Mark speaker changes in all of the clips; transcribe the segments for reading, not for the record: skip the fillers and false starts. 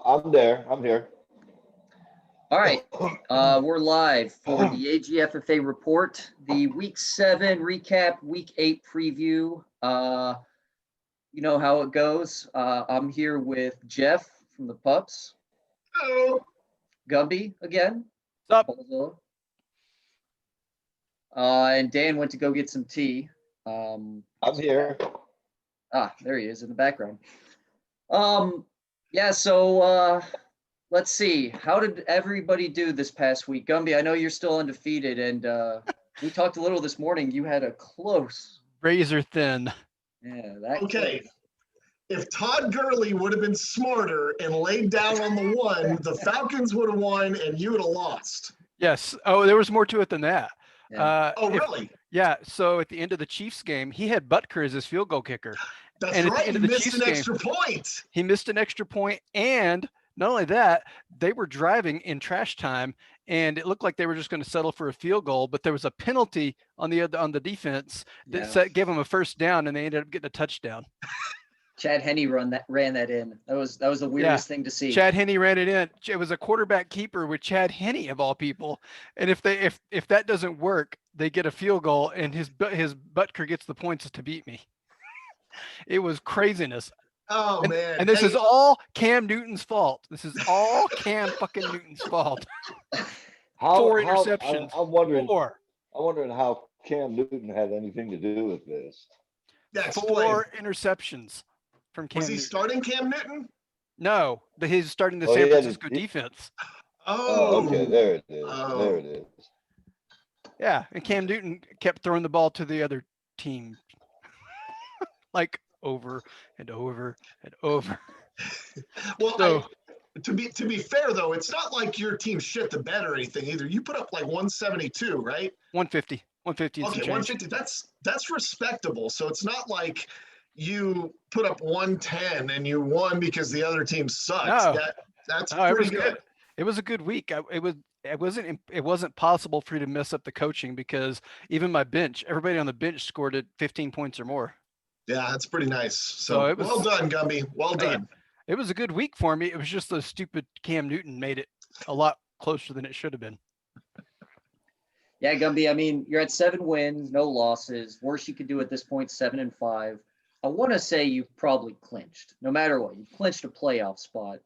Speaker 1: I'm there. I'm here.
Speaker 2: All right, we're live for the AGFFA report, the Week 7 recap, Week 8 preview. You know how it goes. I'm here with Jeff from the Pups.
Speaker 3: Hello.
Speaker 2: Gumby again.
Speaker 4: What's up?
Speaker 2: And Dan went to go get some tea.
Speaker 1: I'm here.
Speaker 2: There he is in the background. Yeah, so let's see. How did everybody do this past week? Gumby, I know you're still undefeated, and we talked a little this morning. You had a close.
Speaker 4: Razor thin.
Speaker 2: Yeah,
Speaker 3: Okay. If Todd Gurley would have been smarter and laid down on the one, the Falcons would have won and you would have lost.
Speaker 4: Yes. Oh, there was more to it than that.
Speaker 2: Yeah.
Speaker 3: Really?
Speaker 4: Yeah. So at the end of the Chiefs game, he had Butker as his field goal kicker.
Speaker 3: That's
Speaker 4: And at the
Speaker 3: right.
Speaker 4: end
Speaker 3: He
Speaker 4: of the
Speaker 3: missed
Speaker 4: Chiefs
Speaker 3: an
Speaker 4: game,
Speaker 3: extra point.
Speaker 4: He missed an extra point, and not only that, they were driving in trash time, and it looked like they were just going to settle for a field goal, but there was a penalty on the defense that gave them a first down, and they ended up getting a touchdown.
Speaker 2: Chad Henne ran that in. That was the weirdest thing to see.
Speaker 4: Chad Henne ran it in. It was a quarterback keeper with Chad Henne of all people, and if that doesn't work, they get a field goal, and his Butker gets the points to beat me. It was craziness.
Speaker 3: Oh, man.
Speaker 4: And this is all Cam Newton's fault. This is all Cam fucking Newton's fault. 4 interceptions.
Speaker 1: I'm wondering how Cam Newton had anything to do with this.
Speaker 3: Yeah,
Speaker 4: 4 interceptions from Cam
Speaker 3: Newton. Was he starting Cam Newton?
Speaker 4: No, he's starting the San Francisco defense.
Speaker 3: Oh,
Speaker 1: okay. There it is.
Speaker 3: Oh.
Speaker 1: There it is.
Speaker 4: Yeah, and Cam Newton kept throwing the ball to the other team. Like over and over and over.
Speaker 3: Well,
Speaker 4: So,
Speaker 3: to be fair though, it's not like your team shit the bed or anything either. You put up like 172, right?
Speaker 4: 150.
Speaker 3: Okay, 150. That's respectable. So it's not like you put up 110 and you won because the other team sucks.
Speaker 4: No.
Speaker 3: That's
Speaker 4: No,
Speaker 3: pretty good.
Speaker 4: It was a good week. It wasn't possible for you to mess up the coaching because even my bench, everybody on the bench scored at 15 points or more.
Speaker 3: Yeah, that's pretty nice. So well done, Gumby. Well done.
Speaker 4: It was a good week for me. It was just the stupid Cam Newton made it a lot closer than it should have been.
Speaker 2: Yeah, Gumby, I mean, you're at 7 wins, no losses. Worst you could do at this point, 7-5. I want to say you've probably clinched. No matter what, you've clinched a playoff spot.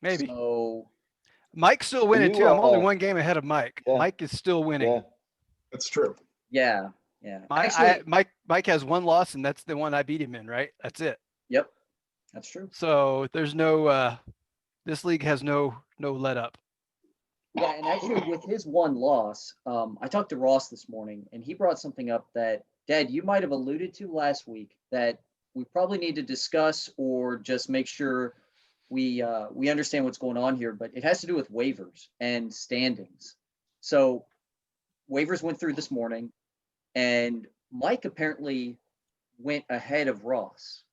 Speaker 4: Maybe.
Speaker 2: So
Speaker 4: Mike's still winning too. I'm only 1 game ahead of Mike.
Speaker 1: Yeah.
Speaker 4: Mike is still winning.
Speaker 1: Yeah.
Speaker 3: That's true.
Speaker 2: Yeah.
Speaker 4: Mike has 1 loss, and that's the one I beat him in, right? That's it.
Speaker 2: Yep. That's true.
Speaker 4: So there's no this league has no let up.
Speaker 2: Yeah, and actually with his 1 loss, I talked to Ross this morning, and he brought something up that, Dad, you might have alluded to last week that we probably need to discuss or just make sure we understand what's going on here, but it has to do with waivers and standings. So waivers went through this morning, and Mike apparently went ahead of Ross.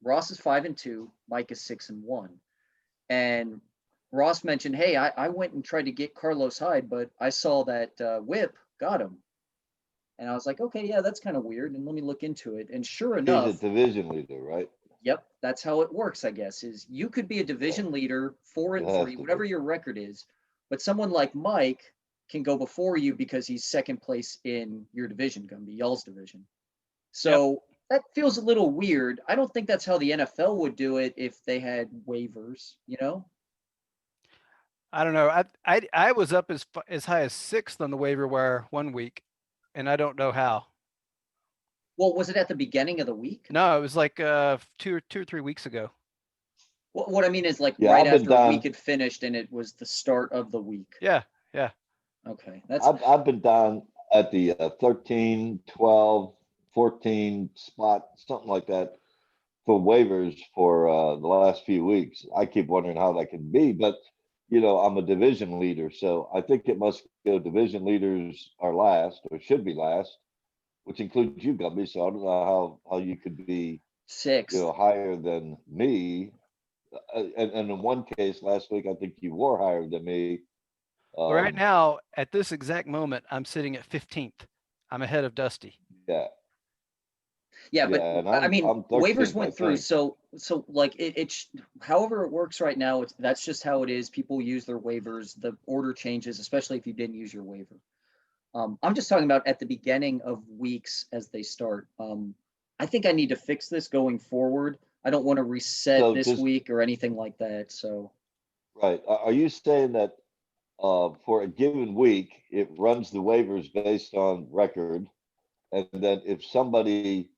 Speaker 2: Ross is 5-2, Mike is 6-1. And Ross mentioned, hey, I went and tried to get Carlos Hyde, but I saw that Whip got him. And I was like, okay, yeah, that's kind of weird. And let me look into it. And sure enough.
Speaker 1: He's a division leader, right?
Speaker 2: Yep. That's how it works, I guess, is you could be a division leader, 4-3, whatever your record is. But someone like Mike can go before you because he's second place in your division, Gumby, y'all's division. So that feels a little weird. I don't think that's how the NFL would do it if they had waivers, you know?
Speaker 4: I don't know. I was up as high as 6th on the waiver wire 1 week, and I don't know how.
Speaker 2: Well, was it at the beginning of the week?
Speaker 4: No, it was like 2 or 3 weeks ago.
Speaker 2: What I mean is like right after the week had finished and it was the start of the week.
Speaker 4: Yeah.
Speaker 2: Okay.
Speaker 1: I've been down at the 13, 12, 14 spot, something like that, for waivers for the last few weeks. I keep wondering how that can be, but I'm a division leader, so I think it must go division leaders are last or should be last, which includes you, Gumby. So I don't know how you could be
Speaker 2: 6th,
Speaker 1: higher than me. And in one case last week, I think you were higher than me.
Speaker 4: Right now, at this exact moment, I'm sitting at 15th. I'm ahead of Dusty.
Speaker 1: Yeah.
Speaker 2: Yeah, but
Speaker 1: Yeah, and
Speaker 2: I mean,
Speaker 1: I'm
Speaker 2: waivers
Speaker 1: 13th, I
Speaker 2: went through,
Speaker 1: think.
Speaker 2: so like however it works right now, that's just how it is. People use their waivers, the order changes, especially if you didn't use your waiver. I'm just talking about at the beginning of weeks as they start. I think I need to fix this going forward. I don't want to reset
Speaker 1: So
Speaker 2: this
Speaker 1: just,
Speaker 2: week or anything like that, so.
Speaker 1: right, are you saying that for a given week, it runs the waivers based on record? And then if somebody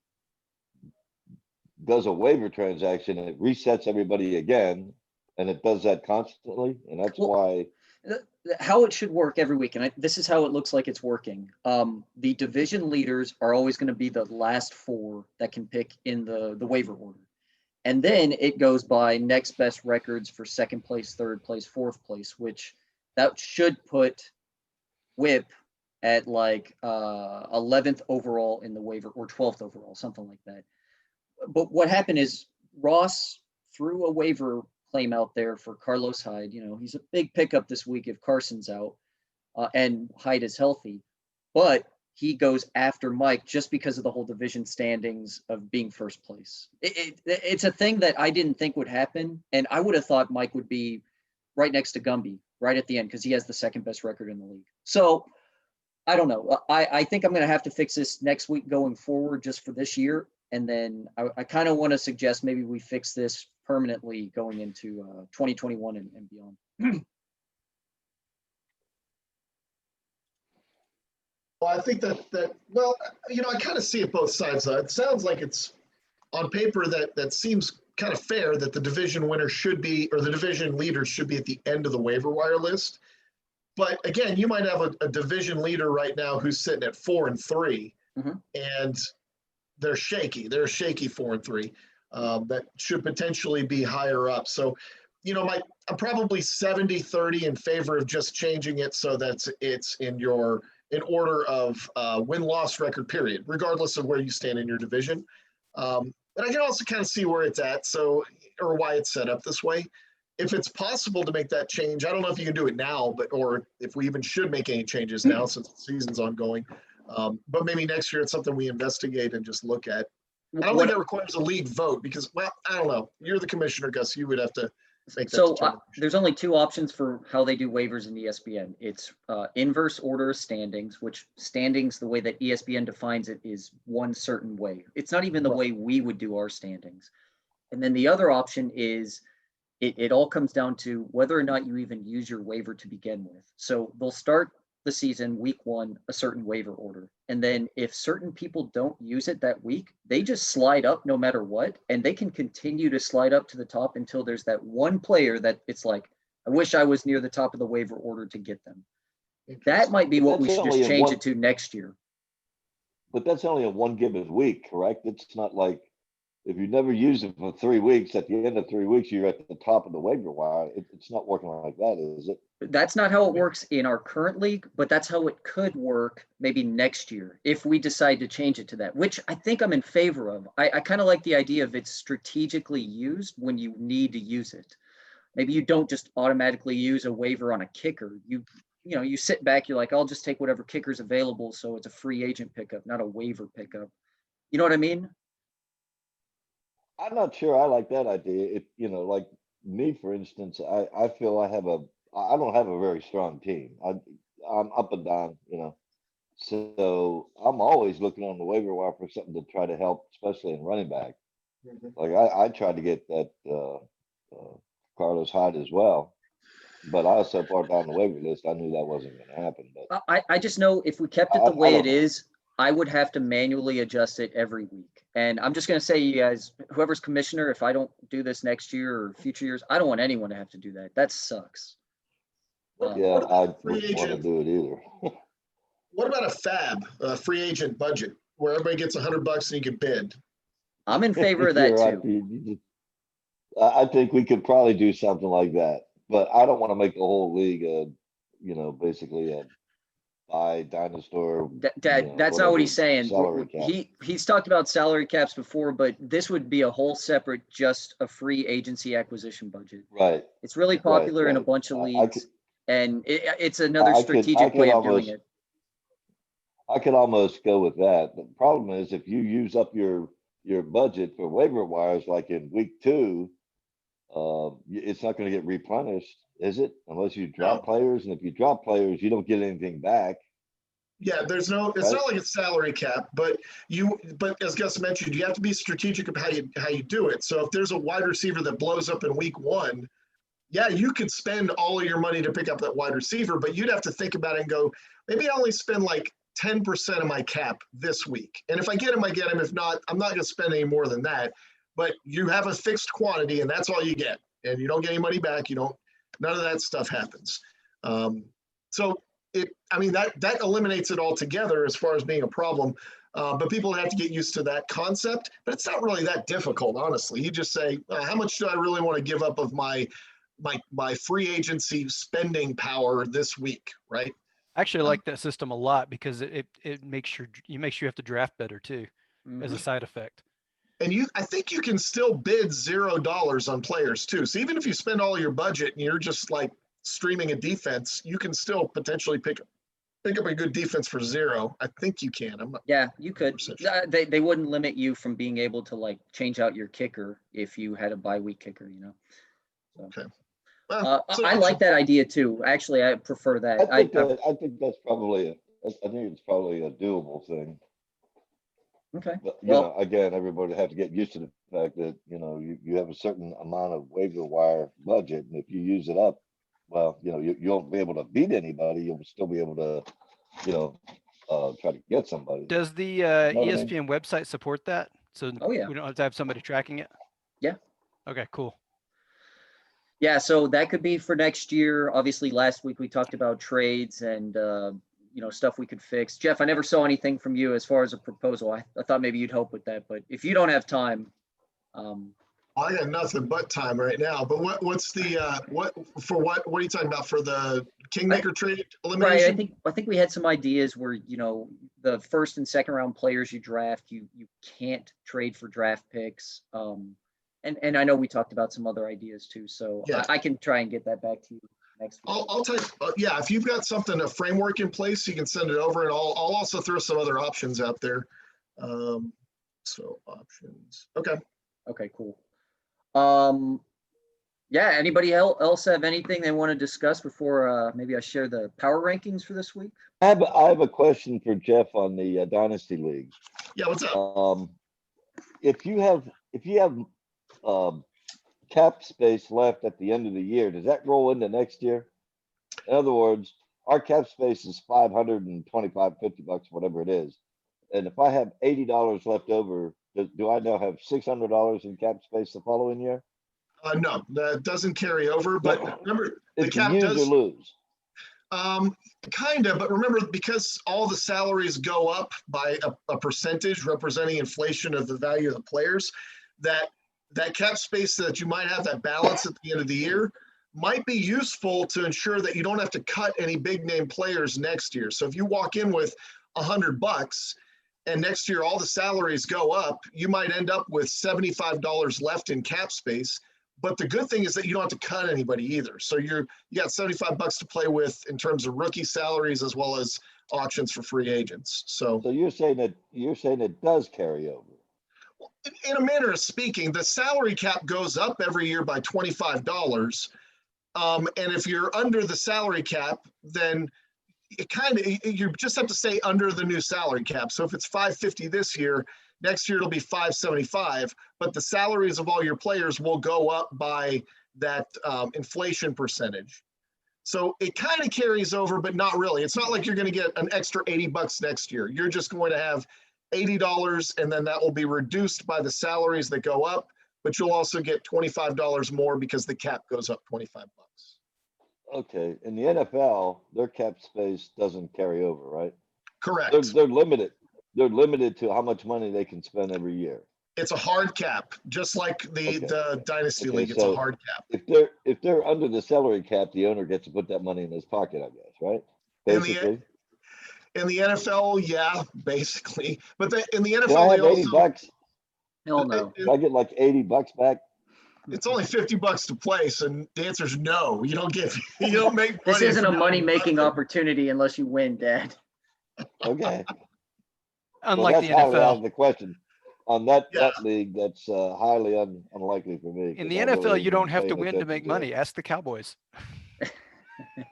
Speaker 1: does a waiver transaction, it resets everybody again, and it does that constantly, and that's
Speaker 2: Well,
Speaker 1: why.
Speaker 2: How it should work every week, and this is how it looks like it's working. The division leaders are always going to be the last four that can pick in the waiver order. And then it goes by next best records for second place, third place, fourth place, which that should put Whip at like 11th overall in the waiver or 12th overall, something like that. But what happened is Ross threw a waiver claim out there for Carlos Hyde. You know, he's a big pickup this week if Carson's out and Hyde is healthy. But he goes after Mike just because of the whole division standings of being first place. It's a thing that I didn't think would happen. And I would have thought Mike would be right next to Gumby right at the end because he has the second best record in the league. So I don't know. I think I'm going to have to fix this next week going forward just for this year. And then I kind of want to suggest maybe we fix this permanently going into 2021 and beyond.
Speaker 3: Well, I think well, you know, I kind of see it both sides. It sounds like it's on paper that seems kind of fair that the division winner should be, or the division leader should be at the end of the waiver wire list. But again, you might have a division leader right now who's sitting at 4-3, and they're shaky. They're a shaky 4-3. That should potentially be higher up. So, you know, I'm probably 70-30 in favor of just changing it so that it's in order of win-loss record period, regardless of where you stand in your division. But I can also kind of see where it's at, or why it's set up this way. If it's possible to make that change, I don't know if you can do it now, or if we even should make any changes now since the season's ongoing. But maybe next year it's something we investigate and just look at. I don't think it requires a league vote because, well, I don't know. You're the commissioner, Gus. You would have to make that determination.
Speaker 2: There's only two options for how they do waivers in ESPN. It's inverse order of standings, which standings, the way that ESPN defines it, is one certain way. It's not even the way we would do our standings. And then the other option is it all comes down to whether or not you even use your waiver to begin with. So they'll start the season week 1, a certain waiver order. And then if certain people don't use it that week, they just slide up no matter what. And they can continue to slide up to the top until there's that one player that it's like, I wish I was near the top of the waiver order to get them. That might be what we should just change it to next year.
Speaker 1: But that's only a one given week, correct? It's not like if you never use it for 3 weeks, at the end of 3 weeks, you're at the top of the waiver wire. It's not working like that, is it?
Speaker 2: That's not how it works in our current league, but that's how it could work maybe next year if we decide to change it to that, which I think I'm in favor of. I kind of like the idea of it's strategically used when you need to use it. Maybe you don't just automatically use a waiver on a kicker. You sit back, you're like, I'll just take whatever kicker's available. So it's a free agent pickup, not a waiver pickup. You know what I mean?
Speaker 1: I'm not sure I like that idea. Like me, for instance, I feel I don't have a very strong team. I'm up and down, so I'm always looking on the waiver wire for something to try to help, especially in running back. Like I tried to get that Carlos Hyde as well, but I was so far down the waiver list, I knew that wasn't going to happen. But
Speaker 2: I just know if we kept it the way it is, I would have to manually adjust it every week. And I'm just going to say, you guys, whoever's commissioner, if I don't do this next year or future years, I don't want anyone to have to do that. That sucks.
Speaker 1: Yeah, I wouldn't want to do it either.
Speaker 3: What about a FAB, a free agent budget, where everybody gets $100 and you can bid?
Speaker 2: I'm in favor of that too.
Speaker 1: I think we could probably do something like that, but I don't want to make the whole league, basically a buy dinosaur.
Speaker 2: That's not what he's saying.
Speaker 1: Cap.
Speaker 2: He's talked about salary caps before, but this would be a whole separate, just a free agency acquisition budget.
Speaker 1: Right.
Speaker 2: It's really popular in a bunch of leagues, and it's another strategic way of doing it.
Speaker 1: I could almost go with that. The problem is if you use up your your budget for waiver wires, like in week 2, it's not gonna get replenished, is it? Unless you drop
Speaker 3: No.
Speaker 1: players, and if you drop players, you don't get anything back.
Speaker 3: Yeah, it's
Speaker 1: Right.
Speaker 3: not like a salary cap, but as Gus mentioned, you have to be strategic about how you do it. So if there's a wide receiver that blows up in week 1, yeah, you could spend all of your money to pick up that wide receiver, but you'd have to think about it and go, maybe I only spend like 10% of my cap this week. And if I get him, I get him. If not, I'm not going to spend any more than that. But you have a fixed quantity and that's all you get. And you don't get any money back. None of that stuff happens. So that eliminates it altogether as far as being a problem. But people have to get used to that concept, but it's not really that difficult, honestly. You just say, how much do I really want to give up of my free agency spending power this week, right?
Speaker 4: I actually like that system a lot because it makes you have to draft better too, as a side effect.
Speaker 3: And I think you can still bid $0 on players too. So even if you spend all your budget and you're just like streaming a defense, you can still potentially pick up a good defense for 0. I think you can.
Speaker 2: Yeah, you could. They wouldn't limit you from being able to like change out your kicker if you had a bye week kicker, So.
Speaker 3: Okay.
Speaker 2: I like that idea too. Actually, I prefer that.
Speaker 1: I think that's probably it's probably a doable thing.
Speaker 2: Okay.
Speaker 1: But again, everybody have to get used to the fact that you have a certain amount of waiver wire budget, and if you use it up, well, you won't be able to beat anybody. You'll still be able to, try to get somebody.
Speaker 4: Does the ESPN website support that? So
Speaker 2: we
Speaker 4: don't have to have somebody tracking it?
Speaker 2: Yeah.
Speaker 4: Okay, cool.
Speaker 2: Yeah, so that could be for next year. Obviously, last week we talked about trades and stuff we could fix. Jeff, I never saw anything from you as far as a proposal. I thought maybe you'd help with that, but if you don't have time,
Speaker 3: I got nothing but time right now. But what's the what are you talking about for the Kingmaker trade elimination?
Speaker 2: Right. I think we had some ideas where the first and second round players you draft, you can't trade for draft picks. And I know we talked about some other ideas too, so yeah. I can try and get that back to you next week.
Speaker 3: I'll type. Yeah, if you've got a framework in place, you can send it over, and I'll also throw some other options out there. So options. Okay.
Speaker 2: Okay. Cool. Yeah. Anybody else have anything they want to discuss before maybe I share the power rankings for this week?
Speaker 1: I have a question for Jeff on the Dynasty League.
Speaker 3: Yeah. What's up?
Speaker 1: If you have cap space left at the end of the year, does that roll into next year? In other words, our cap space is $525, $50, whatever it is. And if I have $80 left over, do I now have $600 in cap space the following year?
Speaker 3: No, that doesn't carry over. But remember, the cap
Speaker 1: use
Speaker 3: does
Speaker 1: or lose.
Speaker 3: Kind of, but remember, because all the salaries go up by a percentage representing inflation of the value of the players, that cap space that you might have, that balance at the end of the year, might be useful to ensure that you don't have to cut any big name players next year. So if you walk in with $100 and next year all the salaries go up, you might end up with $75 left in cap space. But the good thing is that you don't have to cut anybody either. So you got $75 to play with in terms of rookie salaries as well as options for free agents. So
Speaker 1: you're saying it does carry over.
Speaker 3: In a manner of speaking, the salary cap goes up every year by $25. And if you're under the salary cap, then you just have to stay under the new salary cap. So if it's $550 this year, next year it'll be $575, but the salaries of all your players will go up by that inflation percentage. So it kind of carries over, but not really. It's not like you're going to get an extra $80 next year. You're just going to have $80, and then that will be reduced by the salaries that go up, but you'll also get $25 more because the cap goes up $25.
Speaker 1: Okay. In the NFL, their cap space doesn't carry over, right?
Speaker 3: Correct.
Speaker 1: They're limited. They're limited to how much money they can spend every year.
Speaker 3: It's a hard cap, just like the Dynasty League. It's a hard cap.
Speaker 1: If they're under the salary cap, the owner gets to put that money in his pocket, I guess, right? Basically.
Speaker 3: In the NFL, yeah, basically. But in the NFL,
Speaker 1: do I have $80?
Speaker 2: Hell no.
Speaker 1: I get like $80 back.
Speaker 3: It's only $50 to place, and the answer is no. You don't make money.
Speaker 2: This isn't a money-making opportunity unless you win, Dad.
Speaker 1: Okay.
Speaker 4: Unlike the NFL.
Speaker 1: The question. on that
Speaker 3: Yeah.
Speaker 1: league, that's highly unlikely for me.
Speaker 4: In
Speaker 1: 'cause
Speaker 4: the
Speaker 1: I really
Speaker 4: NFL, you
Speaker 1: haven't
Speaker 4: don't
Speaker 1: been
Speaker 4: have to
Speaker 1: paying
Speaker 4: win to
Speaker 1: attention
Speaker 4: make
Speaker 1: it.
Speaker 4: money. Ask the Cowboys.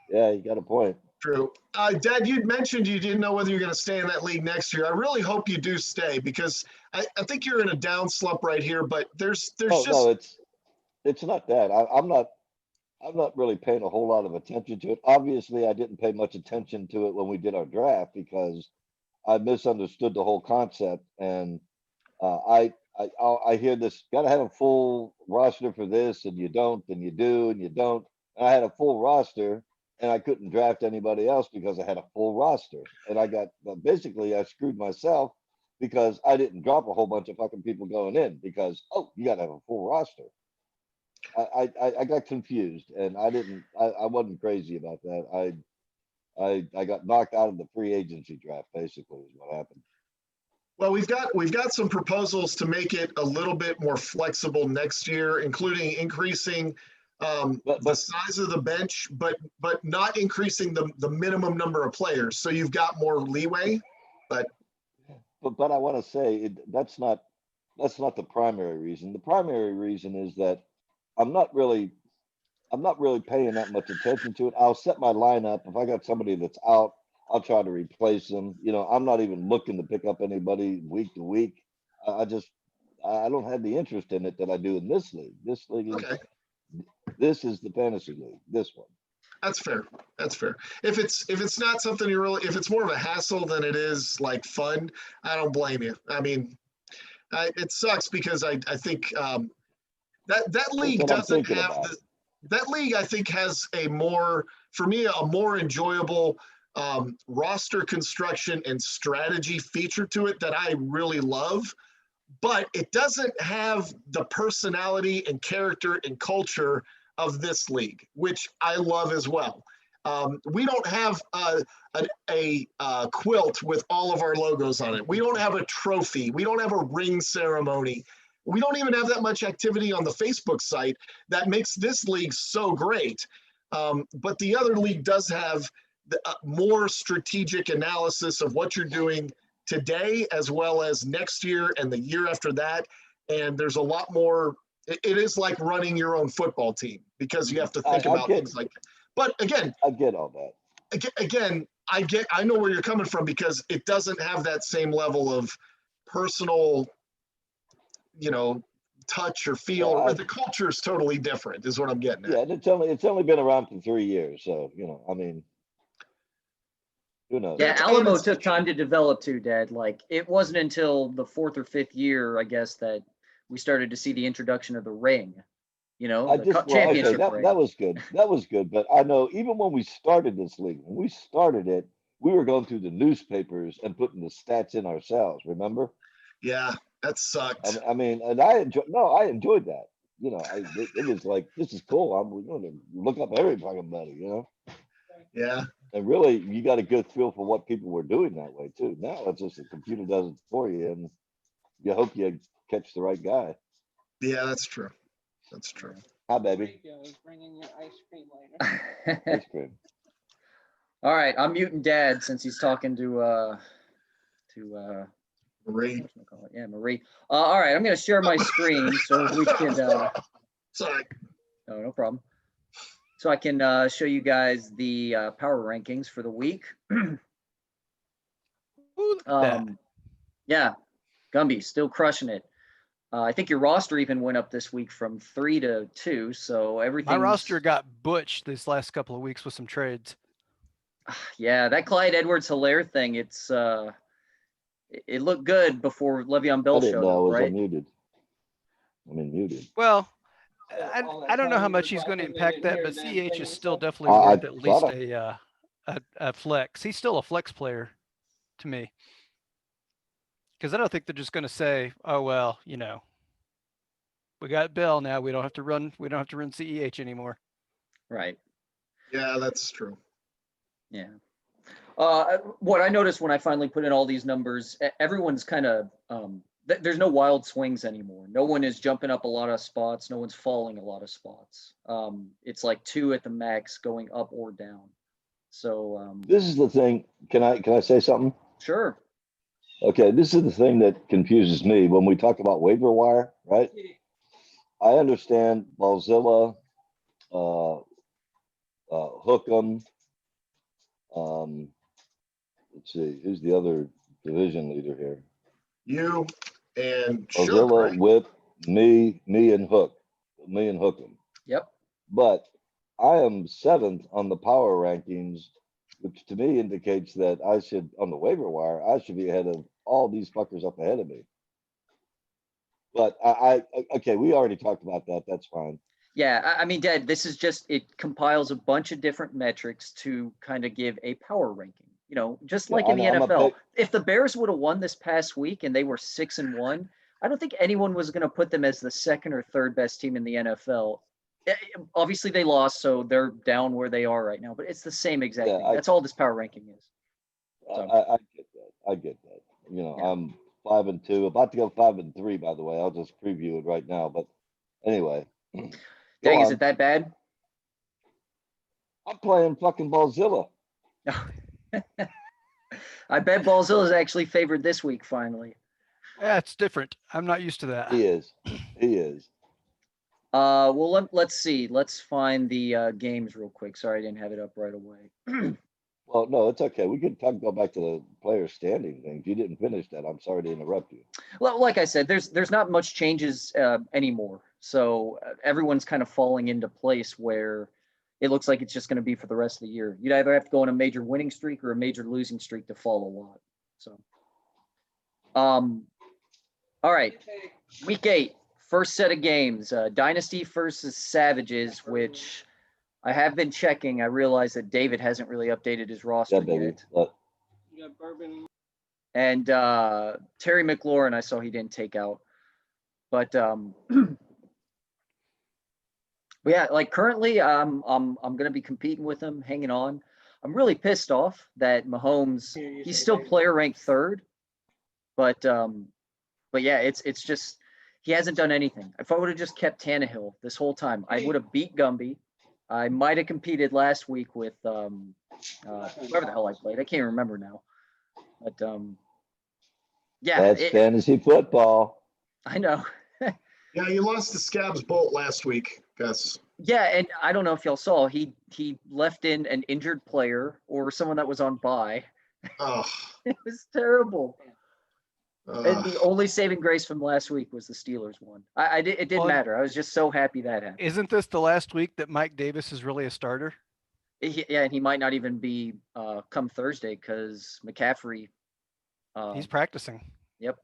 Speaker 1: Yeah, you got a point.
Speaker 3: True. Dad, you'd mentioned you didn't know whether you're going to stay in that league next year. I really hope you do stay because I think you're in a down slump right here, but there's
Speaker 1: Oh,
Speaker 3: just
Speaker 1: no, it's not that. I'm not really paying a whole lot of attention to it. Obviously, I didn't pay much attention to it when we did our draft because I misunderstood the whole concept. And I hear this, got to have a full roster for this, and you don't, and you do, and you don't. And I had a full roster, and I couldn't draft anybody else because I had a full roster. And basically I screwed myself because I didn't drop a whole bunch of fucking people going in because, oh, you got to have a full roster. I got confused, and I wasn't crazy about that. I got knocked out of the free agency draft, basically, is what happened.
Speaker 3: well, we've got some proposals to make it a little bit more flexible next year, including increasing the size of the bench, but not increasing the minimum number of players. So you've got more leeway. But
Speaker 1: I want to say that's not the primary reason. The primary reason is that I'm not really paying that much attention to it. I'll set my lineup. If I got somebody that's out, I'll try to replace them. You know, I'm not even looking to pick up anybody week to week. I don't have the interest in it that I do in this league. This league is,
Speaker 3: okay,
Speaker 1: this is the fantasy league. This one.
Speaker 3: that's fair. That's fair. If it's not something if it's more of a hassle than it is like fun, I don't blame you. I mean, it sucks because I think that league
Speaker 1: what I'm
Speaker 3: doesn't
Speaker 1: thinking
Speaker 3: have
Speaker 1: about.
Speaker 3: that league I think has a more enjoyable roster construction and strategy feature to it that I really love, but it doesn't have the personality and character and culture of this league, which I love as well. We don't have a quilt with all of our logos on it. We don't have a trophy. We don't have a ring ceremony. We don't even have that much activity on the Facebook site that makes this league so great. But the other league does have more strategic analysis of what you're doing today as well as next year and the year after that. And there's a lot more. It is like running your own football team because you have to think about things like that. But again,
Speaker 1: I get all that.
Speaker 3: Again, I know where you're coming from because it doesn't have that same level of personal, touch or feel, or the culture is totally different is what I'm getting at.
Speaker 1: Yeah, and it's only been around for 3 years, so I mean, who knows?
Speaker 2: Yeah, Alamo took time to develop too, Dad. Like it wasn't until the 4th or 5th year, I guess, that we started to see the introduction of the ring. Championship ring.
Speaker 1: That was good. That was good. But I know even when we started this league, when we started it, we were going through the newspapers and putting the stats in ourselves. Remember?
Speaker 3: Yeah, that sucked.
Speaker 1: I mean, and I enjoyed that. It was like, this is cool. I'm going to look up every fucking buddy.
Speaker 3: Yeah.
Speaker 1: And really, you got a good feel for what people were doing that way too. Now it's just the computer does it for you, and you hope you catch the right guy.
Speaker 3: Yeah, that's true. That's true.
Speaker 1: Hi, baby.
Speaker 5: Is bringing your ice cream later.
Speaker 1: Ice cream.
Speaker 2: All right, I'm muting Dad since he's talking to
Speaker 3: Marie.
Speaker 2: Yeah, Marie. All right, I'm going to share my screen so we can.
Speaker 3: Sorry.
Speaker 2: No problem. So I can show you guys the power rankings for the week. Yeah, Gumby still crushing it. I think your roster even went up this week from 3 to 2. So everything.
Speaker 4: My roster got butched these last couple of weeks with some trades.
Speaker 2: Yeah, that Clyde Edwards-Helaire thing. It looked good before Le'Veon Bell showed up, right?
Speaker 1: Unmuted. Muted.
Speaker 4: Well, I don't know how much he's going to impact that, but CH is still definitely worth at least a flex. He's still a flex player to me. Because I don't think they're just going to say, "Oh well, we got Bell now. We don't have to run CEH anymore."
Speaker 2: Right.
Speaker 3: Yeah, that's true.
Speaker 2: Yeah. What I noticed when I finally put in all these numbers, everyone's kind of there's no wild swings anymore. No one is jumping up a lot of spots. No one's falling a lot of spots. It's like 2 at the max, going up or down. So
Speaker 1: this is the thing. Can I say something?
Speaker 2: Sure.
Speaker 1: Okay, this is the thing that confuses me when we talk about waiver wire, right? I understand Ballzilla, uh, Hook'em. Let's see, who's the other division leader here?
Speaker 3: You and Shook,
Speaker 1: Ballzilla,
Speaker 3: right?
Speaker 1: Whip, me and Hook'em.
Speaker 2: Yep.
Speaker 1: But I am 7th on the power rankings, which to me indicates that I should, on the waiver wire, I should be ahead of all these fuckers up ahead of me. But okay, we already talked about that. That's fine.
Speaker 2: Yeah, I mean, Dad, this is just, it compiles a bunch of different metrics to kind of give a power ranking. You know, just like
Speaker 1: Yeah,
Speaker 2: in the
Speaker 1: I'm a
Speaker 2: NFL.
Speaker 1: big-
Speaker 2: If the Bears would have won this past week and they were 6-1, I don't think anyone was going to put them as the second or third best team in the NFL. Obviously, they lost, so they're down where they are right now. But it's the same exact
Speaker 1: Yeah,
Speaker 2: thing. That's all this power ranking is. So.
Speaker 1: I get that. I get that. You know,
Speaker 2: Yeah.
Speaker 1: I'm 5-2, about to go 5-3, by the way. I'll just preview it right now. But anyway, go
Speaker 2: Dang, is
Speaker 1: on.
Speaker 2: it that bad?
Speaker 1: I'm playing fucking Ballzilla.
Speaker 2: I bet Ballzilla is actually favored this week, finally.
Speaker 4: Yeah, it's different. I'm not used to that.
Speaker 1: He is. He is.
Speaker 2: Well, let's see. Let's find the games real quick. Sorry, I didn't have it up right away.
Speaker 1: Well, no, it's okay. We can go back to the player standing thing. If you didn't finish that, I'm sorry to interrupt you.
Speaker 2: Well, like I said, there's not much changes anymore. So everyone's kind of falling into place where it looks like it's just going to be for the rest of the year. You'd either have to go on a major winning streak or a major losing streak to fall a lot. So, all right, week 8, first set of games, Dynasty versus Savages, which I have been checking. I realize that David hasn't really updated his roster
Speaker 1: Yeah, baby.
Speaker 2: yet.
Speaker 1: Look,
Speaker 5: You got bourbon.
Speaker 2: And Terry McLaurin, I saw he didn't take out. But yeah, like currently I'm gonna be competing with him, hanging on. I'm really pissed off that Mahomes, he's still player ranked 3rd. But yeah, it's just he hasn't done anything. If I would have just kept Tannehill this whole time, I would have beat Gumby. I might have competed last week with whoever the hell I played. I can't remember now. But yeah,
Speaker 1: that's fantasy football.
Speaker 2: I know.
Speaker 3: Yeah, you lost to Scabs Bolt last week, Gus.
Speaker 2: Yeah, and I don't know if y'all saw, he left in an injured player or someone that was on bye.
Speaker 3: Oh,
Speaker 2: It was terrible. And the only saving grace from last week was the Steelers one. It didn't
Speaker 4: Well,
Speaker 2: matter. I was just so happy that happened.
Speaker 4: Isn't this the last week that Mike Davis is really a starter?
Speaker 2: Yeah, and he might not even be come Thursday because McCaffrey.
Speaker 4: He's practicing.
Speaker 2: Yep.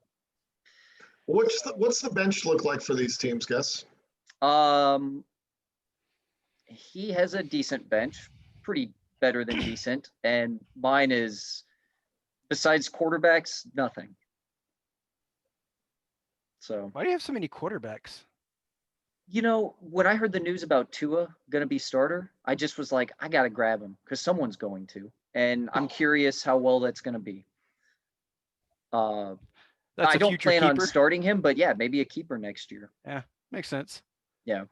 Speaker 3: what's the bench look like for these teams, Gus?
Speaker 2: He has a decent bench, pretty better than decent, and mine is, besides quarterbacks, nothing. So,
Speaker 4: Why do you have so many quarterbacks?
Speaker 2: you know, when I heard the news about Tua gonna be starter, I just was like, I gotta grab him because someone's going to, and I'm curious how well that's gonna be.
Speaker 4: That's
Speaker 2: I
Speaker 4: a
Speaker 2: don't
Speaker 4: future
Speaker 2: plan on
Speaker 4: keeper.
Speaker 2: starting him, but yeah, maybe a keeper next year.
Speaker 4: Makes sense.
Speaker 2: Yeah.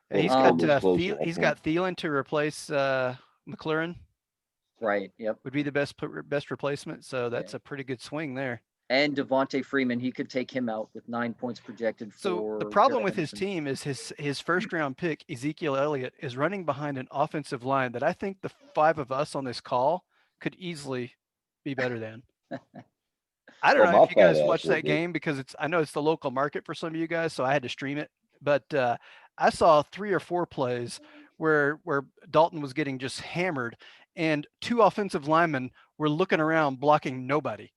Speaker 4: And he's
Speaker 1: Full
Speaker 4: got
Speaker 1: disclosure, I
Speaker 4: he's
Speaker 1: think.
Speaker 4: got Thielen to replace McLaurin.
Speaker 2: Right. Yep.
Speaker 4: Would be the best replacement. So that's
Speaker 2: Yeah.
Speaker 4: a pretty good swing there.
Speaker 2: And Devontae Freeman, he could take him out with 9 points projected for.
Speaker 4: So the problem with
Speaker 2: Gerald
Speaker 4: his
Speaker 2: Henderson.
Speaker 4: team is his first round pick, Ezekiel Elliott, is running behind an offensive line that I think the 5 of us on this call could easily be better than. I don't
Speaker 1: Well,
Speaker 4: know
Speaker 1: my
Speaker 4: if you guys
Speaker 1: fat ass
Speaker 4: watched
Speaker 1: would
Speaker 4: that
Speaker 1: be.
Speaker 4: game because I know it's the local market for some of you guys, so I had to stream it. But I saw 3 or 4 plays where Dalton was getting just hammered, and 2 offensive linemen were looking around blocking nobody.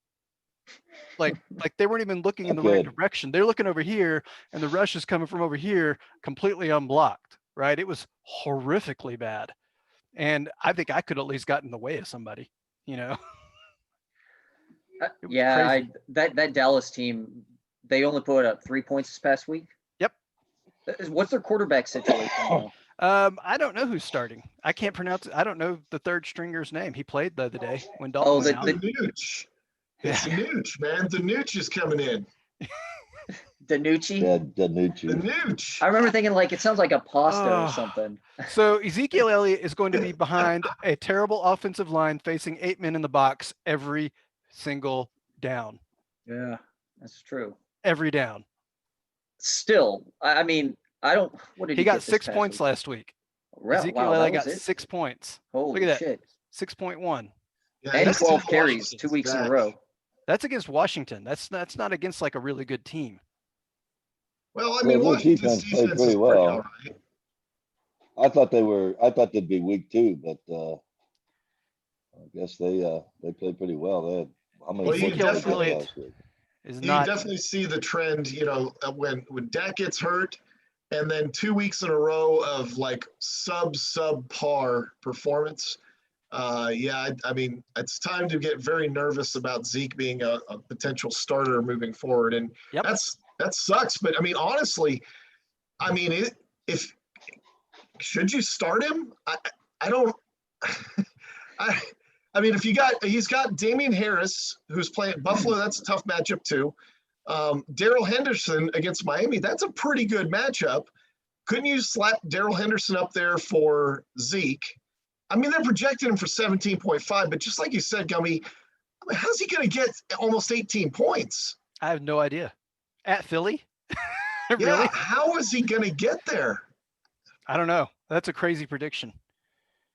Speaker 4: Like they weren't even looking in the right
Speaker 1: Good.
Speaker 4: direction. They're looking over here, and the rush is coming from over here, completely unblocked. Right? It was horrifically bad, and I think I could at least got in the way of somebody. You know. It was
Speaker 2: Yeah,
Speaker 4: crazy.
Speaker 2: that Dallas team, they only put up 3 points this past week.
Speaker 4: Yep.
Speaker 2: What's their quarterback situation now?
Speaker 4: I don't know who's starting. I can't pronounce it. I don't know the third stringer's name. He played the other day when Dalton went out.
Speaker 3: Danucci. It's Danucci, man. Danucci is coming in.
Speaker 2: Danucci?
Speaker 1: Yeah, Danucci.
Speaker 3: Danucci.
Speaker 2: I remember thinking like it sounds like a pasta
Speaker 4: Oh.
Speaker 2: or something.
Speaker 4: So Ezekiel Elliott is going to be behind a terrible offensive line facing 8 men in the box every single down.
Speaker 2: Yeah, that's true.
Speaker 4: Every down.
Speaker 2: Still, I mean, I don't. What did
Speaker 4: He
Speaker 2: he get
Speaker 4: got
Speaker 2: this
Speaker 4: 6
Speaker 2: past
Speaker 4: points
Speaker 2: week?
Speaker 4: last week.
Speaker 2: Wow,
Speaker 4: Ezekiel
Speaker 2: that
Speaker 4: Elliott
Speaker 2: was
Speaker 4: got
Speaker 2: it?
Speaker 4: 6 points.
Speaker 2: Holy
Speaker 4: Look at that.
Speaker 2: shit!
Speaker 4: 6.1.
Speaker 3: Yeah,
Speaker 2: And
Speaker 3: he's
Speaker 2: 12
Speaker 3: against
Speaker 2: carries,
Speaker 3: Washington.
Speaker 2: 2 weeks in a
Speaker 3: Bad.
Speaker 2: row.
Speaker 4: That's against Washington. That's not against like a really good team.
Speaker 3: Well, I
Speaker 1: Well,
Speaker 3: mean,
Speaker 1: their
Speaker 3: Washington's
Speaker 1: defense played
Speaker 3: defense
Speaker 1: pretty
Speaker 3: is
Speaker 1: well.
Speaker 3: pretty all right.
Speaker 1: I thought they'd be weak too, but I guess they played pretty well. They had how many
Speaker 3: Well, you
Speaker 1: points
Speaker 3: can
Speaker 1: did they get
Speaker 3: definitely-
Speaker 1: last week?
Speaker 4: Is
Speaker 3: You
Speaker 4: not
Speaker 3: definitely see the trend, when Dak gets hurt, and then 2 weeks in a row of like subpar performance. I mean, it's time to get very nervous about Zeke being a potential starter moving forward, and
Speaker 4: Yep.
Speaker 3: that sucks. But I mean, honestly, I mean, if should you start him? I don't. I mean, he's got Damian Harris, who's playing Buffalo. That's a tough matchup too. Darrell Henderson against Miami. That's a pretty good matchup. Couldn't you slap Darrell Henderson up there for Zeke? I mean, they're projecting him for 17.5, but just like you said, Gummy, I mean, how's he going to get almost 18 points?
Speaker 4: I have no idea. At Philly?
Speaker 3: Yeah,
Speaker 4: Really?
Speaker 3: how is he going to get there?
Speaker 4: I don't know. That's a crazy prediction.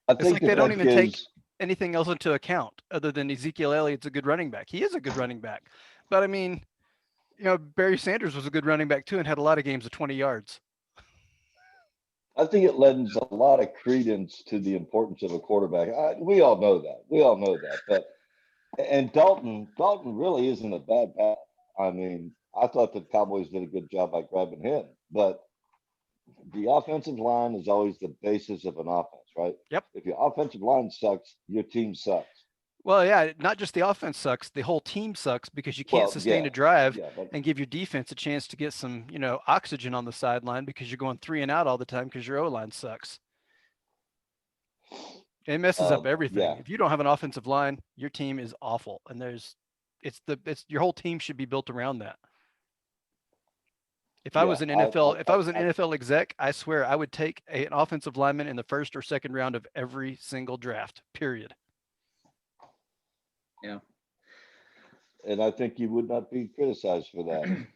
Speaker 1: I
Speaker 4: It's
Speaker 1: think
Speaker 4: like
Speaker 1: that
Speaker 4: they don't
Speaker 1: that
Speaker 4: even take
Speaker 1: gives-
Speaker 4: anything else into account other than Ezekiel Elliott's a good running back. He is a good running back. But I mean, Barry Sanders was a good running back too and had a lot of games of 20 yards.
Speaker 1: I think it lends a lot of credence to the importance of a quarterback. We all know that. But and Dalton really isn't a bad pass. I mean, I thought the Cowboys did a good job by grabbing him, but the offensive line is always the basis of an offense, right?
Speaker 4: Yep.
Speaker 1: If your offensive line sucks, your team sucks.
Speaker 4: Well, yeah, not just the offense sucks, the whole team sucks because you can't
Speaker 1: Well,
Speaker 4: sustain
Speaker 1: yeah,
Speaker 4: a drive
Speaker 1: Yeah, but
Speaker 4: and give your defense a chance to get some, oxygen on the sideline because you're going 3 and out all the time because your O-line sucks. It messes up everything.
Speaker 1: yeah.
Speaker 4: If you don't have an offensive line, your team is awful. And it's your whole team should be built around that. If I
Speaker 1: Yeah,
Speaker 4: was an
Speaker 1: I-
Speaker 4: NFL,
Speaker 1: I-
Speaker 4: if I was an
Speaker 1: I-
Speaker 4: NFL exec, I swear I would take an offensive lineman in the first or second round of every single draft, period.
Speaker 1: And I think you would not be criticized for that.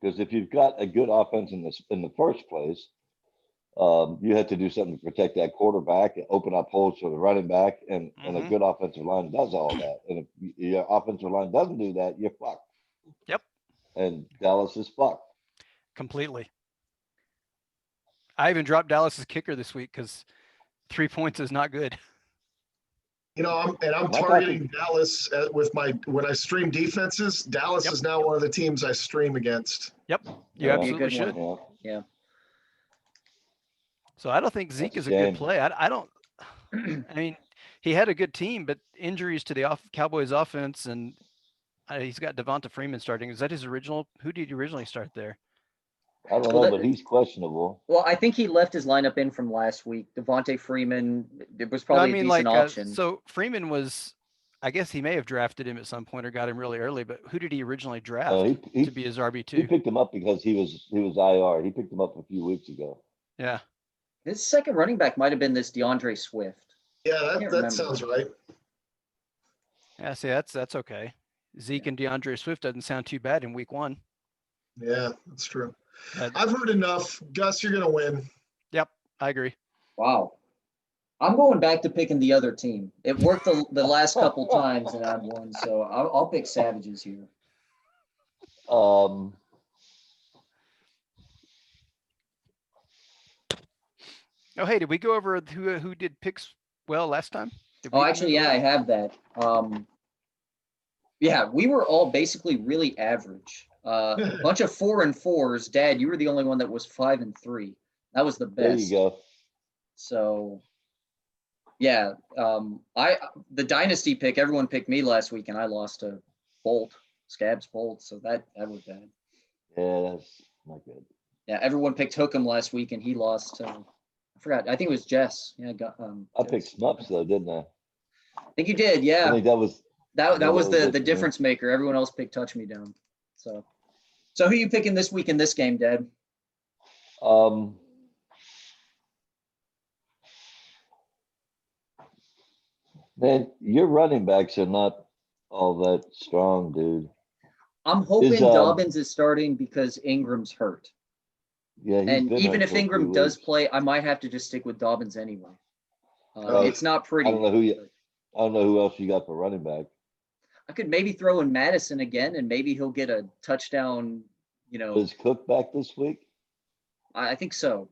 Speaker 1: Because if you've got a good offense in the first place, you have to do something to protect that quarterback and open up holes for the running back, and a
Speaker 4: Mhm.
Speaker 1: good offensive line does all that. And if your offensive line doesn't do that, you're fucked.
Speaker 4: Yep.
Speaker 1: And Dallas is fucked.
Speaker 4: Completely. I even dropped Dallas's kicker this week because 3 points is not good.
Speaker 3: I'm
Speaker 1: My
Speaker 3: targeting Dallas when I stream defenses. Dallas
Speaker 4: Yep.
Speaker 3: is now one of the teams I stream against.
Speaker 4: Yep. You
Speaker 1: Yeah.
Speaker 4: absolutely
Speaker 2: Be a good
Speaker 4: should.
Speaker 1: Yeah.
Speaker 4: So I don't think Zeke
Speaker 1: That's
Speaker 4: is
Speaker 1: a
Speaker 4: a good
Speaker 1: shame.
Speaker 4: play. I don't. I mean, he had a good team, but injuries to the Cowboys offense, and he's got Devonta Freeman starting. Is that his original? Who did he originally start there?
Speaker 1: I don't
Speaker 2: Well,
Speaker 1: know,
Speaker 2: that-
Speaker 1: but he's questionable.
Speaker 2: Well, I think he left his lineup in from last week. Devontae Freeman, it was
Speaker 4: No,
Speaker 2: probably a decent option.
Speaker 4: so Freeman was. I guess he may have drafted him at some point or got him really early. But who did he originally draft
Speaker 1: He
Speaker 4: to be his RB
Speaker 1: he
Speaker 4: two?
Speaker 1: picked him up because he was IR. He picked him up a few weeks ago.
Speaker 4: Yeah.
Speaker 2: His second running back might have been this DeAndre Swift.
Speaker 3: Yeah,
Speaker 2: can't
Speaker 3: that
Speaker 2: remember.
Speaker 3: sounds right.
Speaker 4: Yeah. See, that's okay. Zeke and DeAndre Swift doesn't sound too bad in week 1.
Speaker 3: Yeah, that's true.
Speaker 4: But,
Speaker 3: I've heard enough. Gus, you're going to win.
Speaker 4: yep, I agree.
Speaker 2: Wow. I'm going back to picking the other team. It worked the last couple times and I've won, so I'll pick Savages here.
Speaker 1: Um,
Speaker 4: Oh, hey, did we go over who did picks well last time? Did
Speaker 2: Oh,
Speaker 4: we
Speaker 2: actually,
Speaker 4: go
Speaker 2: yeah, I
Speaker 4: over-
Speaker 2: have that. Yeah, we were all basically really average. A bunch of 4 and 4s. Dad, you were the only one that was 5 and 3. That was the
Speaker 1: there
Speaker 2: best.
Speaker 1: you go.
Speaker 2: So, yeah, the dynasty pick, everyone picked me last week, and I lost to Scabs Bolt. So that was bad.
Speaker 1: Yeah, that's not good.
Speaker 2: Yeah, everyone picked Hookem last week, and he lost to, I forgot. I think it was Jess. Yeah,
Speaker 1: I picked
Speaker 2: Jess.
Speaker 1: Smups though, didn't I?
Speaker 2: I think you did.
Speaker 1: I
Speaker 2: Yeah,
Speaker 1: think that was
Speaker 2: that was
Speaker 1: that was
Speaker 2: the
Speaker 1: it,
Speaker 2: difference maker. Everyone else picked Touch Me Down. So who you picking this week in this game, Dad?
Speaker 1: Man, your running backs are not all that strong, dude.
Speaker 2: I'm hoping
Speaker 1: Is,
Speaker 2: Dobbins is starting because Ingram's hurt.
Speaker 1: Yeah, he's
Speaker 2: And
Speaker 1: been
Speaker 2: even
Speaker 1: hurt
Speaker 2: if
Speaker 1: for a few
Speaker 2: Ingram does
Speaker 1: weeks.
Speaker 2: play, I might have to just stick with Dobbins anyway.
Speaker 3: Oh,
Speaker 2: It's not
Speaker 1: I
Speaker 2: pretty.
Speaker 1: don't know who
Speaker 2: but
Speaker 1: I don't know who else you got for running back.
Speaker 2: I could maybe throw in Madison again, and maybe he'll get a touchdown.
Speaker 1: Is Cook back this week?
Speaker 2: I think so.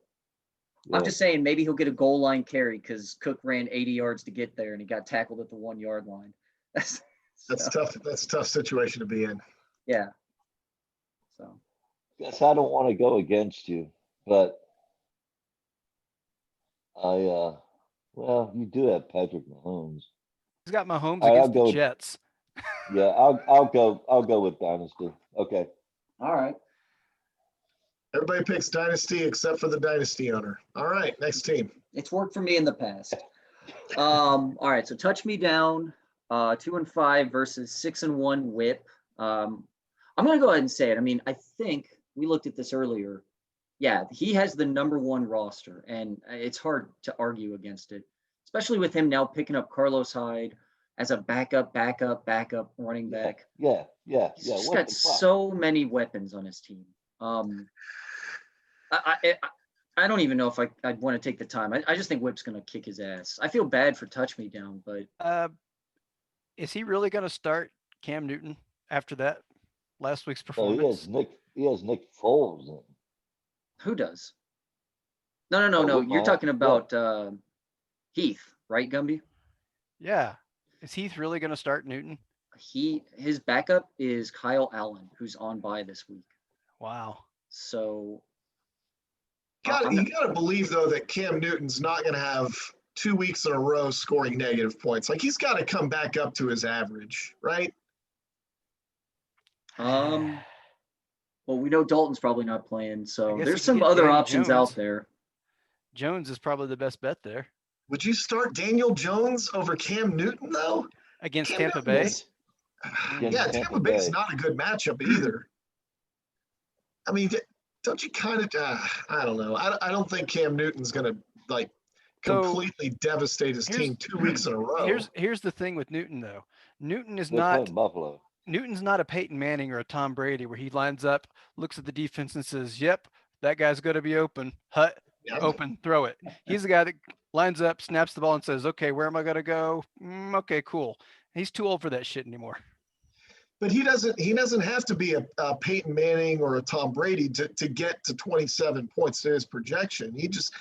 Speaker 1: Yeah.
Speaker 2: I'm just saying maybe he'll get a goal line carry because Cook ran 80 yards to get there and he got tackled at the 1 yard line.
Speaker 3: That's tough. That's a tough situation to be in.
Speaker 2: Yeah. So
Speaker 1: Guess I don't want to go against you, but well, you do have Patrick Mahomes.
Speaker 4: He's got Mahomes
Speaker 1: All right,
Speaker 4: against the Jets.
Speaker 1: Yeah, I'll go with Dynasty. Okay.
Speaker 2: all right.
Speaker 3: Everybody picks Dynasty except for the Dynasty owner. All right, next team.
Speaker 2: It's worked for me in the past. All right. So touch me down. 2-5 versus 6-1 whip. I'm gonna go ahead and say it. I mean, I think we looked at this earlier. Yeah, he has the #1 roster, and it's hard to argue against it, especially with him now picking up Carlos Hyde as a backup running back.
Speaker 1: Yeah.
Speaker 2: He's just got so many weapons on his team. I don't even know if I'd want to take the time. I just think Whip's going to kick his ass. I feel bad for touch me down, but
Speaker 4: is he really going to start Cam Newton after that last week's
Speaker 1: No,
Speaker 4: performance?
Speaker 1: he has Nick Foles in.
Speaker 2: who does? No.
Speaker 1: Whip
Speaker 2: You're
Speaker 1: might-
Speaker 2: talking about Heath, right, Gumby?
Speaker 4: Yeah. Is Heath really going to start Newton?
Speaker 2: His backup is Kyle Allen, who's on bye this week.
Speaker 4: Wow.
Speaker 2: So
Speaker 3: You gotta believe though that Cam Newton's not gonna have 2 weeks in a row scoring negative points. Like he's got to come back up to his average, right?
Speaker 2: well, we know Dalton's probably not playing,
Speaker 4: I
Speaker 2: so
Speaker 4: guess
Speaker 2: there's
Speaker 4: you
Speaker 2: some
Speaker 4: could get
Speaker 2: other
Speaker 4: Danny
Speaker 2: options
Speaker 4: Jones.
Speaker 2: out there.
Speaker 4: Jones is probably the best bet there
Speaker 3: Would you start Daniel Jones over Cam Newton though?
Speaker 4: against
Speaker 3: Cam
Speaker 4: Tampa
Speaker 3: Newton
Speaker 4: Bay.
Speaker 3: is-
Speaker 1: Against
Speaker 3: yeah,
Speaker 1: Tampa
Speaker 3: Tampa Bay's
Speaker 1: Bay.
Speaker 3: not a good matchup either. I mean, don't you kind of? I don't know. I don't think Cam Newton's gonna like
Speaker 4: So,
Speaker 3: completely devastate his
Speaker 4: here's-
Speaker 3: team 2 weeks in a row.
Speaker 4: Here's the thing with Newton though. Newton's
Speaker 1: They're
Speaker 4: not
Speaker 1: playing Buffalo.
Speaker 4: a Peyton Manning or a Tom Brady where he lines up, looks at the defense and says, "Yep, that guy's going to be open. Hut,
Speaker 3: Yeah.
Speaker 4: open, throw it." He's the guy that lines up, snaps the ball, and says, "Okay, where am I going to go? Okay, cool." He's too old for that shit anymore.
Speaker 3: But he doesn't have to be a Peyton Manning or a Tom Brady to get to 27 points to his projection. He just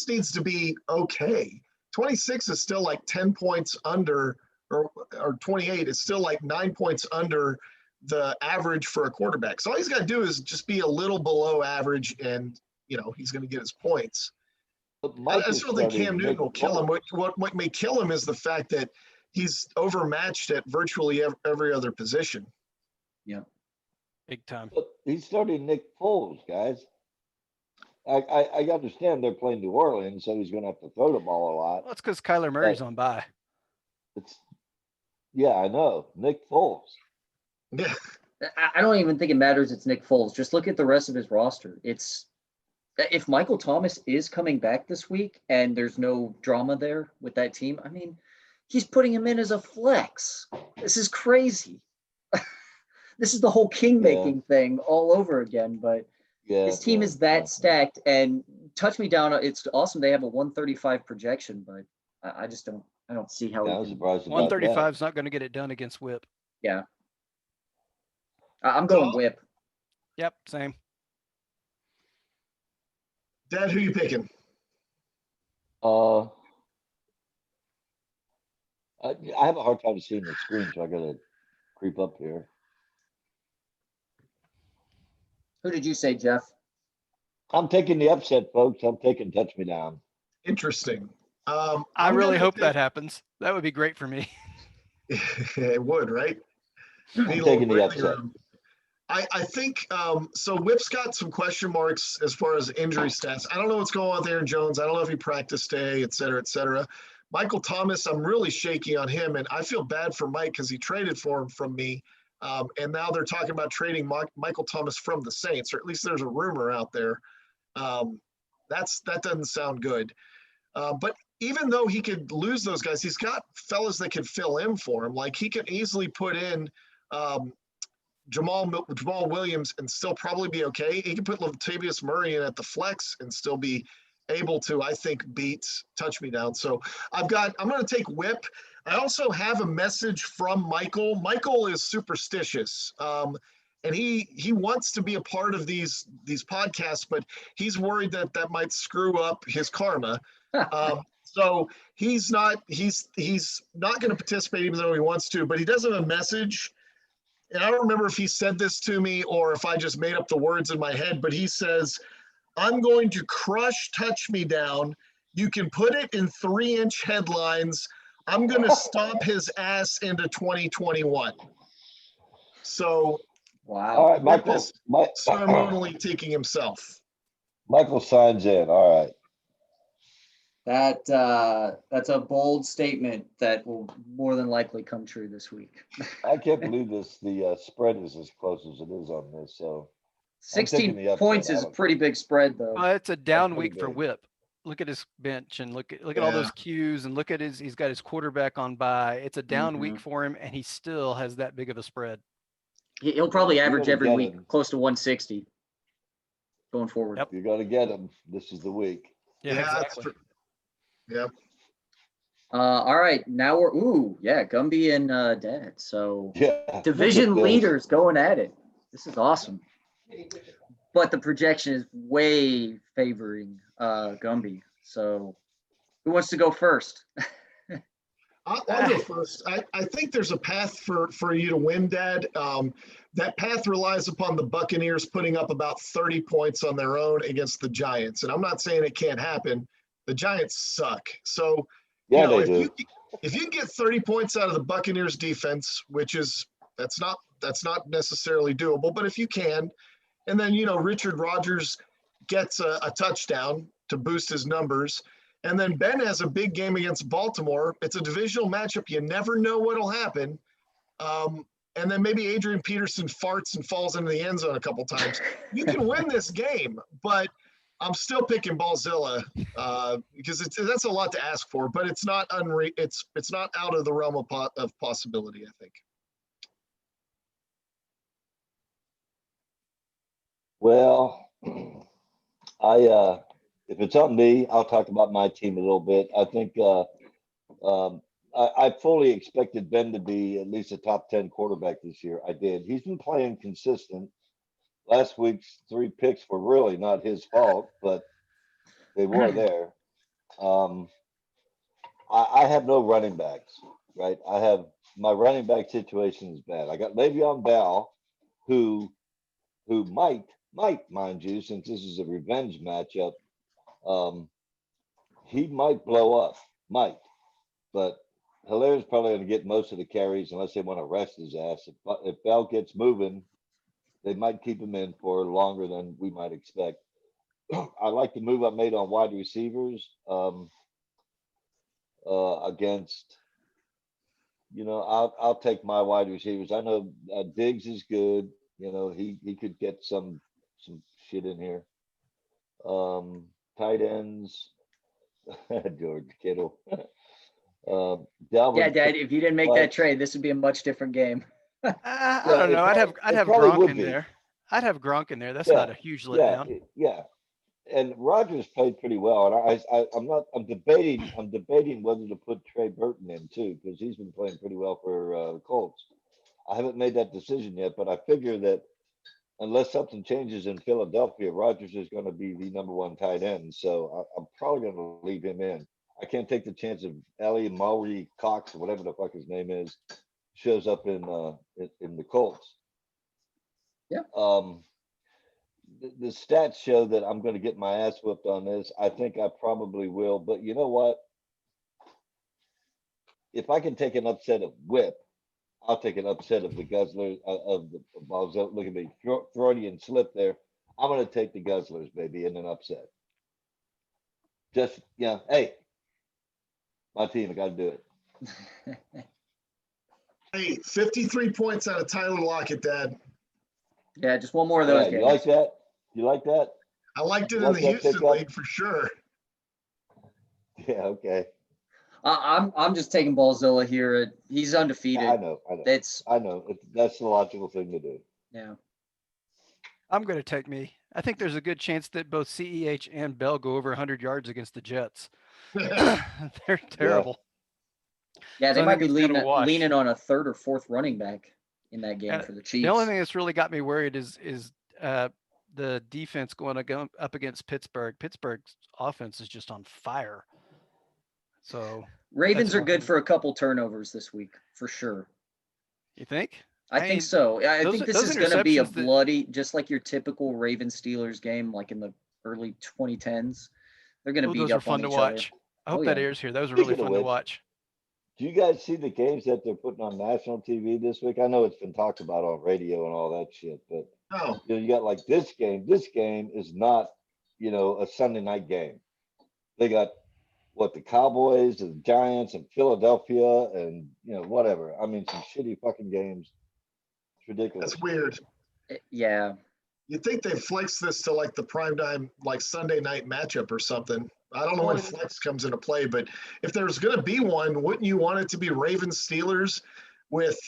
Speaker 3: needs to be okay. 26 is still like 10 points under, or 28 is still like 9 points under the average for a quarterback. So all he's got to do is just be a little below average, and he's going to get his points.
Speaker 1: But
Speaker 3: I
Speaker 1: Mike is
Speaker 3: still think
Speaker 1: starting
Speaker 3: Cam Newton
Speaker 1: Nick
Speaker 3: will kill him.
Speaker 1: Foles.
Speaker 3: What may kill him is the fact that he's overmatched at virtually every other position.
Speaker 4: Big time.
Speaker 1: But he's starting Nick Foles, guys. I understand they're playing New Orleans, so he's going to have to throw the ball a lot.
Speaker 4: Well, it's because Kyler Murray's on bye.
Speaker 1: Yeah, I know. Nick Foles.
Speaker 3: Yeah.
Speaker 2: I don't even think it matters. It's Nick Foles. Just look at the rest of his roster. If Michael Thomas is coming back this week and there's no drama there with that team, I mean, he's putting him in as a flex. This is crazy. This is the whole king-making thing all over again, but
Speaker 1: Yeah,
Speaker 2: his team is that stacked. And touch me down, it's awesome they have a 135 projection, but I just don't see how
Speaker 1: I
Speaker 2: he
Speaker 1: was
Speaker 2: can.
Speaker 1: surprised about
Speaker 4: 135 is not going to get it done against Whip.
Speaker 2: Yeah. I'm going Whip.
Speaker 4: Yep, same.
Speaker 3: Dad, who you picking?
Speaker 1: that. I have a hard time seeing the screen, so I got to creep up here.
Speaker 2: Who did you say, Jeff?
Speaker 1: I'm taking the upset, folks. I'm taking touch me down.
Speaker 3: Interesting.
Speaker 4: I
Speaker 3: I'm
Speaker 4: really
Speaker 3: gonna
Speaker 4: hope
Speaker 3: pick-
Speaker 4: that happens. That would be great for me.
Speaker 3: It would, right?
Speaker 1: I'm
Speaker 3: Need a
Speaker 1: taking
Speaker 3: little
Speaker 1: the
Speaker 3: breathing
Speaker 1: upset.
Speaker 3: room. I think so. Whip's got some question marks as far as injury stats. I don't know what's going on with Aaron Jones. I don't know if he practiced today, et cetera, et cetera. Michael Thomas, I'm really shaky on him, and I feel bad for Mike because he traded for him from me. And now they're talking about trading Michael Thomas from the Saints, or at least there's a rumor out there. That doesn't sound good. But even though he could lose those guys, he's got fellas that can fill in for him. Like he could easily put in Jamal Williams and still probably be okay. He could put Latavius Murray in at the flex and still be able to, I think, beat touch me down. So I'm going to take whip. I also have a message from Michael. Michael is superstitious. And he wants to be a part of these podcasts, but he's worried that might screw up his karma. So he's not going to participate even though he wants to, but he does have a message. And I don't remember if he said this to me or if I just made up the words in my head, but he says, I'm going to crush touch me down. You can put it in 3-inch headlines. I'm going to stomp his ass into 2021. So
Speaker 2: Wow.
Speaker 1: All right, Michael.
Speaker 3: ceremonially taking himself.
Speaker 1: Michael signs in. All right.
Speaker 2: That's a bold statement that will more than likely come true this week.
Speaker 1: I can't believe this. The spread is as close as it is on this. So
Speaker 2: 16
Speaker 1: the upset,
Speaker 2: points is a
Speaker 1: Alex.
Speaker 2: pretty big spread, though.
Speaker 4: It's a down
Speaker 1: pretty
Speaker 4: week for
Speaker 1: big.
Speaker 4: Whip. Look at his bench and look at all those cues and look at he's got his quarterback on bye. It's a down week for him, and he still has that big of a spread.
Speaker 2: He'll probably
Speaker 1: You're
Speaker 2: average
Speaker 1: gonna
Speaker 2: every
Speaker 1: get
Speaker 2: week
Speaker 1: him.
Speaker 2: close to 160 going forward.
Speaker 4: Yep.
Speaker 1: You're going to get him. This is the week.
Speaker 4: Yeah,
Speaker 3: That's
Speaker 4: exactly.
Speaker 3: true. Yeah.
Speaker 2: All right, now Gumby and Dad. So
Speaker 1: Yeah.
Speaker 2: division
Speaker 1: look at this.
Speaker 2: leaders going at it. This is awesome. But the projection is way favoring Gumby. So who wants to go first?
Speaker 3: I'll go first. I think there's a path for you to win, Dad. That path relies upon the Buccaneers putting up about 30 points on their own against the Giants. And I'm not saying it can't happen. The Giants suck. So,
Speaker 1: Yeah,
Speaker 3: they
Speaker 1: do.
Speaker 3: if you can get 30 points out of the Buccaneers defense, that's not necessarily doable, but if you can, and then, Richard Rodgers gets a touchdown to boost his numbers. And then Ben has a big game against Baltimore. It's a divisional matchup. You never know what'll happen. And then maybe Adrian Peterson farts and falls into the end zone a couple times. You can win this game, but I'm still picking Ballzilla because that's a lot to ask for. But it's not it's not out of the realm of possibility, I think.
Speaker 1: Well, if it's on me, I'll talk about my team a little bit. I think I fully expected Ben to be at least a top 10 quarterback this year. I did. He's been playing consistent. Last week's 3 picks were really not his fault, but they were there. I have no running backs, right? My running back situation is bad. I got Le'Veon Bell, who might, mind you, since this is a revenge matchup, he might blow up, but Hilaire's probably going to get most of the carries unless they want to rest his ass. If Bell gets moving, they might keep him in for longer than we might expect. I like the move I made on wide receivers against, I'll take my wide receivers. I know Diggs is good. He could get some shit in here. Tight ends, George Kittle. Dalvin.
Speaker 2: Yeah, Dad, if you didn't make that trade, this would be a much different game.
Speaker 4: I don't know. I'd have
Speaker 1: probably
Speaker 4: Gronk
Speaker 1: would
Speaker 4: in
Speaker 1: be.
Speaker 4: there. I'd have Gronk in there. That's not a huge letdown.
Speaker 1: Yeah. And Rodgers played pretty well. And I'm debating whether to put Trey Burton in too, because he's been playing pretty well for the Colts. I haven't made that decision yet, but I figure that unless something changes in Philadelphia, Rodgers is going to be the number 1 tight end. So I'm probably going to leave him in. I can't take the chance of Ellie Maury Cox or whatever the fuck his name is shows up in the Colts.
Speaker 2: Yeah.
Speaker 1: The stats show that I'm going to get my ass whipped on this. I think I probably will, but you know what? If I can take an upset of Whip, I'll take an upset of the Guzzlers of the Balzell. Look at me, Freudian slip there. I'm going to take the Guzzlers, baby, in an upset. Just hey, my team, I got to do it.
Speaker 3: Hey, 53 points out of Tyler Lockett, Dad.
Speaker 2: Yeah, just one more of those
Speaker 1: Yeah,
Speaker 2: games.
Speaker 1: you like that? You like that?
Speaker 3: I liked it
Speaker 1: You
Speaker 3: in
Speaker 1: like
Speaker 3: the
Speaker 1: that
Speaker 3: Houston
Speaker 1: pickup?
Speaker 3: league for sure.
Speaker 1: Yeah, okay.
Speaker 2: I'm just taking Ballzilla here. He's undefeated.
Speaker 1: I know.
Speaker 2: That's
Speaker 1: I know. That's the logical thing to do.
Speaker 2: yeah.
Speaker 4: I'm going to take me. I think there's a good chance that both CEH and Bell go over 100 yards against the Jets. They're terrible.
Speaker 2: Yeah,
Speaker 4: So
Speaker 2: they
Speaker 4: I
Speaker 2: might
Speaker 4: think
Speaker 2: be
Speaker 4: it's gonna wash.
Speaker 2: leaning on a third or fourth running back in that game
Speaker 4: And
Speaker 2: for the
Speaker 4: the only
Speaker 2: Chiefs.
Speaker 4: thing that's really got me worried is the defense going to go up against Pittsburgh. Pittsburgh's offense is just on fire. So
Speaker 2: Ravens
Speaker 4: that's
Speaker 2: are
Speaker 4: one
Speaker 2: good
Speaker 4: thing.
Speaker 2: for a couple turnovers this week for sure.
Speaker 4: You think?
Speaker 2: I think so. I think this
Speaker 4: those
Speaker 2: is going to be a
Speaker 4: interceptions that-
Speaker 2: bloody, just like your typical Ravens Steelers game, like in the early 2010s. They're going to
Speaker 4: Oh,
Speaker 2: beat
Speaker 4: those are
Speaker 2: up on
Speaker 4: fun to
Speaker 2: each other.
Speaker 4: watch. I hope
Speaker 2: Oh,
Speaker 4: that
Speaker 2: yeah.
Speaker 4: airs here. Those are really
Speaker 1: Speaking of
Speaker 4: fun to
Speaker 1: which,
Speaker 4: watch.
Speaker 1: Do you guys see the games that they're putting on national TV this week? I know it's been talked about on radio and all that shit, but
Speaker 3: Oh,
Speaker 1: you got like this game. This game is not, a Sunday night game. They got the Cowboys and Giants and Philadelphia and whatever. I mean, some shitty fucking games. It's ridiculous.
Speaker 3: that's weird.
Speaker 2: Yeah.
Speaker 3: You'd think they flex this to like the primetime, like Sunday night matchup or something. I don't know when flex comes into play, but if there's going to be one, wouldn't you want it to be Ravens Steelers with,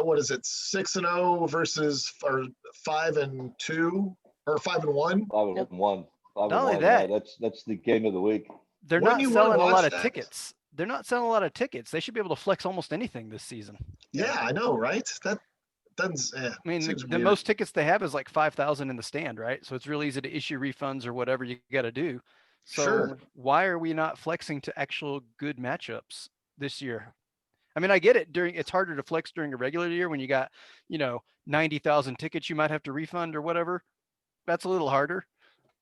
Speaker 3: what is it, 6-0 versus or 5-2 or 5-1?
Speaker 1: 5-1. 5-1.
Speaker 4: Not only
Speaker 1: Yeah,
Speaker 4: that,
Speaker 1: that's the game of the week.
Speaker 4: they're
Speaker 3: Wouldn't
Speaker 4: not
Speaker 3: you wanna
Speaker 4: selling a lot
Speaker 3: watch
Speaker 4: of
Speaker 3: that?
Speaker 4: tickets. They're not selling a lot of tickets. They should be able to flex almost anything this season.
Speaker 3: Yeah, I know, right? That doesn't.
Speaker 4: I mean,
Speaker 3: seems
Speaker 4: the
Speaker 3: weird.
Speaker 4: most tickets they have is like 5,000 in the stand, right? So it's really easy to issue refunds or whatever you got to do. So
Speaker 3: Sure.
Speaker 4: why are we not flexing to actual good matchups this year? I mean, I get it. It's harder to flex during a regular year when you got, 90,000 tickets you might have to refund or whatever. That's a little harder,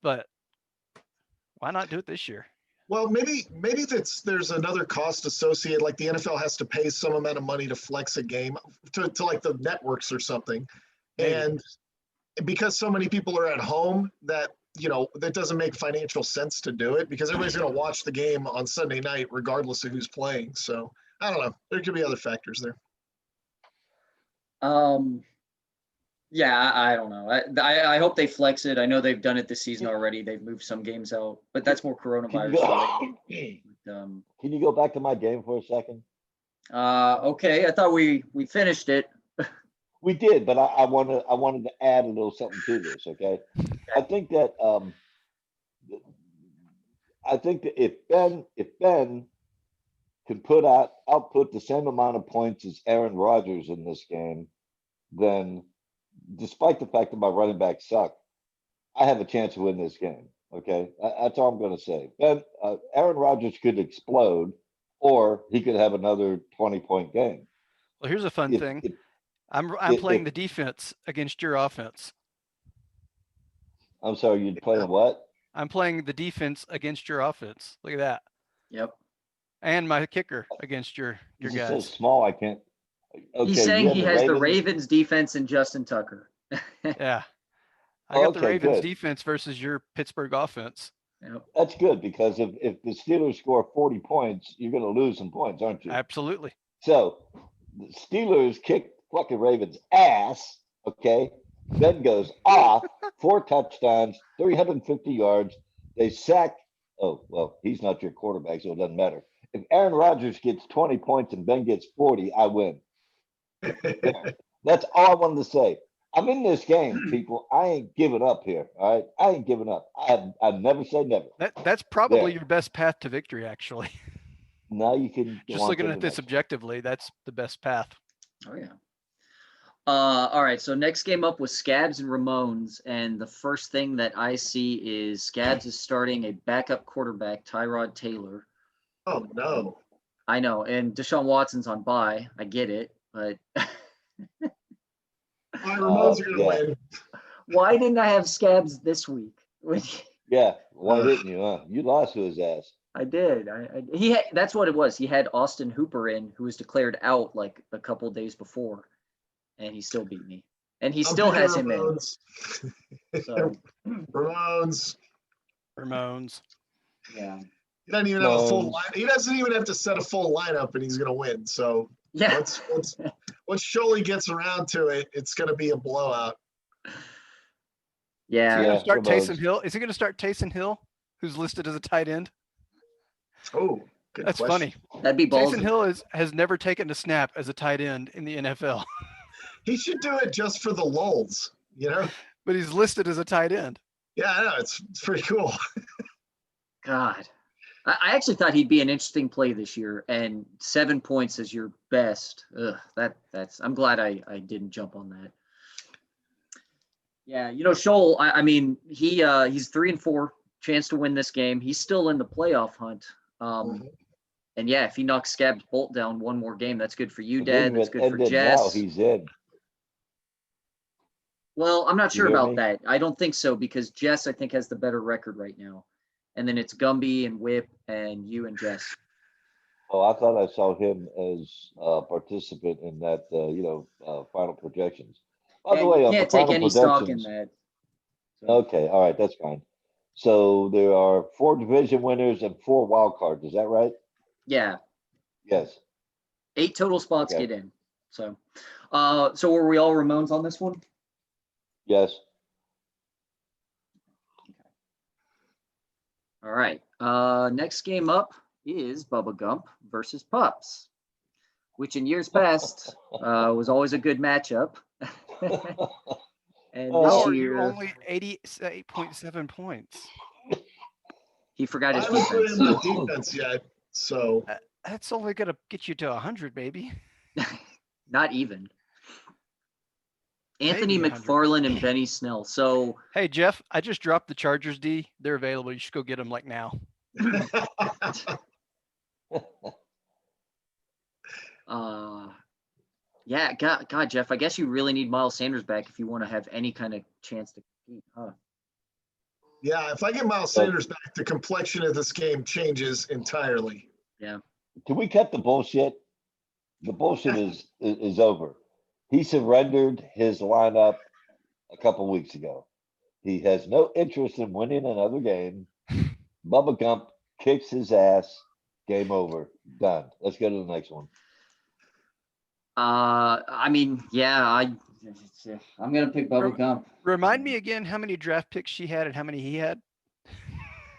Speaker 4: but why not do it this year?
Speaker 3: Well, maybe there's another cost associated, like the NFL has to pay some amount of money to flex a game to like the networks or something.
Speaker 4: Maybe.
Speaker 3: And because so many people are at home that that doesn't make financial sense to do it because everybody's going to watch the game on Sunday night regardless of who's playing. So I don't know. There could be other factors there.
Speaker 2: Yeah, I don't know. I hope they flex it. I know they've done it this season already. They've moved some games out, but that's more coronavirus related.
Speaker 1: Can you go back to my game for a second?
Speaker 2: Okay. I thought we finished it.
Speaker 1: We did, but I wanted to add a little something to this. Okay, I think that if Ben can output the same amount of points as Aaron Rodgers in this game, then despite the fact that my running backs suck, I have a chance to win this game. Okay, that's all I'm going to say. Aaron Rodgers could explode, or he could have another 20-point game.
Speaker 4: Well, here's a fun thing. I'm playing the defense against your offense.
Speaker 1: I'm sorry, you're playing what?
Speaker 4: I'm playing the defense against your offense. Look at that.
Speaker 2: Yep.
Speaker 4: And my kicker against your
Speaker 1: He's
Speaker 4: guys.
Speaker 1: so small, I can't. Okay,
Speaker 2: He's saying
Speaker 1: you
Speaker 2: he
Speaker 1: have
Speaker 2: has the Ravens defense and Justin Tucker.
Speaker 4: Yeah. I got the
Speaker 1: Okay,
Speaker 4: Ravens
Speaker 1: good.
Speaker 4: defense versus your Pittsburgh offense.
Speaker 2: Yep.
Speaker 1: That's good because if the Steelers score 40 points, you're going to lose some points, aren't you?
Speaker 4: Absolutely.
Speaker 1: So the Steelers kick fucking Ravens ass. Okay. Ben goes off 4 touchdowns, 350 yards. They sack. Oh, well, he's not your quarterback, so it doesn't matter. If Aaron Rodgers gets 20 points and Ben gets 40, I win. That's all I wanted to say. I'm in this game, people. I ain't giving up here. All right. I ain't giving up. I never say never.
Speaker 4: That's probably
Speaker 1: There.
Speaker 4: your best path to victory, actually.
Speaker 1: Now you can go
Speaker 4: Just
Speaker 1: on
Speaker 4: looking
Speaker 1: to
Speaker 4: at
Speaker 1: the
Speaker 4: this
Speaker 1: next one.
Speaker 4: objectively, that's the best path.
Speaker 2: Oh yeah. All right. So next game up was Scabs and Ramones, and the first thing that I see is Scabs is starting a backup quarterback, Tyrod Taylor.
Speaker 3: Oh no.
Speaker 2: I know, and Deshaun Watson's on bye. I get it, but
Speaker 3: My Ramones are going to win.
Speaker 2: why didn't I have Scabs this week?
Speaker 1: Yeah. Why didn't you? Huh? You lost to his ass.
Speaker 2: I did. That's what it was. He had Austin Hooper in, who was declared out like a couple of days before, and he still beat me. And he still has him in. So
Speaker 3: Ramones.
Speaker 4: Ramones.
Speaker 2: yeah.
Speaker 3: He doesn't even have a full
Speaker 1: Ramones.
Speaker 3: line. He doesn't even have to set a full lineup, and he's going to win. So
Speaker 2: Yeah.
Speaker 3: once Sholey gets around to it, it's going to be a blowout.
Speaker 2: Yeah.
Speaker 4: Is he
Speaker 1: Yeah,
Speaker 4: going to start
Speaker 1: Ramones.
Speaker 4: Taysom Hill? Is he going to start Taysom Hill, who's listed as a tight end?
Speaker 3: Oh, good
Speaker 4: That's
Speaker 3: question.
Speaker 4: funny.
Speaker 2: That'd be
Speaker 4: Taysom
Speaker 2: ballsy.
Speaker 4: Hill has never taken a snap as a tight end in the NFL,
Speaker 3: He should do it just for the lulls, you know?
Speaker 4: but he's listed as a tight end.
Speaker 3: Yeah, I know. It's pretty cool.
Speaker 2: God. I actually thought he'd be an interesting play this year, and 7 points is your best. Ugh, that's. I'm glad I didn't jump on that. Yeah, Scholl. I mean, he's 3-4, chance to win this game. He's still in the playoff hunt. And yeah, if he knocks Scab's Bolt down one more game, that's good for you,
Speaker 1: It
Speaker 2: Dad.
Speaker 1: didn't
Speaker 2: That's
Speaker 1: even
Speaker 2: good for
Speaker 1: end it now.
Speaker 2: Jess.
Speaker 1: He's in.
Speaker 2: Well, I'm not
Speaker 1: You
Speaker 2: sure
Speaker 1: hear
Speaker 2: about
Speaker 1: me?
Speaker 2: that. I don't think so because Jess, I think, has the better record right now. And then it's Gumby and Whip and you and Jess.
Speaker 1: Oh, I thought I saw him as a participant in that, final projections. By the
Speaker 2: And
Speaker 1: way,
Speaker 2: you
Speaker 1: on the
Speaker 2: can't take
Speaker 1: final
Speaker 2: any stock in
Speaker 1: projections.
Speaker 2: that. So,
Speaker 1: Okay, all right, that's fine. So there are 4 division winners and 4 wild cards. Is that right?
Speaker 2: yeah,
Speaker 1: Yes.
Speaker 2: 8 total spots
Speaker 1: Okay.
Speaker 2: get in. So were we all Ramones on this one?
Speaker 1: Yes.
Speaker 2: All right. Next game up is Bubba Gump versus Pups, which in years past was always a good matchup. And
Speaker 1: Oh,
Speaker 2: this
Speaker 4: How are you
Speaker 2: year,
Speaker 4: only 88.7 points?
Speaker 2: he forgot
Speaker 3: I
Speaker 2: his
Speaker 3: haven't put
Speaker 2: defense.
Speaker 3: in my defense yet, so
Speaker 4: That's only gonna get you to 100, baby.
Speaker 2: Not even. Anthony
Speaker 4: Maybe 100.
Speaker 2: McFarland and Benny Snell. So
Speaker 4: Hey Jeff, I just dropped the Chargers D. They're available. You should go get them like now.
Speaker 2: yeah, God, Jeff, I guess you really need Miles Sanders back if you want to have any kind of chance to compete, huh?
Speaker 3: yeah, if I get Miles Sanders back, the complexion of this game changes entirely.
Speaker 2: Yeah.
Speaker 1: Can we cut the bullshit? The bullshit is over. He surrendered his lineup a couple weeks ago. He has no interest in winning another game. Bubba Gump kicks his ass. Game over. Done. Let's go to the next one.
Speaker 2: I mean, yeah, I'm gonna pick Bubba Gump.
Speaker 4: Remind me again how many draft picks she had and how many he had.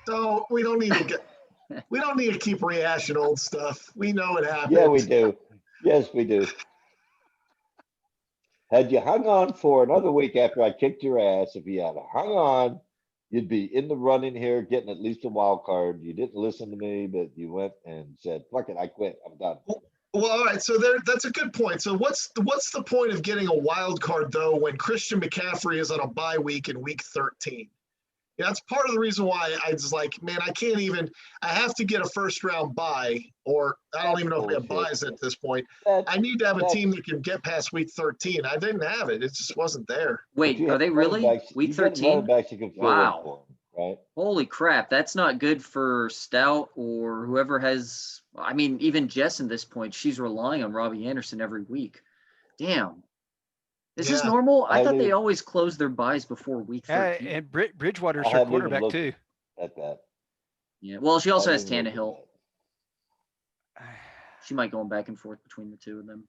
Speaker 3: So we don't need to keep rehashing old stuff. We know it happened.
Speaker 1: Yeah, we do. Yes, we do. Had you hung on for another week after I kicked your ass, if you had hung on, you'd be in the running here, getting at least a wild card. You didn't listen to me, but you went and said, "Fuck it, I quit. I'm done."
Speaker 3: Well, all right. So that's a good point. So what's the point of getting a wild card though when Christian McCaffrey is on a bye week in week 13? Yeah, that's part of the reason why I was like, man, I have to get a first round bye, or I don't even know if we have buys at this point. I need to have a team that can get past week 13. I didn't have it. It just wasn't there.
Speaker 2: Wait, are they really? Week 13?
Speaker 1: Backs you can fill in
Speaker 2: Wow.
Speaker 1: for 'em, right?
Speaker 2: Holy crap, that's not good for Stout or whoever has. I mean, even Jess at this point, she's relying on Robbie Anderson every week. Damn. Is this
Speaker 3: Yeah.
Speaker 2: normal? I
Speaker 1: I
Speaker 2: thought they
Speaker 1: do.
Speaker 2: always close their buys before week
Speaker 4: Yeah,
Speaker 2: 13.
Speaker 4: and Bridgewater's
Speaker 1: I
Speaker 4: her
Speaker 1: haven't even
Speaker 4: quarterback
Speaker 1: looked
Speaker 4: too.
Speaker 1: at that.
Speaker 2: Yeah. Well, she also
Speaker 1: I
Speaker 2: has
Speaker 1: haven't even looked
Speaker 2: Tannehill.
Speaker 1: at
Speaker 2: She might go back and forth between the two of them.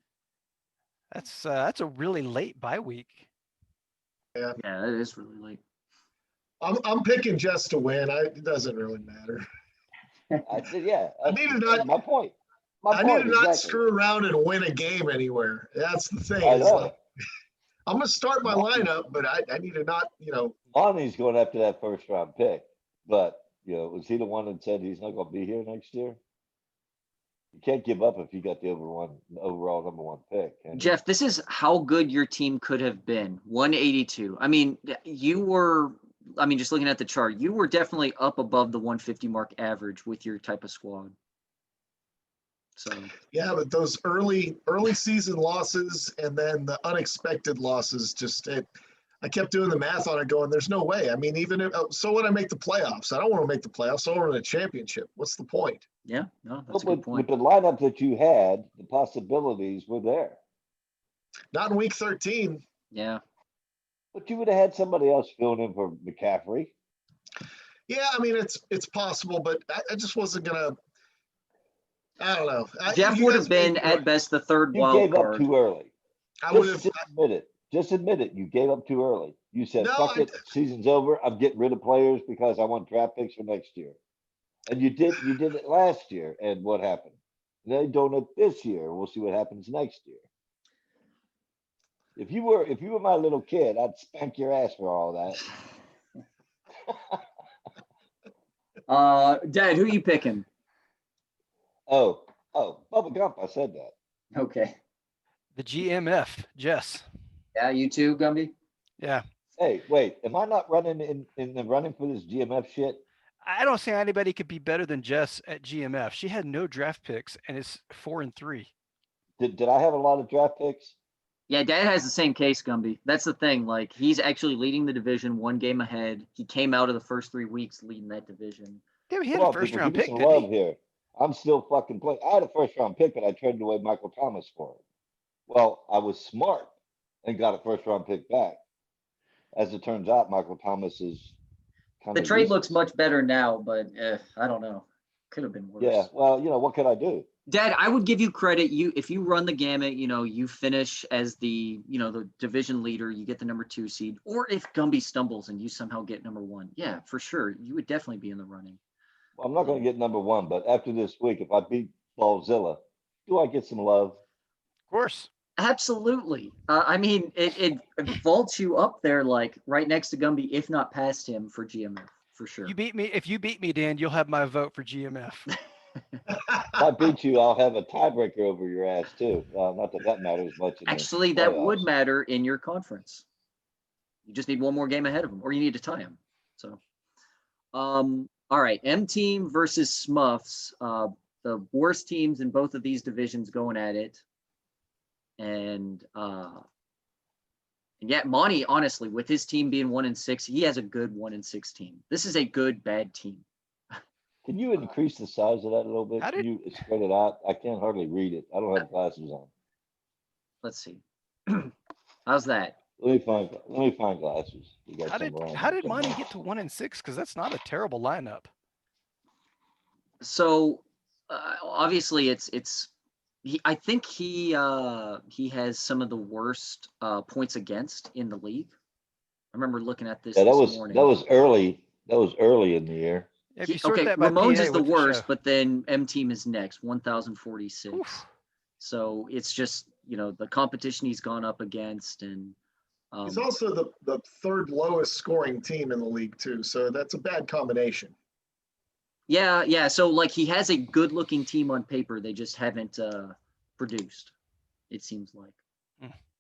Speaker 4: That's a really late bye week.
Speaker 2: Yeah, it is really late.
Speaker 3: I'm picking Jess to win. It doesn't really matter.
Speaker 1: that. I said, yeah.
Speaker 3: I need to not-
Speaker 1: My point.
Speaker 3: I need to not
Speaker 1: exactly.
Speaker 3: screw around and win a game anywhere. That's the thing.
Speaker 1: I
Speaker 3: It's
Speaker 1: know.
Speaker 3: like, I'm going to start my lineup, but I need to not,
Speaker 1: Lonnie's going after that first round pick, but was he the one that said he's not going to be here next year? You can't give up if you got the overall number 1 pick. can you?
Speaker 2: Jeff, this is how good your team could have been. 182. I mean, just looking at the chart, you were definitely up above the 150 mark average with your type of squad. So
Speaker 3: yeah, but those early season losses and then the unexpected losses, I kept doing the math on it going, there's no way. I mean, so when I make the playoffs, I don't want to make the playoffs. I want to win a championship. What's the point?
Speaker 2: yeah, no, that's a
Speaker 1: But
Speaker 2: good point.
Speaker 1: with the lineup that you had, the possibilities were there.
Speaker 3: Not in week 13.
Speaker 2: Yeah.
Speaker 1: But you would have had somebody else filling in for McCaffrey.
Speaker 3: Yeah, I mean, it's possible, but I just wasn't going to. I don't know.
Speaker 2: Jeff would have been at best the third
Speaker 1: You
Speaker 2: wild
Speaker 1: gave
Speaker 2: card.
Speaker 1: up too early.
Speaker 3: I would have.
Speaker 1: Just admit it. Just admit it. You gave up too early. You said,
Speaker 3: No,
Speaker 1: fuck it. Season's over. I'm getting rid of players because I want draft picks for next year. And you did it last year, and what happened? They're doing it this year. We'll see what happens next year. If you were my little kid, I'd spank your ass for all that.
Speaker 2: Dad, who are you picking?
Speaker 1: Oh, Bubba Gump, I said that.
Speaker 2: Okay.
Speaker 4: The GMF, Jess.
Speaker 2: Yeah, you too, Gumby?
Speaker 4: Yeah.
Speaker 1: Hey, wait, am I not running in the running for this GMF shit?
Speaker 4: I don't see how anybody could be better than Jess at GMF. She had no draft picks and is 4-3.
Speaker 1: Did I have a lot of draft picks?
Speaker 2: Yeah, Dad has the same case, Gumby. That's the thing. Like, he's actually leading the division 1 game ahead. He came out of the first 3 weeks leading that division.
Speaker 4: Yeah, but he
Speaker 1: Come
Speaker 4: had a
Speaker 1: on,
Speaker 4: first
Speaker 1: people,
Speaker 4: round
Speaker 1: give me
Speaker 4: pick,
Speaker 1: some
Speaker 4: didn't
Speaker 1: love
Speaker 4: he?
Speaker 1: here. I'm still fucking playing. I had a first round pick, but I traded away Michael Thomas for it. Well, I was smart and got a first round pick back. As it turns out, Michael Thomas is kind
Speaker 2: The
Speaker 1: of
Speaker 2: trade looks
Speaker 1: useless.
Speaker 2: much better now, but I don't know. Could have been worse.
Speaker 1: Yeah, well, what could I do?
Speaker 2: Dad, I would give you credit. If you run the gamut, you finish as the division leader, you get the number 2 seed. Or if Gumby stumbles and you somehow get number 1, yeah, for sure, you would definitely be in the running.
Speaker 1: Well, I'm not going to get number 1, but after this week, if I beat Ballzilla, do I get some love?
Speaker 4: Of course.
Speaker 2: Absolutely. I mean, it vaults you up there, like right next to Gumby, if not past him for GMF, for sure.
Speaker 4: If you beat me, Dan, you'll have my vote for GMF.
Speaker 1: If I beat you, I'll have a tiebreaker over your ass too. Not that matters much.
Speaker 2: Actually, that would matter in your conference. You just need one more game ahead of him, or you need to tie him. So, all right, M team versus Smuffs. The worst teams in both of these divisions going at it. And yet Monty, honestly, with his team being 1-6, he has a good 1-6 team. This is a good bad team.
Speaker 1: Can you increase the size of that a little bit? Can you spread it out? I can't hardly read it. I don't have glasses on.
Speaker 2: Let's see. How's that?
Speaker 1: Let me find glasses.
Speaker 4: How did Monty get to 1-6? Because that's not a terrible lineup.
Speaker 2: So obviously I think he has some of the worst points against in the league. I remember looking at this.
Speaker 1: Yeah,
Speaker 2: this morning.
Speaker 1: That was early. That was early in the year.
Speaker 2: Ramones is the worst, but then M team is next, 1,046. Oof. So it's just the competition he's gone up against, and
Speaker 3: he's also the 3rd lowest scoring team in the league too. So that's a bad combination.
Speaker 2: Yeah. So like he has a good looking team on paper. They just haven't produced, it seems like.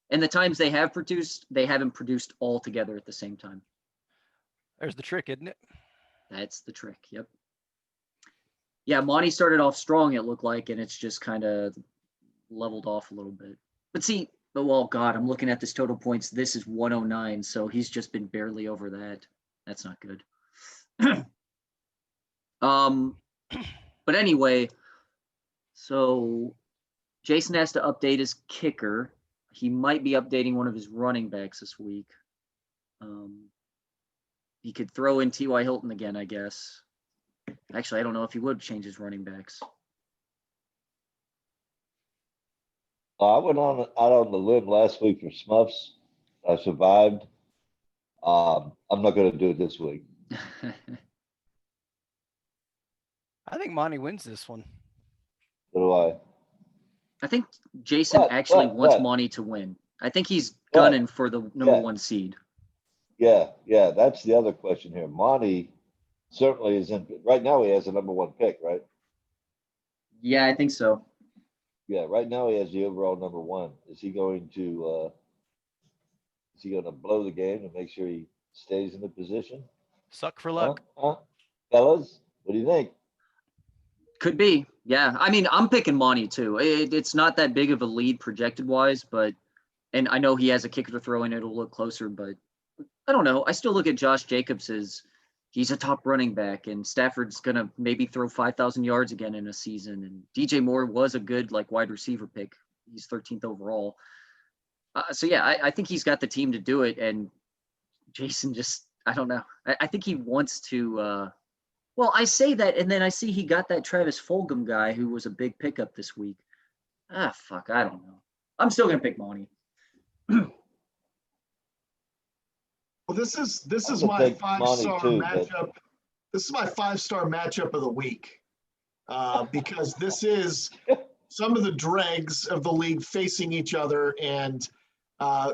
Speaker 2: And the times they have produced, they haven't produced all together at the same time.
Speaker 4: There's the trick, isn't it?
Speaker 2: That's the trick. Yep. Yeah. Monty started off strong, it looked like, and it's just kind of leveled off a little bit. But see, well, God, I'm looking at this total points. This is 109. So he's just been barely over that. That's not good. But anyway, so Jason has to update his kicker. He might be updating one of his running backs this week. He could throw in T.Y. Hilton again, I guess. Actually, I don't know if he would change his running backs.
Speaker 1: I went out on the limb last week for Smuffs. I survived. I'm not going to do it this week.
Speaker 4: I think Monty wins this one.
Speaker 1: So do I.
Speaker 2: I think Jason wants Monty to win. I think he's gunning for the number 1 seed.
Speaker 1: Yeah. That's the other question here. Monty certainly is in. Right now, he has the number 1 pick, right?
Speaker 2: Yeah, I think so.
Speaker 1: Yeah, right now he has the overall number 1. Is he going to blow the game and make sure he stays in the position?
Speaker 4: Suck for luck.
Speaker 1: Fellas, what do you think?
Speaker 2: Could be. Yeah. I mean, I'm picking Monty too. It's not that big of a lead projected wise, and I know he has a kicker to throw in. It'll look closer, but I don't know. I still look at Josh Jacobs as he's a top running back, and Stafford's going to maybe throw 5,000 yards again in a season. And DJ Moore was a good wide receiver pick. He's 13th overall. So yeah, I think he's got the team to do it. And Jason just, I don't know. I think he wants to, well, I say that, and then I see he got that Travis Fulgham guy who was a big pickup this week. Fuck, I don't know. I'm still going to pick Monty.
Speaker 3: Well, this is my 5-star matchup This is my 5-star matchup of the week because this is some of the dregs of the league facing each other, and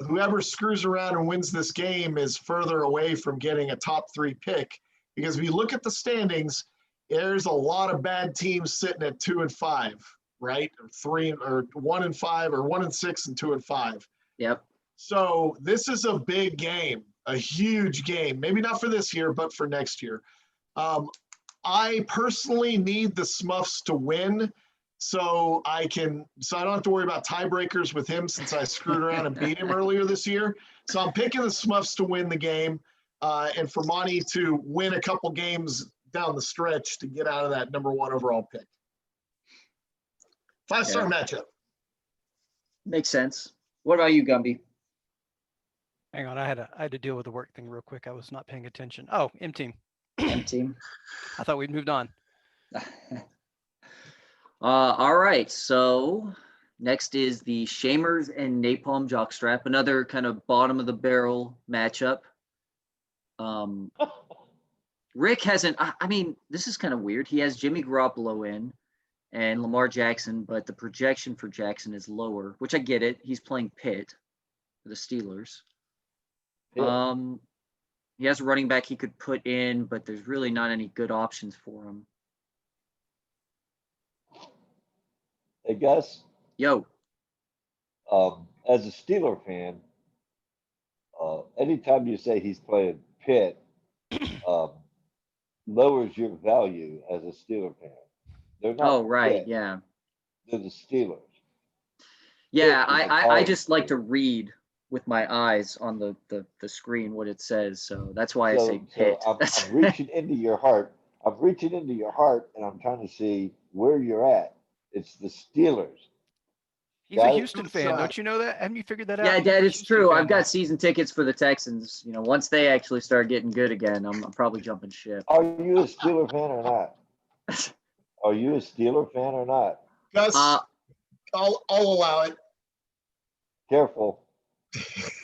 Speaker 3: whoever screws around and wins this game is further away from getting a top 3 pick. Because if you look at the standings, there's a lot of bad teams sitting at 2 and 5, right? Or 3 or 1 and 5, or 1 and 6 and 2 and 5.
Speaker 2: Yep.
Speaker 3: So this is a big game, a huge game. Maybe not for this year, but for next year. I personally need the Smuffs to win so I don't have to worry about tiebreakers with him since I screwed around and beat him earlier this year. So I'm picking the Smuffs to win the game and for Monty to win a couple games down the stretch to get out of that number 1 overall pick. 5-star matchup.
Speaker 2: Makes sense. What about you, Gumby?
Speaker 4: Hang on, I had to deal with the work thing real quick. I was not paying attention. Oh, M team.
Speaker 2: M team.
Speaker 4: I thought we'd moved on.
Speaker 2: All right. So next is the Shamers and Napalm Jockstrap, another kind of bottom of the barrel matchup. Rick hasn't. I mean, this is kind of weird. He has Jimmy Garoppolo in and Lamar Jackson, but the projection for Jackson is lower, which I get it. He's playing Pitt for the Steelers.
Speaker 1: Yeah.
Speaker 2: He has a running back he could put in, but there's really not any good options for him.
Speaker 1: Hey, Gus,
Speaker 2: Yo,
Speaker 1: as a Steeler fan, anytime you say he's playing Pitt, lowers your value as a Steeler fan. They're not.
Speaker 2: oh, right.
Speaker 1: Pitt,
Speaker 2: Yeah.
Speaker 1: they're the Steelers.
Speaker 2: Yeah.
Speaker 1: Pitt is a
Speaker 2: I
Speaker 1: college
Speaker 2: just like to
Speaker 1: team.
Speaker 2: read with my eyes on the screen what it says. So that's why I say Pitt.
Speaker 1: I'm reaching into your heart. I'm reaching into your heart, and I'm trying to see where you're at. It's the Steelers.
Speaker 4: He's a Houston fan. Don't you know that? Haven't you figured that out?
Speaker 2: Yeah,
Speaker 4: He's
Speaker 2: Dad,
Speaker 4: a
Speaker 2: it's
Speaker 4: Houston
Speaker 2: true.
Speaker 4: fan
Speaker 2: I've
Speaker 4: now.
Speaker 2: got season tickets for the Texans. You know, once they actually start getting good again, I'm probably jumping ship.
Speaker 1: Are you a Steeler fan or not? Are you a Steeler fan or not?
Speaker 3: Gus, I'll allow it.
Speaker 1: Careful.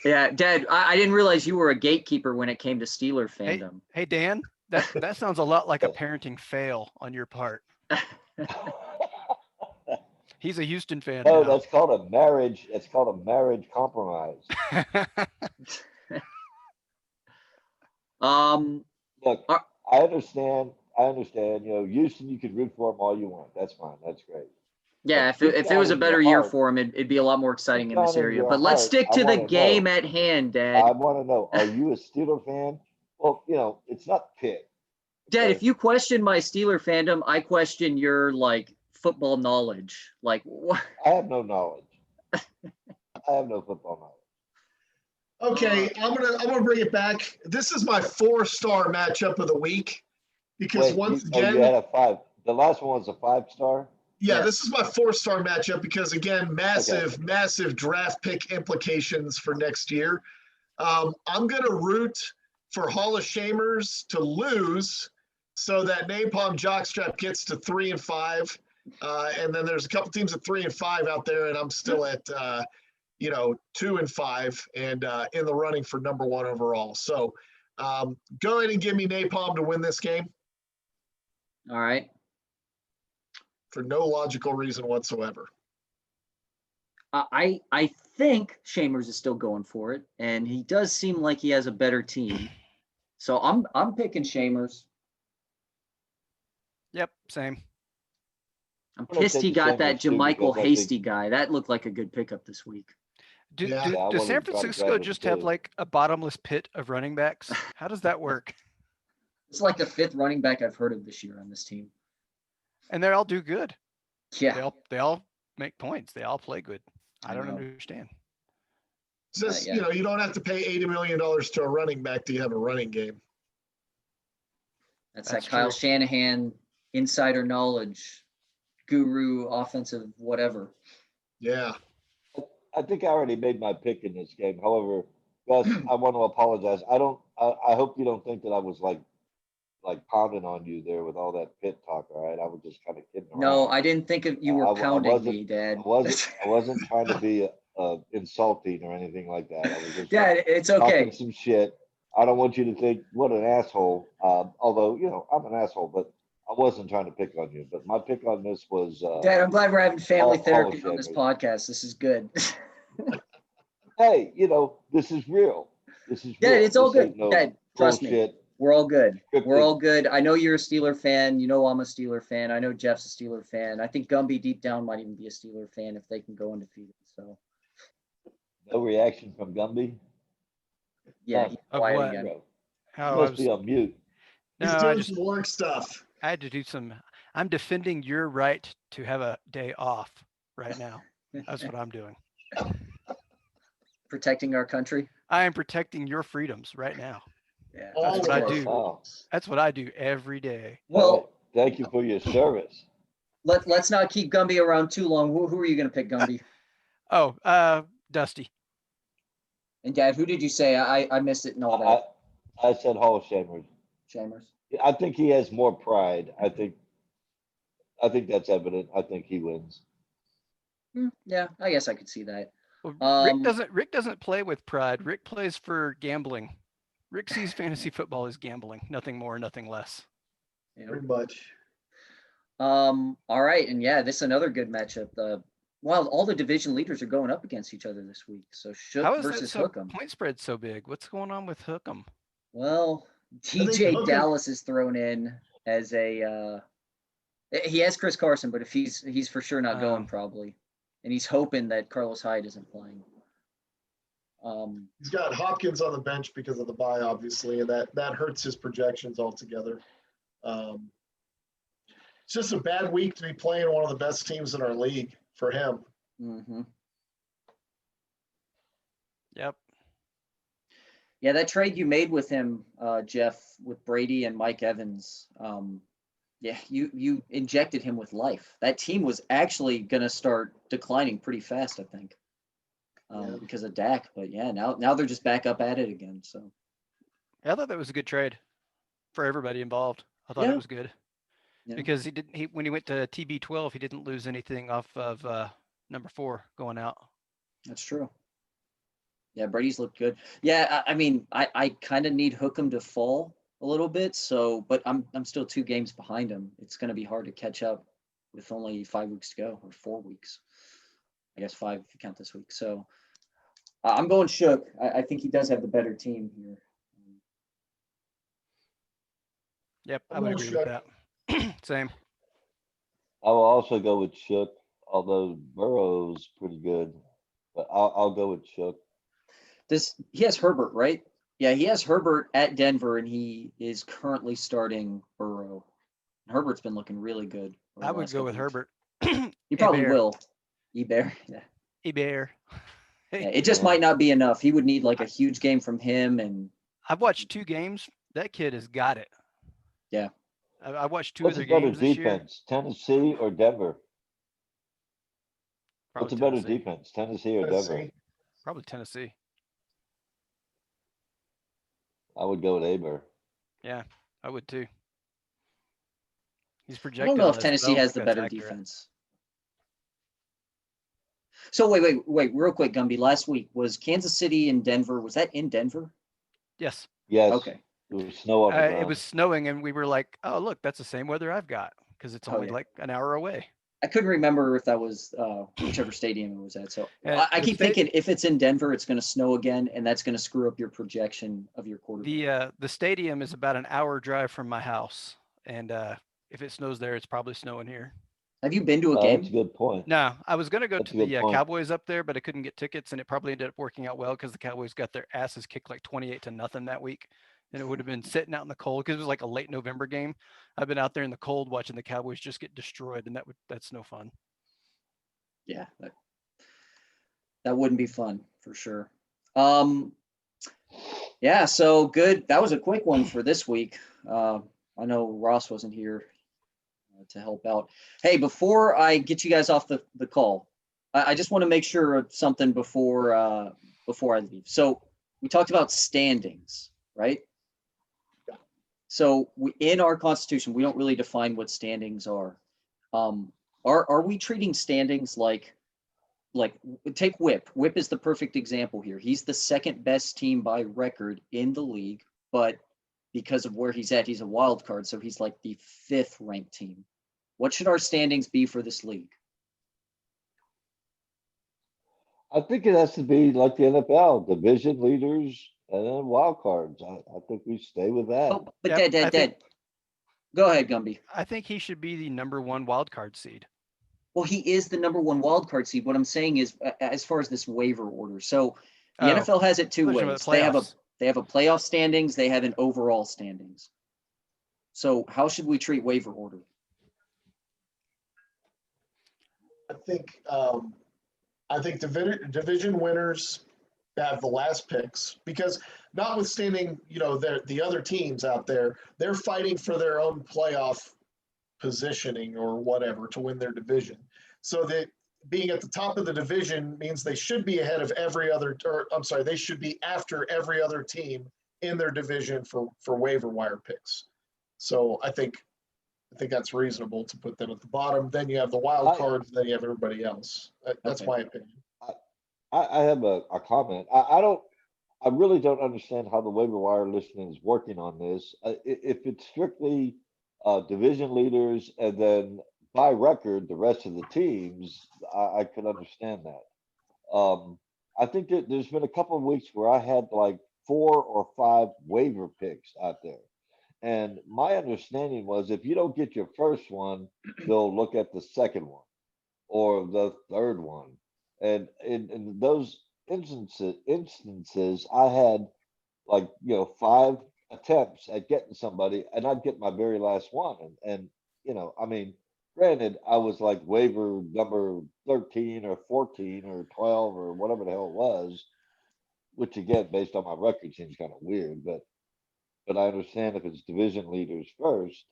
Speaker 2: Yeah, Dad, I didn't realize you were a gatekeeper when it came to Steeler fandom.
Speaker 4: Hey, Dan, that sounds a lot like a parenting fail on your part. He's a Houston fan.
Speaker 1: No,
Speaker 4: now.
Speaker 1: that's called a marriage. It's called a marriage compromise. Look, I understand. You know, Houston, you can root for them all you want. That's fine. That's great.
Speaker 2: Yeah,
Speaker 1: But
Speaker 2: if it was a
Speaker 1: in
Speaker 2: better
Speaker 1: your
Speaker 2: year
Speaker 1: heart-
Speaker 2: for him, it'd be a lot more exciting in
Speaker 1: down
Speaker 2: this
Speaker 1: in
Speaker 2: area.
Speaker 1: your
Speaker 2: But let's
Speaker 1: heart,
Speaker 2: stick
Speaker 1: I
Speaker 2: to the
Speaker 1: wanna
Speaker 2: game
Speaker 1: know.
Speaker 2: at hand,
Speaker 1: I
Speaker 2: Dad.
Speaker 1: want to know, are you a Steeler fan? Well, you know, it's not Pitt.
Speaker 2: Dad, if you question my Steeler fandom, I question your like football knowledge. Like, what?
Speaker 1: I have no knowledge. I have no football knowledge.
Speaker 3: Okay, I'm gonna bring it back. This is my 4-star matchup of the week because
Speaker 1: Wait,
Speaker 3: once
Speaker 1: you
Speaker 3: again,
Speaker 1: had a 5. The last one was a 5-star.
Speaker 3: yeah,
Speaker 2: Yeah.
Speaker 3: this is my 4-star matchup because again, massive draft pick implications for next year. I'm gonna root for Hall of Shamers to lose so that Napalm Jockstrap gets to 3 and 5. And then there's a couple teams at 3 and 5 out there, and I'm still at 2 and 5 and in the running for number 1 overall. So go ahead and give me Napalm to win this game
Speaker 2: All right.
Speaker 3: for no logical reason whatsoever.
Speaker 2: I think Shamers is still going for it, and he does seem like he has a better team. So I'm picking Shamers.
Speaker 4: Yep, same.
Speaker 2: I'm
Speaker 1: gonna
Speaker 2: pissed
Speaker 1: take
Speaker 2: he
Speaker 1: the
Speaker 2: got that
Speaker 1: Shamers too,
Speaker 2: Jamichael
Speaker 1: because I think-
Speaker 2: Hasty guy. That looked like a good pickup this week.
Speaker 4: Do,
Speaker 3: Yeah.
Speaker 4: do,
Speaker 1: Yeah, I
Speaker 4: does
Speaker 1: wanted
Speaker 4: San
Speaker 1: to try to
Speaker 4: Francisco
Speaker 1: grab him
Speaker 4: just have
Speaker 1: too.
Speaker 4: like a bottomless pit of running backs? How does that work?
Speaker 2: It's like the 5th running back I've heard of this year on this team.
Speaker 4: And they all do good.
Speaker 2: Yeah.
Speaker 4: They all make points. They all play good. I
Speaker 2: I
Speaker 4: don't
Speaker 2: know.
Speaker 4: understand.
Speaker 3: It's just,
Speaker 2: Yeah.
Speaker 3: you don't have to pay $80 million to a running back to have a running game.
Speaker 2: That's
Speaker 4: That's
Speaker 2: that Kyle
Speaker 4: true.
Speaker 2: Shanahan insider knowledge, guru, offensive, whatever.
Speaker 3: Yeah.
Speaker 1: I think I already made my pick in this game. However, Gus, I want to apologize. I hope you don't think that I was like pounding on you there with all that pit talk. All right, I was just kind of kidding around.
Speaker 2: No, I didn't think you were
Speaker 1: I
Speaker 2: pounding
Speaker 1: wasn't-
Speaker 2: me, Dad.
Speaker 1: I wasn't trying to be insulting or anything like that. I was just
Speaker 2: Dad, it's
Speaker 1: talking
Speaker 2: okay.
Speaker 1: some shit. I don't want you to think what an asshole. Although I'm an asshole, but I wasn't trying to pick on you. But my pick on this was.
Speaker 2: Dad, I'm glad we're having family
Speaker 1: Hall
Speaker 2: therapy
Speaker 1: of
Speaker 2: on this
Speaker 1: Famers.
Speaker 2: podcast. This is good.
Speaker 1: Hey, this is real. This is real.
Speaker 2: Dad, it's all
Speaker 1: This
Speaker 2: good.
Speaker 1: ain't no
Speaker 2: Dad, trust me.
Speaker 1: bullshit.
Speaker 2: We're all good. We're
Speaker 1: Scripted.
Speaker 2: all good. I know you're a Steeler fan. You know I'm a Steeler fan. I know Jeff's a Steeler fan. I think Gumby deep down might even be a Steeler fan if they can go undefeated. So
Speaker 1: No reaction from Gumby.
Speaker 2: yeah, he's
Speaker 4: Of
Speaker 2: quiet
Speaker 4: what?
Speaker 2: again.
Speaker 1: Bro,
Speaker 4: How
Speaker 1: you
Speaker 4: I
Speaker 1: must
Speaker 4: was,
Speaker 1: be on mute.
Speaker 3: He's
Speaker 4: no,
Speaker 3: doing some work stuff.
Speaker 4: I had to do some. I'm defending your right to have a day off right now. That's what I'm doing.
Speaker 2: Protecting our country.
Speaker 4: I am protecting your freedoms right now.
Speaker 2: Yeah.
Speaker 3: All
Speaker 4: That's
Speaker 3: of
Speaker 4: what I
Speaker 3: our
Speaker 4: do.
Speaker 3: freedoms.
Speaker 4: That's what I do every day.
Speaker 1: All right.
Speaker 2: Well,
Speaker 1: Thank you for your service.
Speaker 2: let's not keep Gumby around too long. Who are you going to pick, Gumby?
Speaker 4: Oh, Dusty.
Speaker 2: And Dad, who did you say? I missed it and all that.
Speaker 1: I said Hall of Famers.
Speaker 2: Shamers.
Speaker 1: I think he has more pride. I think that's evident. I think he wins.
Speaker 2: Yeah, I guess I could see that.
Speaker 4: Well, Rick doesn't play with pride. Rick plays for gambling. Rick sees fantasy football as gambling, nothing more, nothing less.
Speaker 2: Yeah.
Speaker 3: Pretty much.
Speaker 2: All right, and yeah, this is another good matchup. All the division leaders are going up against each other this week. So Shook
Speaker 4: How is that
Speaker 2: versus
Speaker 4: so
Speaker 2: Hookem.
Speaker 4: point spread so big? What's going on with Hookem?
Speaker 2: Well,
Speaker 3: think
Speaker 2: TJ
Speaker 3: Hookem-
Speaker 2: Dallas is thrown in as a. He has Chris Carson, but if he's for sure not going probably, and he's hoping that Carlos Hyde isn't playing.
Speaker 3: He's got Hopkins on the bench because of the bye, obviously, and that hurts his projections altogether. It's just a bad week to be playing one of the best teams in our league for him.
Speaker 2: Mm-hmm.
Speaker 4: Yep.
Speaker 2: Yeah, that trade you made with him, Jeff, with Brady and Mike Evans. Yeah, you injected him with life. That team was actually going to start declining pretty fast, I think, because of Dak. But yeah, now they're just back up at it again. So
Speaker 4: I thought that was a good trade for everybody involved. I thought
Speaker 2: Yeah.
Speaker 4: it was good
Speaker 2: Yeah.
Speaker 4: because when he went to TB12, he didn't lose anything off of number 4 going out.
Speaker 2: that's true. Yeah, Brady's looked good. Yeah, I mean, I kind of need Hookem to fall a little bit. So, but I'm still 2 games behind him. It's going to be hard to catch up with only 5 weeks to go, or 4 weeks. I guess 5 if you count this week. So I'm going Shook. I think he does have the better team here.
Speaker 4: Yep, I
Speaker 3: I'm
Speaker 4: would
Speaker 3: going
Speaker 4: agree with that. Same.
Speaker 1: I will also go with Shook, although Burrow's pretty good. But I'll go with Shook.
Speaker 2: He has Herbert, right? Yeah, he has Herbert at Denver, and he is currently starting Burrow. Herbert's been looking really good. over
Speaker 4: I
Speaker 2: the
Speaker 4: would
Speaker 2: last
Speaker 4: go
Speaker 2: couple
Speaker 4: with
Speaker 2: weeks.
Speaker 4: Herbert.
Speaker 2: He probably
Speaker 4: Bear.
Speaker 2: will. Ebear. Yeah.
Speaker 4: Bear.
Speaker 2: Yeah, it just might not be enough. He would need like a huge game from him, and
Speaker 4: I've watched 2 games. That kid has got it.
Speaker 2: Yeah.
Speaker 4: I watched 2
Speaker 1: What's
Speaker 4: of
Speaker 1: a
Speaker 4: their
Speaker 1: better
Speaker 4: games this year.
Speaker 1: defense, Tennessee or Denver? What's a
Speaker 4: Probably
Speaker 1: better
Speaker 4: Tennessee.
Speaker 1: defense, Tennessee or
Speaker 3: Let's
Speaker 1: Denver?
Speaker 3: see.
Speaker 4: Probably Tennessee.
Speaker 1: I would go with Aber.
Speaker 4: Yeah, I would too. He's
Speaker 2: I
Speaker 4: projected.
Speaker 2: don't know
Speaker 4: on
Speaker 2: if
Speaker 4: his
Speaker 2: Tennessee has the
Speaker 4: development,
Speaker 2: better
Speaker 4: that's accurate.
Speaker 2: defense. So wait, real quick, Gumby. Last week was Kansas City and Denver. Was that in Denver?
Speaker 4: Yes.
Speaker 1: Yes.
Speaker 2: Okay.
Speaker 1: There was snow on the ground.
Speaker 4: It was snowing, and we were like, "Oh, look, that's the same weather I've got," because it's
Speaker 2: Oh,
Speaker 4: only
Speaker 2: yeah.
Speaker 4: like an hour away.
Speaker 2: I couldn't remember if that was whichever stadium it was at. So I
Speaker 4: The
Speaker 2: keep thinking if it's in Denver, it's going to snow again, and that's going to screw up your projection of your quarterback.
Speaker 4: The stadium is about an hour drive from my house, and if it snows there, it's probably snowing here.
Speaker 2: Have you been to a
Speaker 1: That's a
Speaker 2: game?
Speaker 1: good point.
Speaker 4: No, I was gonna go
Speaker 1: That's
Speaker 4: to
Speaker 1: a good
Speaker 4: the
Speaker 1: point.
Speaker 4: Cowboys up there, but I couldn't get tickets, and it probably ended up working out well because the Cowboys got their asses kicked like 28-0 that week, and it would have been sitting out in the cold because it was like a late November game. I've been out there in the cold watching the Cowboys just get destroyed, and that's no fun.
Speaker 2: Yeah, that wouldn't be fun for sure. Yeah, so good. That was a quick one for this week. I know Ross wasn't here to help out. Hey, before I get you guys off the call, I just want to make sure of something before I leave. So we talked about standings, right? So in our Constitution, we don't really define what standings are. Are we treating standings like take Whip? Whip is the perfect example here. He's the second best team by record in the league but because of where he's at, he's a wild card. So he's like the 5th ranked team. What should our standings be for this league?
Speaker 1: I think it has to be like the NFL, division leaders and then wild cards. I think we stay with that.
Speaker 2: Oh, but
Speaker 4: Yep, I
Speaker 2: Dad.
Speaker 4: think-
Speaker 2: Go ahead, Gumby.
Speaker 4: I think he should be the number 1 wild card seed.
Speaker 2: Well, he is the number 1 wild card seed. What I'm saying is, as far as this waiver order, so the
Speaker 4: Oh,
Speaker 2: NFL has it 2
Speaker 4: thought you were
Speaker 2: ways.
Speaker 4: talking about
Speaker 2: They have a playoff standings. They have an overall standings. So how should we treat waiver order?
Speaker 3: I think division winners have the last picks, because notwithstanding, the other teams out there, they're fighting for their own playoff positioning or whatever to win their division. So that being at the top of the division means they should be ahead of they should be after every other team in their division for waiver wire picks. So I think that's reasonable to put them at the bottom. Then you have the wild cards, then you have everybody else. That's
Speaker 2: Okay.
Speaker 3: my opinion.
Speaker 1: I have a comment. I really don't understand how the waiver wire listing is working on this. If it's strictly division leaders and then by record, the rest of the teams, I could understand that. I think that there's been a couple of weeks where I had like 4 or 5 waiver picks out there. And my understanding was if you don't get your first one, they'll look at the second one or the third one. And in those instances, I had like, 5 attempts at getting somebody and I'd get my very last one. And I mean, granted, I was like waiver number 13 or 14 or 12 or whatever the hell it was, which again, based on my record seems kind of weird, but I understand if it's division leaders first.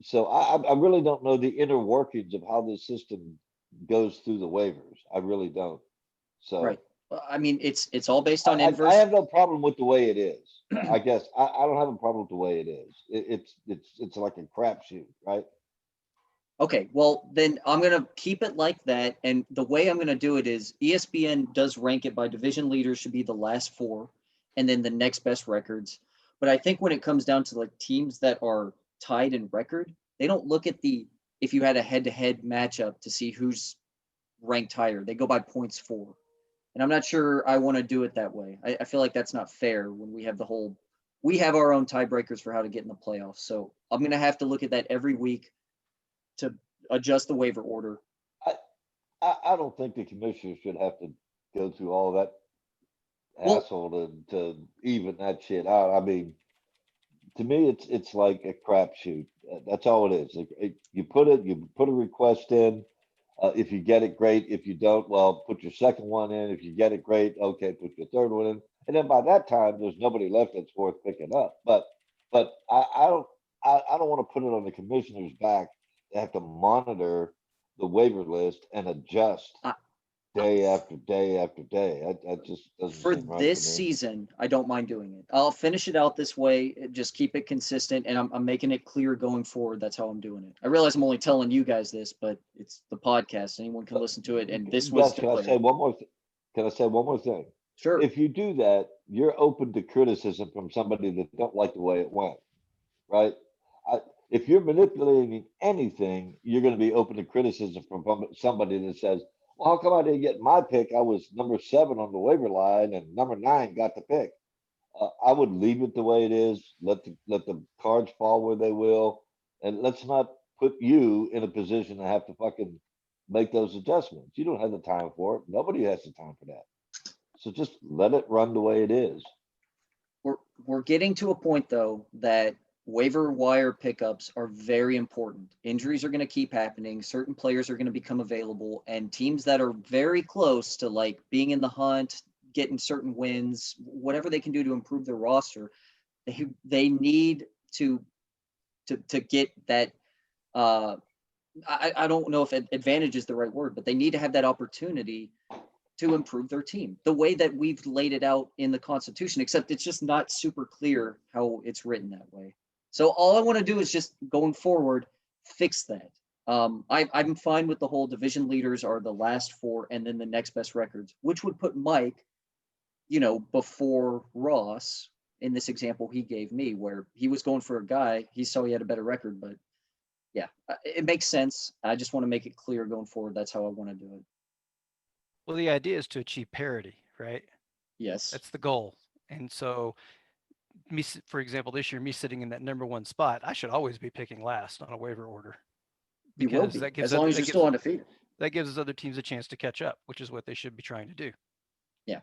Speaker 1: So I really don't know the inner workings of how this system goes through the waivers. I really don't. So
Speaker 2: Right. Well, I mean, it's all based on
Speaker 1: I
Speaker 2: inverse.
Speaker 1: have no problem with the way it is. I guess I don't have a problem with the way it is. It's like a crapshoot, right?
Speaker 2: Okay, well, then I'm going to keep it like that. And the way I'm going to do it is ESPN does rank it by division leaders should be the last 4 and then the next best records. But I think when it comes down to like teams that are tied in record, they don't look at if you had a head-to-head matchup to see who's ranked higher. They go by points for. And I'm not sure I want to do it that way. I feel like that's not fair when we have we have our own tiebreakers for how to get in the playoffs. So I'm going to have to look at that every week to adjust the waiver order.
Speaker 1: I don't think the commissioners should have to go through all that hassle to even that shit out. I mean, to me, it's like a crapshoot. That's all it is. You put a request in. If you get it, great. If you don't, well, put your second one in. If you get it, great. Okay, put your third one in. And then by that time, there's nobody left that's worth picking up. But I don't want to put it on the commissioner's back. They have to monitor the waiver list and adjust day after day after day. That just doesn't
Speaker 2: For
Speaker 1: seem right
Speaker 2: this
Speaker 1: to me.
Speaker 2: season, I don't mind doing it. I'll finish it out this way, just keep it consistent, and I'm making it clear going forward. That's how I'm doing it. I realize I'm only telling you guys this, but it's the podcast. Anyone can listen to it, and this was
Speaker 1: Gus, can I say one more? Can I say one more thing?
Speaker 2: Sure.
Speaker 1: If you do that, you're open to criticism from somebody that don't like the way it went, right? If you're manipulating anything, you're going to be open to criticism from somebody that says, well, how come I didn't get my pick? I was number 7 on the waiver line and number 9 got the pick. I would leave it the way it is. Let the cards fall where they will. And let's not put you in a position to have to fucking make those adjustments. You don't have the time for it. Nobody has the time for that. So just let it run the way it is.
Speaker 2: We're getting to a point, though, that waiver wire pickups are very important. Injuries are going to keep happening. Certain players are going to become available, and teams that are very close to like being in the hunt, getting certain wins, whatever they can do to improve their roster, they need to get that. I don't know if advantage is the right word, but they need to have that opportunity to improve their team the way that we've laid it out in the Constitution, except it's just not super clear how it's written that way. So all I want to do is just going forward, fix that. I'm fine with the whole division leaders are the last 4 and then the next best records, which would put Mike, before Ross, in this example he gave me, where he was going for a guy, he saw he had a better record, but yeah, it makes sense. I just want to make it clear going forward. That's how I want to do it.
Speaker 4: Well, the idea is to achieve parity, right?
Speaker 2: Yes.
Speaker 4: That's the goal. And so for example, this year, me sitting in that number 1 spot, I should always be picking last on a waiver order.
Speaker 2: You will
Speaker 4: Because
Speaker 2: be,
Speaker 4: that gives
Speaker 2: as long as
Speaker 4: that
Speaker 2: you're
Speaker 4: gives-
Speaker 2: still undefeated.
Speaker 4: that gives other teams a chance to catch up, which is what they should be trying to do.
Speaker 2: Yeah.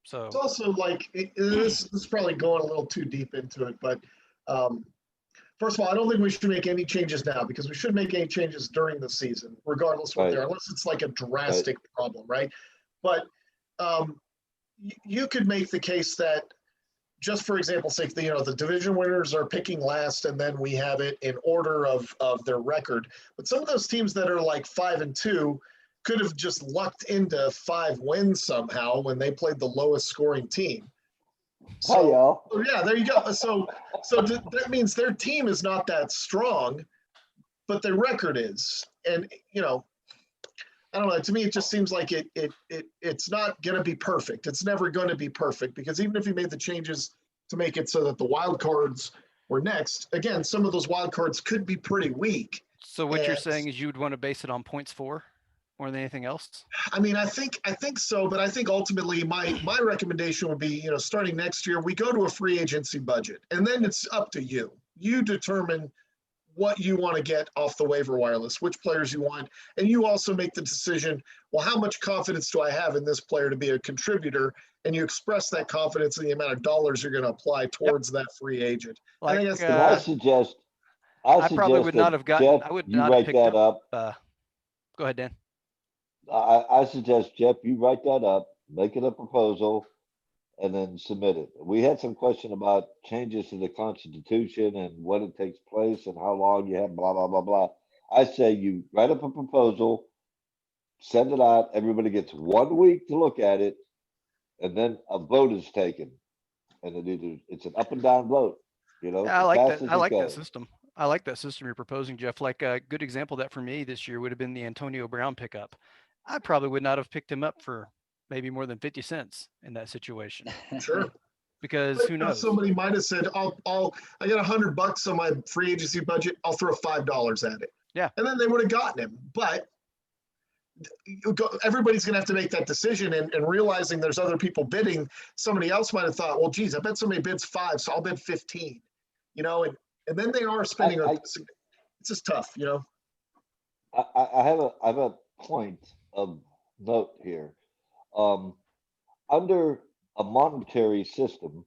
Speaker 4: So
Speaker 3: It's also like, this is probably going a little too deep into it, but first of all, I don't think we should make any changes now, because we should make any changes during the season, regardless what they're, unless it's like a drastic problem, right? But you could make the case that, just for example's sake, the division winners are picking last, and then we have it in order of their record. But some of those teams that are like 5-2 could have just lucked into 5 wins somehow when they played the lowest scoring team. So,
Speaker 1: Hi, y'all.
Speaker 3: yeah, there you go. So that means their team is not that strong, but their record is. And, I don't know. To me, it just seems like it's not going to be perfect. It's never going to be perfect, because even if you made the changes to make it so that the wild cards were next, again, some of those wild cards could be pretty weak.
Speaker 4: So what you're saying is you would want to base it on points for more than anything else?
Speaker 3: I mean, I think so, but I think ultimately my recommendation would be, starting next year, we go to a free agency budget, and then it's up to you. You determine what you want to get off the waiver wire list, which players you want, and you also make the decision, well, how much confidence do I have in this player to be a contributor? And you express that confidence in the amount of dollars you're going to apply towards that free agent.
Speaker 4: Like,
Speaker 3: I think
Speaker 1: I suggest
Speaker 4: I probably would not have gotten.
Speaker 1: Jeff,
Speaker 4: I would
Speaker 1: you
Speaker 4: not have
Speaker 1: write
Speaker 4: picked
Speaker 1: that up.
Speaker 4: Go ahead, Dan.
Speaker 1: I suggest, Jeff, you write that up, make it a proposal, and then submit it. We had some question about changes to the Constitution and when it takes place and how long you have, blah, blah, blah, blah. I say you write up a proposal, send it out, everybody gets 1 week to look at it, and then a vote is taken. And it's an up and down vote,
Speaker 4: Yeah, I like
Speaker 1: fast
Speaker 4: that.
Speaker 1: as
Speaker 4: I
Speaker 1: it
Speaker 4: like that
Speaker 1: goes.
Speaker 4: system. I like that system you're proposing, Jeff. Like a good example of that for me this year would have been the Antonio Brown pickup. I probably would not have picked him up for maybe more than 50 cents in that situation,
Speaker 3: sure.
Speaker 4: because
Speaker 3: But,
Speaker 4: who knows?
Speaker 3: somebody might have said, I got $100 on my free agency budget. I'll throw $5 at it.
Speaker 4: Yeah.
Speaker 3: And then they would have gotten him. But everybody's going to have to make that decision, and realizing there's other people bidding. Somebody else might have thought, well, geez, I bet somebody bids 5, so I'll bid 15, and then they are spending. It's just tough,
Speaker 1: I have a point of note here. Under a monetary system,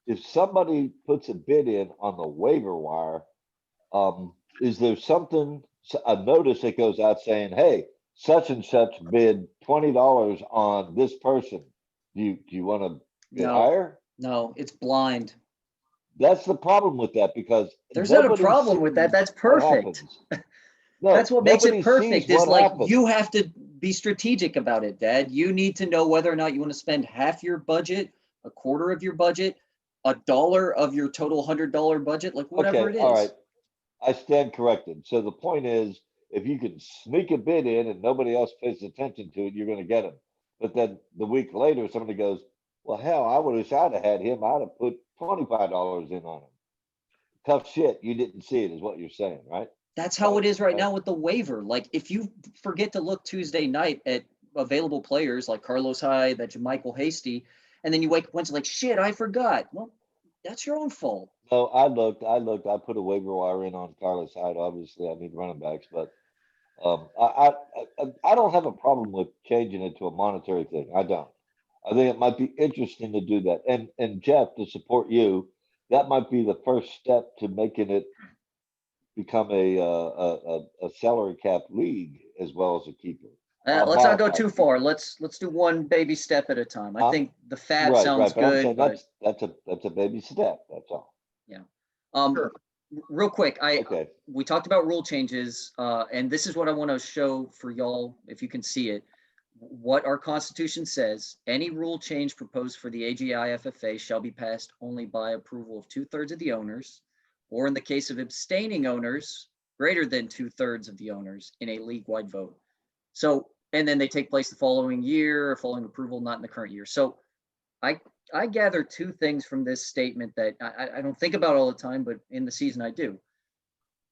Speaker 1: if somebody puts a bid in on the waiver wire, is there a notice that goes out saying, hey, such and such bid $20 on this person? Do you want to bid higher?
Speaker 2: No, it's blind.
Speaker 1: That's the problem with that, because
Speaker 2: there's not a problem with that. That's perfect.
Speaker 1: No,
Speaker 2: that's what makes it
Speaker 1: nobody
Speaker 2: perfect,
Speaker 1: sees
Speaker 2: is
Speaker 1: what
Speaker 2: like
Speaker 1: happens.
Speaker 2: you have to be strategic about it, Dad. You need to know whether or not you want to spend half your budget, a quarter of your budget, $1 of your total $100 budget, like whatever it is.
Speaker 1: All right. I stand corrected. So the point is, if you can sneak a bid in and nobody else pays attention to it, you're going to get him. But then the week later, somebody goes, well, hell, I wish I'd have had him. I'd have put $25 in on him. Tough shit. You didn't see it, is what you're saying, right?
Speaker 2: That's how it is right now with the waiver. Like, if you forget to look Tuesday night at available players like Carlos Hyde, that Michael Hasty, and then you wake up Wednesday like, shit, I forgot. Well, that's your own fault.
Speaker 1: No, I looked. I put a waiver wire in on Carlos Hyde. Obviously, I need running backs, but I don't have a problem with changing it to a monetary thing. I don't. I think it might be interesting to do that. And Jeff, to support you, that might be the first step to making it become a salary cap league as well as a keeper.
Speaker 2: Let's not go too far. Let's do one baby step at a time. I think the fab sounds good.
Speaker 1: But that's a baby step. That's all.
Speaker 2: Yeah.
Speaker 3: Sure.
Speaker 2: Real quick, we talked about rule changes, and this is what I want to show for y'all, if you can see it. What our Constitution says: any rule change proposed for the AGFFA shall be passed only by approval of 2/3 of the owners, or in the case of abstaining owners, greater than 2/3 of the owners in a league-wide vote. So and then they take place the following year, following approval, not in the current year. So I gather two things from this statement that I don't think about all the time, but in the season I do.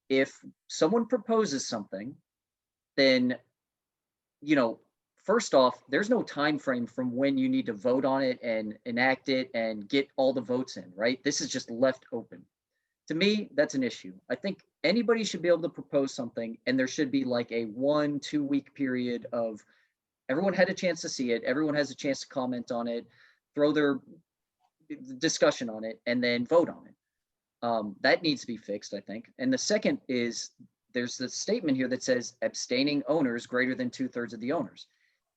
Speaker 2: If someone proposes something, then, first off, there's no time frame from when you need to vote on it and enact it and get all the votes in, right? This is just left open. To me, that's an issue. I think anybody should be able to propose something, and there should be like a 1-2 week period of everyone had a chance to see it, everyone has a chance to comment on it, throw their discussion on it, and then vote on it. That needs to be fixed, I think. And the second is there's the statement here that says abstaining owners greater than 2/3 of the owners.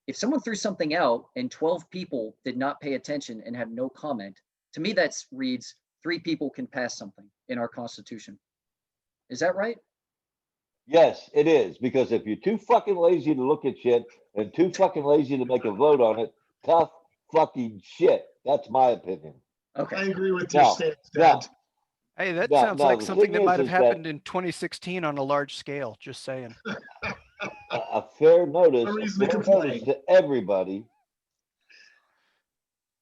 Speaker 2: If someone threw something out and 12 people did not pay attention and have no comment, to me that reads 3 people can pass something in our Constitution. Is that right?
Speaker 1: Yes, it is, because if you're too fucking lazy to look at shit and too fucking lazy to make a vote on it, tough fucking shit. That's my opinion.
Speaker 2: Okay.
Speaker 3: I agree with your
Speaker 1: Now,
Speaker 3: stance,
Speaker 1: now,
Speaker 3: Dad.
Speaker 4: Hey, that
Speaker 1: Now-
Speaker 4: sounds
Speaker 1: now
Speaker 4: like
Speaker 1: the
Speaker 4: something
Speaker 1: thing
Speaker 4: that
Speaker 1: is-
Speaker 4: might have
Speaker 1: is that-
Speaker 4: happened in 2016 on a large scale. Just saying.
Speaker 1: a fair notice,
Speaker 3: No
Speaker 1: a
Speaker 3: reason to
Speaker 1: fair
Speaker 3: complain.
Speaker 1: notice to everybody.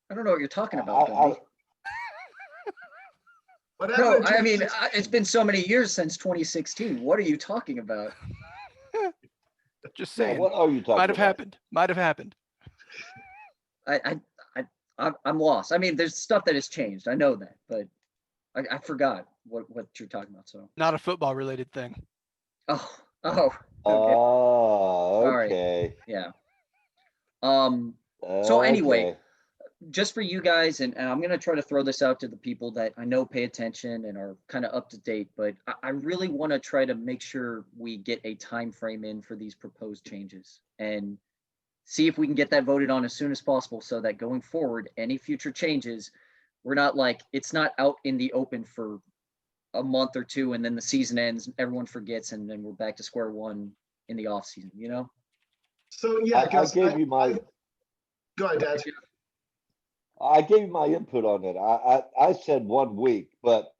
Speaker 2: I don't know what you're talking about,
Speaker 1: I-
Speaker 2: Gumby.
Speaker 3: What
Speaker 2: No,
Speaker 3: happened in
Speaker 2: I mean,
Speaker 3: 2016?
Speaker 2: it's been so many years since 2016. What are you talking about?
Speaker 4: Just
Speaker 1: Now,
Speaker 4: saying.
Speaker 1: what are you talking
Speaker 4: Might have
Speaker 1: about?
Speaker 4: happened. Might have happened.
Speaker 2: I'm lost. I mean, there's stuff that has changed. I know that, but I forgot what you're talking about. So,
Speaker 4: Not a football related thing.
Speaker 2: oh, okay,
Speaker 1: Oh,
Speaker 2: right.
Speaker 1: okay.
Speaker 2: yeah. So anyway,
Speaker 1: Okay.
Speaker 2: just for you guys, and I'm going to try to throw this out to the people that I know pay attention and are kind of up to date, but I really want to try to make sure we get a time frame in for these proposed changes and see if we can get that voted on as soon as possible so that going forward, any future changes, we're not like, it's not out in the open for a month or two and then the season ends, everyone forgets, and then we're back to square one in the off season, you know?
Speaker 3: So, yeah,
Speaker 1: I
Speaker 3: Gus,
Speaker 1: gave you my
Speaker 3: go ahead, Dad.
Speaker 1: I gave my input on it. I said 1 week, but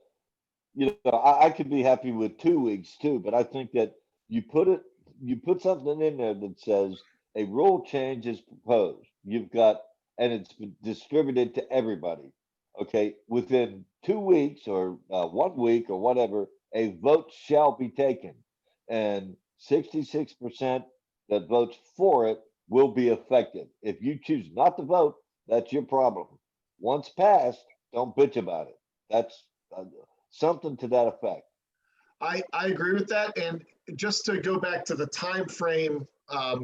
Speaker 1: I could be happy with 2 weeks too. But I think that you put something in there that says a rule change is proposed. And it's been distributed to everybody. Okay, within 2 weeks or 1 week or whatever, a vote shall be taken, and 66% that votes for it will be effective. If you choose not to vote, that's your problem. Once passed, don't bitch about it. That's something to that effect.
Speaker 3: I agree with that. And just to go back to the time frame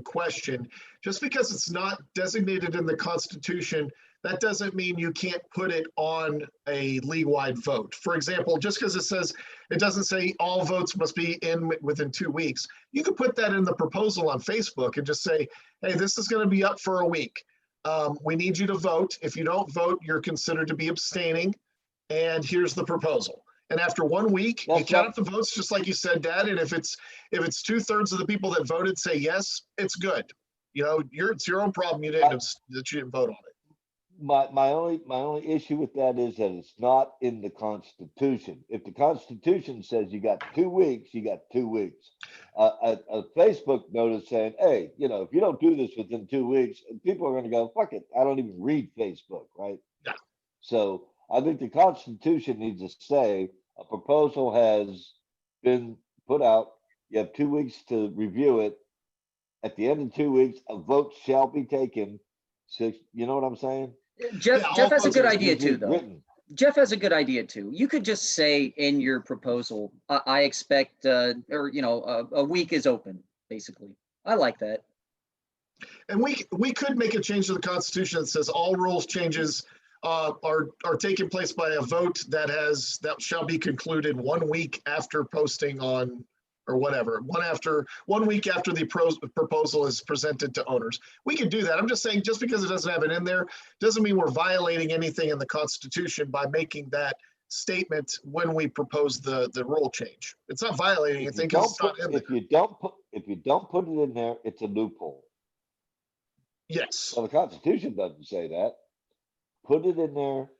Speaker 3: question, just because it's not designated in the Constitution, that doesn't mean you can't put it on a league-wide vote. For example, just because it doesn't say all votes must be in within 2 weeks, you could put that in the proposal on Facebook and just say, hey, this is going to be up for a week. We need you to vote. If you don't vote, you're considered to be abstaining. And here's the proposal. And after 1 week, you count up the votes, just like you said, Dad. And if it's 2/3 of the people that voted say yes, it's good. It's your own problem. You didn't vote on it.
Speaker 1: My only issue with that is that it's not in the Constitution. If the Constitution says you got 2 weeks, you got 2 weeks. A Facebook notice saying, hey, if you don't do this within 2 weeks, people are going to go, fuck it. I don't even read Facebook, right?
Speaker 3: Yeah.
Speaker 1: So I think the Constitution needs to say a proposal has been put out. You have 2 weeks to review it. At the end of 2 weeks, a vote shall be taken. You know what I'm saying?
Speaker 2: Jeff has a good idea too, though.
Speaker 1: Written.
Speaker 2: Jeff has a good idea too. You could just say in your proposal, I expect, a week is open, basically. I like that.
Speaker 3: And we could make a change to the Constitution that says all rules changes are taking place by a vote that shall be concluded 1 week after posting on, or whatever, 1 week after the proposal is presented to owners. We could do that. I'm just saying, just because it doesn't have it in there, doesn't mean we're violating anything in the Constitution by making that statement when we propose the rule change. It's not violating anything because it's not in there.
Speaker 1: If you don't put it in there, it's a loophole.
Speaker 3: Yes.
Speaker 1: Well, the Constitution doesn't say that. Put it in there.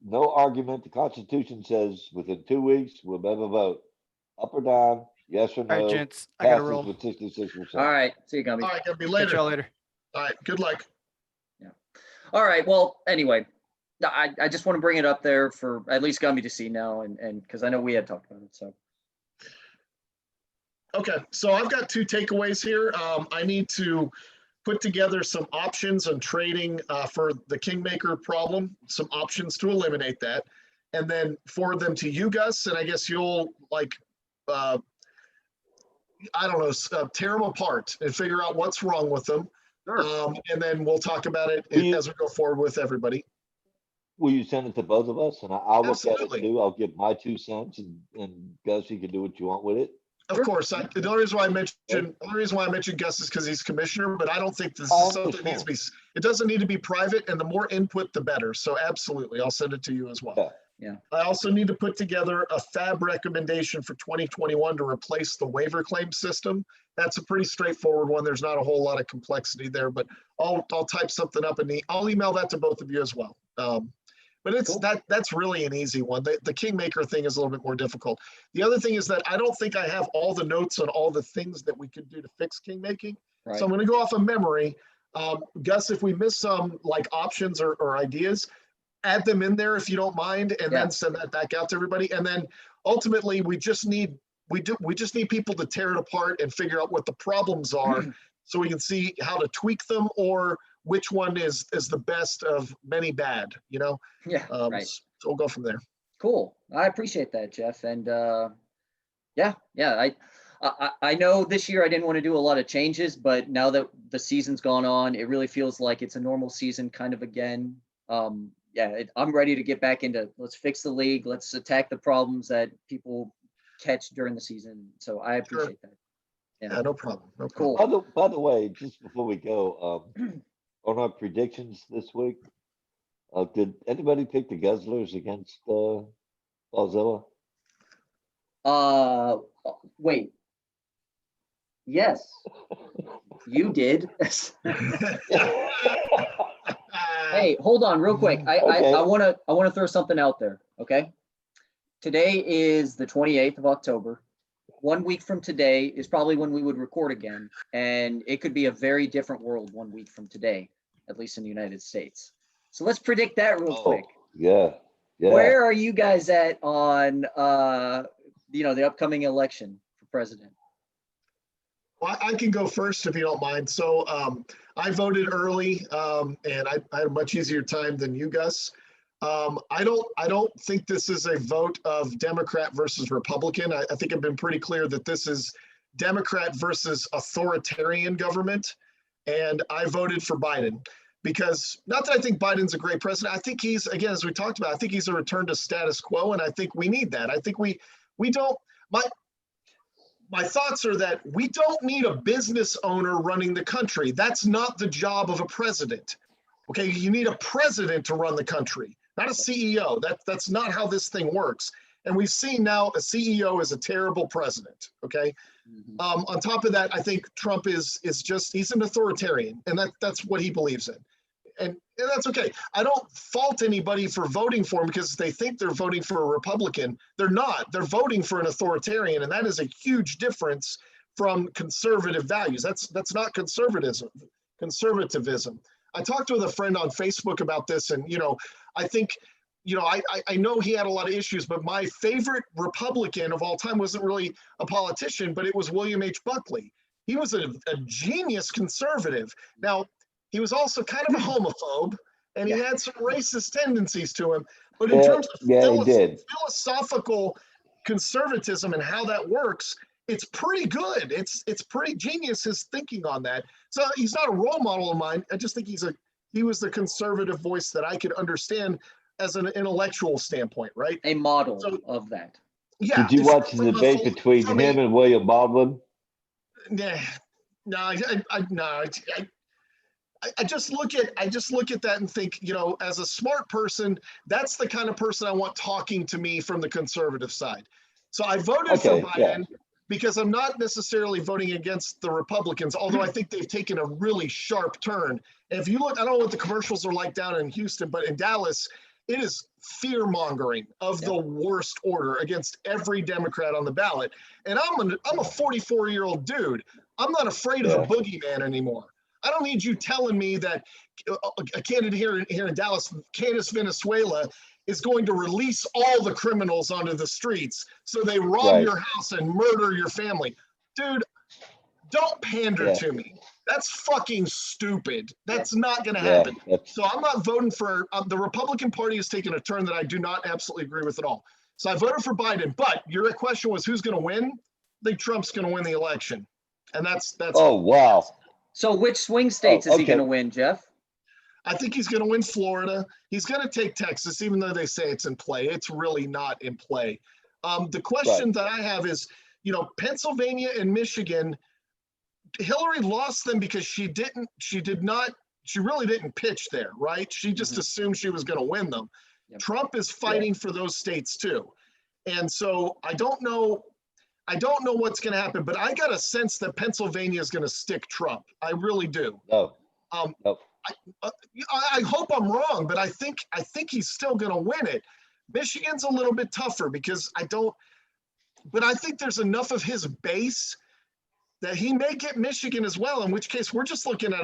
Speaker 1: No argument. The Constitution says within 2 weeks, we'll have a vote. Up or down, Yes or
Speaker 4: All right,
Speaker 1: no?
Speaker 4: gents, I gotta
Speaker 1: Passes
Speaker 4: roll.
Speaker 1: with 66%.
Speaker 2: All right. See you, Gumby.
Speaker 3: All right, gonna be
Speaker 4: Catch
Speaker 3: later.
Speaker 4: y'all
Speaker 3: All
Speaker 4: later.
Speaker 3: right, good luck.
Speaker 2: All right. Well, anyway, I just want to bring it up there for at least Gumby to see now, and because I know we had talked about it. So
Speaker 3: Okay, so I've got two takeaways here. I need to put together some options on trading for the Kingmaker problem, some options to eliminate that, and then forward them to you, Gus, and I guess you'll like, I don't know, tear them apart and figure out what's wrong with them. And then we'll talk about it as we go forward with everybody.
Speaker 1: Will you send it to both of us? And I'll look at it
Speaker 3: Absolutely.
Speaker 1: too. I'll give my 2 cents and Gus, you can do what you want with it.
Speaker 3: Of course, the only reason why I mentioned Gus is because he's commissioner, but I don't think this
Speaker 1: I
Speaker 3: is something that needs to be. It doesn't need to be private, and the more input, the better. So absolutely, I'll send it to you as well.
Speaker 2: Yeah.
Speaker 3: I also need to put together a FAB recommendation for 2021 to replace the waiver claim system. That's a pretty straightforward one. There's not a whole lot of complexity there, but I'll type something up and I'll email that to both of you as well. But it's
Speaker 2: Cool.
Speaker 3: that's really an easy one. The Kingmaker thing is a little bit more difficult. The other thing is that I don't think I have all the notes on all the things that we could do to fix Kingmaking.
Speaker 2: Right.
Speaker 3: So I'm going to go off of memory. Gus, if we miss some like options or ideas, add them in there if you don't mind, and then send that back out to everybody. And then ultimately, we just need people to tear it apart and figure out what the problems are, so we can see how to tweak them or which one is the best of many bad. You know.
Speaker 2: Yeah. Right.
Speaker 3: So we'll go from there.
Speaker 2: Cool. I appreciate that, Jeff. And I know this year I didn't want to do a lot of changes, but now that the season's gone on, it really feels like it's a normal season kind of again. I'm ready to get back into let's fix the league. Let's attack the problems that people catch during the season. So I appreciate that.
Speaker 3: Yeah, no problem. No
Speaker 2: Cool.
Speaker 3: problem.
Speaker 1: By the way, just before we go, on our predictions this week, did anybody pick the Guzzlers against Ballzilla?
Speaker 2: Wait. Yes, you did. Hey, hold on real quick. I want to throw something out there. Okay. Today is the 28th of October. 1 week from today is probably when we would record again. And it could be a very different world 1 week from today, at least in the United States. So let's predict that real quick.
Speaker 1: Yeah.
Speaker 2: Where are you guys at on, the upcoming election for president?
Speaker 3: Well, I can go first if you don't mind. So I voted early, and I had a much easier time than you, Gus. I don't think this is a vote of Democrat versus Republican. I think I've been pretty clear that this is Democrat versus authoritarian government, and I voted for Biden because not that I think Biden's a great president. I think he's, again, as we talked about, I think he's a return to status quo, and I think we need that. I think we don't. My thoughts are that we don't need a business owner running the country. That's not the job of a president. Okay, you need a president to run the country, not a CEO. That's not how this thing works. And we've seen now a CEO is a terrible president. Okay.
Speaker 2: Mm-hmm.
Speaker 3: On top of that, I think Trump is just, he's an authoritarian, and that's what he believes in. And that's okay. I don't fault anybody for voting for him because they think they're voting for a Republican. They're not. They're voting for an authoritarian, and that is a huge difference from conservative values. That's not conservatism. I talked with a friend on Facebook about this, and I think I know he had a lot of issues, but my favorite Republican of all time wasn't really a politician, but it was William H. Buckley. He was a genius conservative. Now, he was also kind of a homophobe, and he had some racist tendencies to him. But in terms of philosophical conservatism and how that works, it's pretty good. It's pretty genius, his thinking on that. So he's not a role model of mine. I just think he was the conservative voice that I could understand as an intellectual standpoint, right?
Speaker 2: A model of that.
Speaker 3: Yeah.
Speaker 1: Did you watch the debate between him and William Baldwin?
Speaker 3: No, I just look at that and think, as a smart person, that's the kind of person I want talking to me from the conservative side. So I voted for Biden because I'm not necessarily voting against the Republicans, although I think they've taken a really sharp turn. And if you look, I don't know what the commercials are like down in Houston, but in Dallas, It is fear mongering of the worst order against every Democrat on the ballot. And I'm a 44-year-old dude. I'm not afraid of the boogeyman anymore. I don't need you telling me that a candidate here in Dallas, Candace Venezuela, is going to release all the criminals onto the streets so they rob your house and murder your family. Dude, don't pander to me. That's fucking stupid. That's not going to happen. So I'm not voting for the Republican Party has taken a turn that I do not absolutely agree with at all. So I voted for Biden, but your question was who's going to win? I think Trump's going to win the election. And that's
Speaker 1: Oh, wow.
Speaker 2: So which swing states is he going to win, Jeff?
Speaker 3: I think he's going to win Florida. He's going to take Texas, even though they say it's in play. It's really not in play. The question that I have is, Pennsylvania and Michigan, Hillary lost them because she really didn't pitch there, right? She just assumed she was going to win them. Yep. Trump is fighting for those states too. And so I don't know what's going to happen, but I got a sense that Pennsylvania is going to stick Trump. I really do.
Speaker 1: No.
Speaker 3: I hope I'm wrong, but I think he's still going to win it. Michigan's a little bit tougher because but I think there's enough of his base that he may get Michigan as well, in which case we're just looking at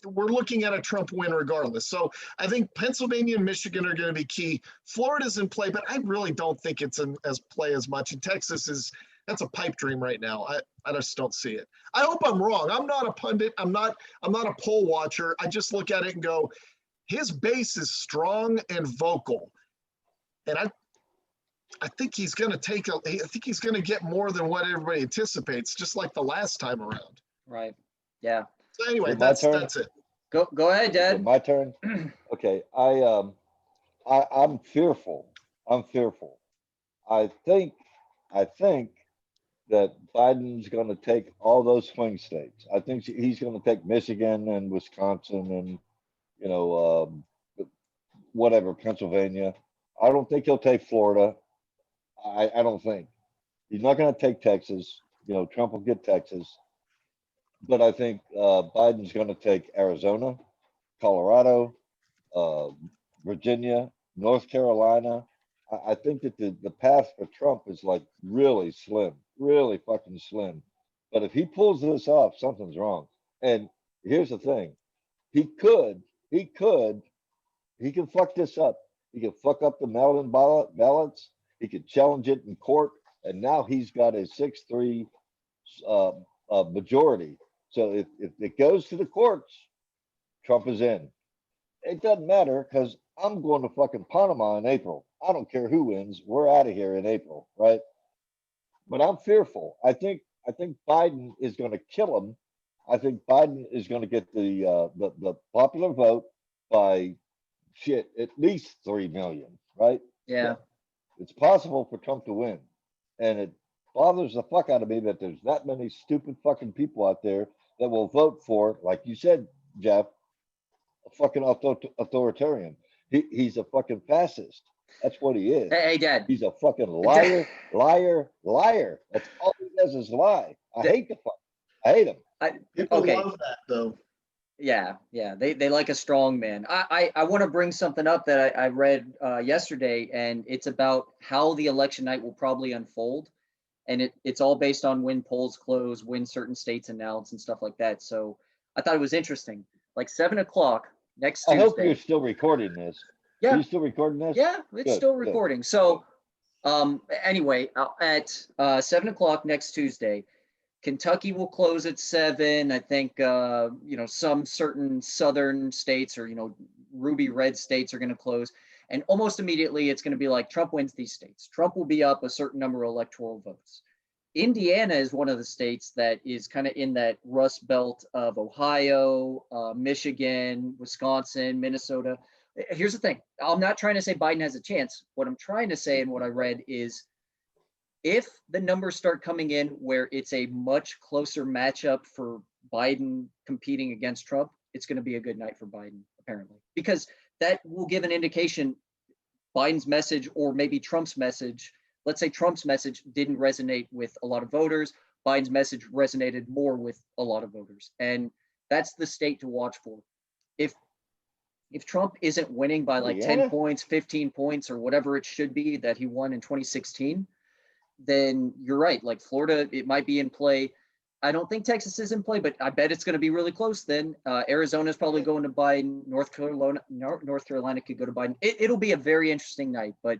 Speaker 3: we're looking at a Trump win regardless. So I think Pennsylvania and Michigan are going to be key. Florida's in play, but I really don't think it's in as play as much. And Texas that's a pipe dream right now. I just don't see it. I hope I'm wrong. I'm not a pundit. I'm not a poll watcher. I just look at it and go, his base is strong and vocal. And I think he's going to get more than what everybody anticipates, just like the last time around.
Speaker 2: Right. Yeah.
Speaker 3: So anyway, that's it.
Speaker 2: Go ahead, Dad.
Speaker 1: My turn. Okay. I'm fearful. I think that Biden's going to take all those swing states. I think he's going to take Michigan and Wisconsin and, whatever, Pennsylvania. I don't think he'll take Florida. I don't think. He's not going to take Texas. Trump will get Texas. But I think Biden's going to take Arizona, Colorado, Virginia, North Carolina. I think that the path for Trump is like really slim, really fucking slim. But if he pulls this off, something's wrong. And here's the thing. He can fuck this up. He can fuck up the mail-in ballots. He could challenge it in court. And now he's got a 6-3 majority. So if it goes to the courts, Trump is in. It doesn't matter because I'm going to fucking Panama in April. I don't care who wins. We're out of here in April, right? But I'm fearful. I think Biden is going to kill him. I think Biden is going to get the popular vote by at least 3 million, right?
Speaker 2: Yeah.
Speaker 1: It's possible for Trump to win. And it bothers the fuck out of me that there's that many stupid fucking people out there that will vote for, like you said, Jeff, a fucking authoritarian. He's a fucking fascist. That's what he is.
Speaker 2: Hey, Dad.
Speaker 1: He's a fucking liar. That's all he does is lie. I hate the fuck. I hate him.
Speaker 3: People love that though.
Speaker 2: Yeah. They like a strong man. I want to bring something up that I read yesterday, and it's about how the election night will probably unfold. And it's all based on when polls close, when certain states announce and stuff like that. So I thought it was interesting. Like 7:00 next Tuesday.
Speaker 1: I hope you're still recording this.
Speaker 2: Yeah.
Speaker 1: Are you still recording this?
Speaker 2: Yeah, it's still recording. Good. So anyway, at 7:00 next Tuesday, Kentucky will close at 7. I think some certain southern states or ruby red states are going to close. And almost immediately, it's going to be like Trump wins these states. Trump will be up a certain number of electoral votes. Indiana is one of the states that is kind of in that rust belt of Ohio, Michigan, Wisconsin, Minnesota. Here's the thing. I'm not trying to say Biden has a chance. What I'm trying to say and what I read is if the numbers start coming in where it's a much closer matchup for Biden competing against Trump, it's going to be a good night for Biden, apparently, because that will give an indication Biden's message or maybe Trump's message. Let's say Trump's message didn't resonate with a lot of voters. Biden's message resonated more with a lot of voters. And that's the state to watch for. If if Trump isn't winning by like 10
Speaker 1: Indiana?
Speaker 2: points, 15 points, or whatever it should be that he won in 2016, then you're right. Like Florida, it might be in play. I don't think Texas is in play, but I bet it's going to be really close then. Arizona is probably going to Biden. North Carolina could go to Biden. It'll be a very interesting night, but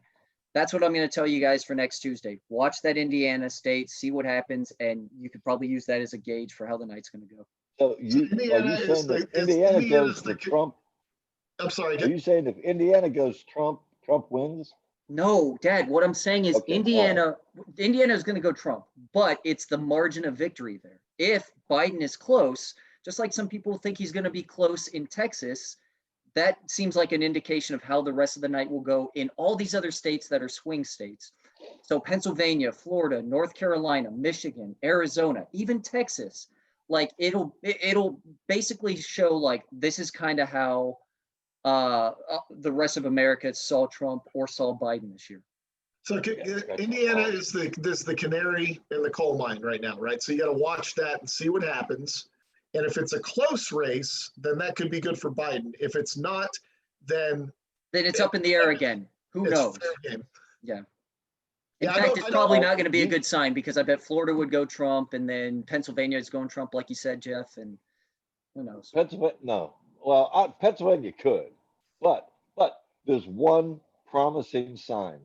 Speaker 2: that's what I'm going to tell you guys for next Tuesday. Watch that Indiana state, see what happens, and you could probably use that as a gauge for how the night's going to go.
Speaker 1: So
Speaker 3: Indiana
Speaker 1: are you
Speaker 3: is
Speaker 1: saying that
Speaker 3: the- is
Speaker 1: Indiana
Speaker 3: Indiana's
Speaker 1: goes
Speaker 3: the
Speaker 1: to Trump?
Speaker 3: I'm sorry.
Speaker 1: Are you saying if Indiana goes Trump wins?
Speaker 2: No, Dad, what I'm saying is
Speaker 1: Okay, all
Speaker 2: Indiana is going to go Trump, but it's the margin of victory there. If Biden is close, just like some people think he's going to be close in Texas, that seems like an indication of how the rest of the night will go in all these other states that are swing states. So Pennsylvania, Florida, North Carolina, Michigan, Arizona, even Texas, like it'll basically show like this is kind of how the rest of America saw Trump or saw Biden this year.
Speaker 3: So Indiana is the canary in the coal mine right now, right? So you got to watch that and see what happens. And if it's a close race, then that could be good for Biden. If it's not, then
Speaker 2: it's up in the air again. Who knows?
Speaker 3: Fair game.
Speaker 2: Yeah.
Speaker 3: Yeah,
Speaker 2: In fact, it's probably not going to be a good sign because I bet Florida would go Trump and then Pennsylvania is going Trump, like you said, Jeff, and who knows?
Speaker 1: Pennsylvania, no. Well, Pennsylvania could, but there's one promising sign.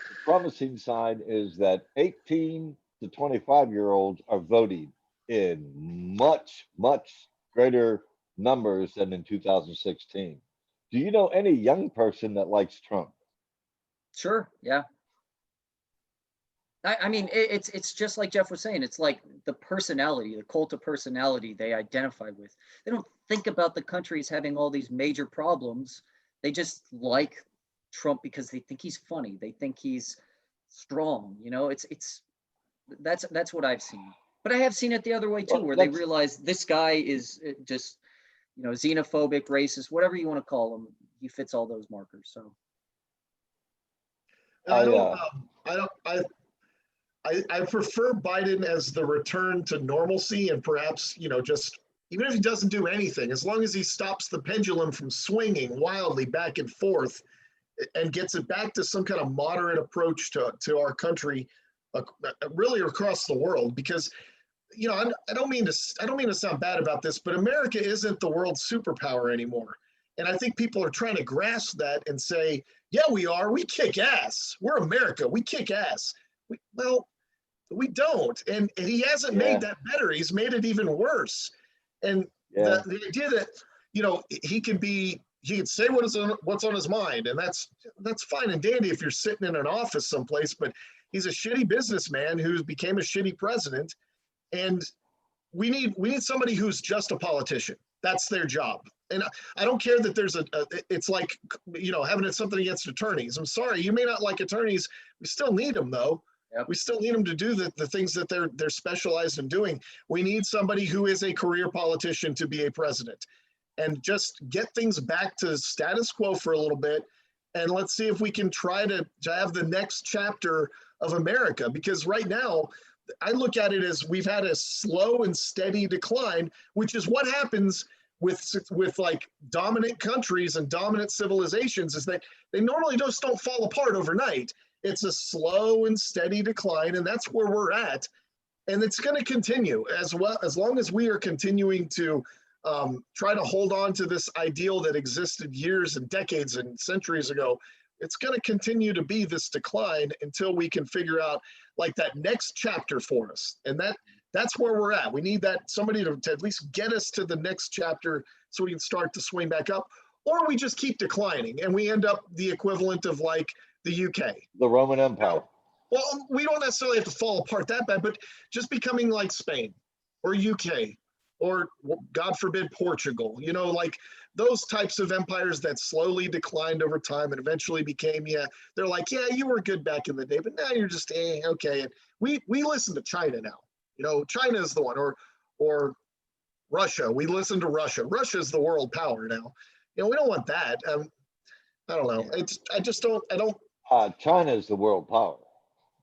Speaker 1: The promising sign is that 18 to 25-year-olds are voting in much greater numbers than in 2016. Do you know any young person that likes Trump?
Speaker 2: Sure. Yeah. I mean, it's just like Jeff was saying. It's like the personality, the cult of personality they identify with. They don't think about the country as having all these major problems. They just like Trump because they think he's funny. They think he's strong. You know, that's what I've seen. But I have seen it the other way too, where they realize this guy is just, you know, xenophobic, racist, whatever you want to call him. He fits all those markers. So
Speaker 3: I prefer Biden as the return to normalcy and perhaps, you know, just even if he doesn't do anything, as long as he stops the pendulum from swinging wildly back and forth and gets it back to some kind of moderate approach to our country, really across the world. Because, you know, I don't mean to sound bad about this, but America isn't the world's superpower anymore. And I think people are trying to grasp that and say, yeah, we are. We kick ass. We're America. We kick ass. We don't. And he hasn't made that better. He's made it even worse. And the idea that, you know, he can say what's on his mind. And that's fine and dandy if you're sitting in an office someplace, but he's a shitty businessman who became a shitty president. And we need somebody who's just a politician. That's their job. And I don't care that there's it's like, you know, having something against attorneys. I'm sorry, you may not like attorneys. We still need them though. Yep. We still need them to do the things that they're specialized in doing. We need somebody who is a career politician to be a president, and just get things back to status quo for a little bit. And let's see if we can try to have the next chapter of America, because right now, I look at it as we've had a slow and steady decline, which is what happens with like dominant countries and dominant civilizations, is that they normally just don't fall apart overnight. It's a slow and steady decline, and that's where we're at. And it's going to continue as long as we are continuing to try to hold on to this ideal that existed years and decades and centuries ago. It's going to continue to be this decline until we can figure out like that next chapter for us. And that's where we're at. We need somebody to at least get us to the next chapter so we can start to swing back up, or we just keep declining and we end up the equivalent of like the UK.
Speaker 1: The Roman Empire.
Speaker 3: Well, we don't necessarily have to fall apart that bad, but just becoming like Spain or UK or, God forbid, Portugal, you know, like those types of empires that slowly declined over time and eventually became, they're like, yeah, you were good back in the day, but now you're just, okay. And we listen to China now. You know, China is the one, or Russia. We listen to Russia. Russia is the world power now. You know, we don't want that. I don't know. I don't.
Speaker 1: China is the world power.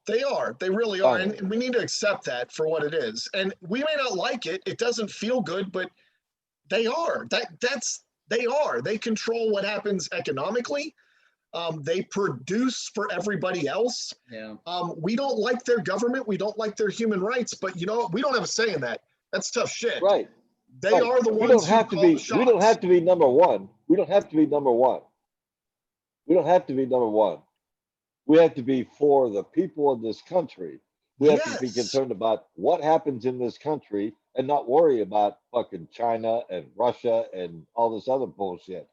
Speaker 3: They really are. And we need to accept that for what it is. And we may not like it. It doesn't feel good, but they are. That's They are. They control what happens economically. They produce for everybody else.
Speaker 2: Yeah.
Speaker 3: We don't like their government. We don't like their human rights. But you know, we don't have a say in that. That's tough shit.
Speaker 1: Right.
Speaker 3: They
Speaker 1: right.
Speaker 3: are the
Speaker 1: We
Speaker 3: ones
Speaker 1: don't
Speaker 3: who
Speaker 1: have to
Speaker 3: call
Speaker 1: be.
Speaker 3: the shots.
Speaker 1: We don't have to be number one. We don't have to be number one. We don't have to be number one. We have to be for the people of this country. We have to be
Speaker 3: Yes.
Speaker 1: concerned about what happens in this country and not worry about fucking China and Russia and all this other bullshit.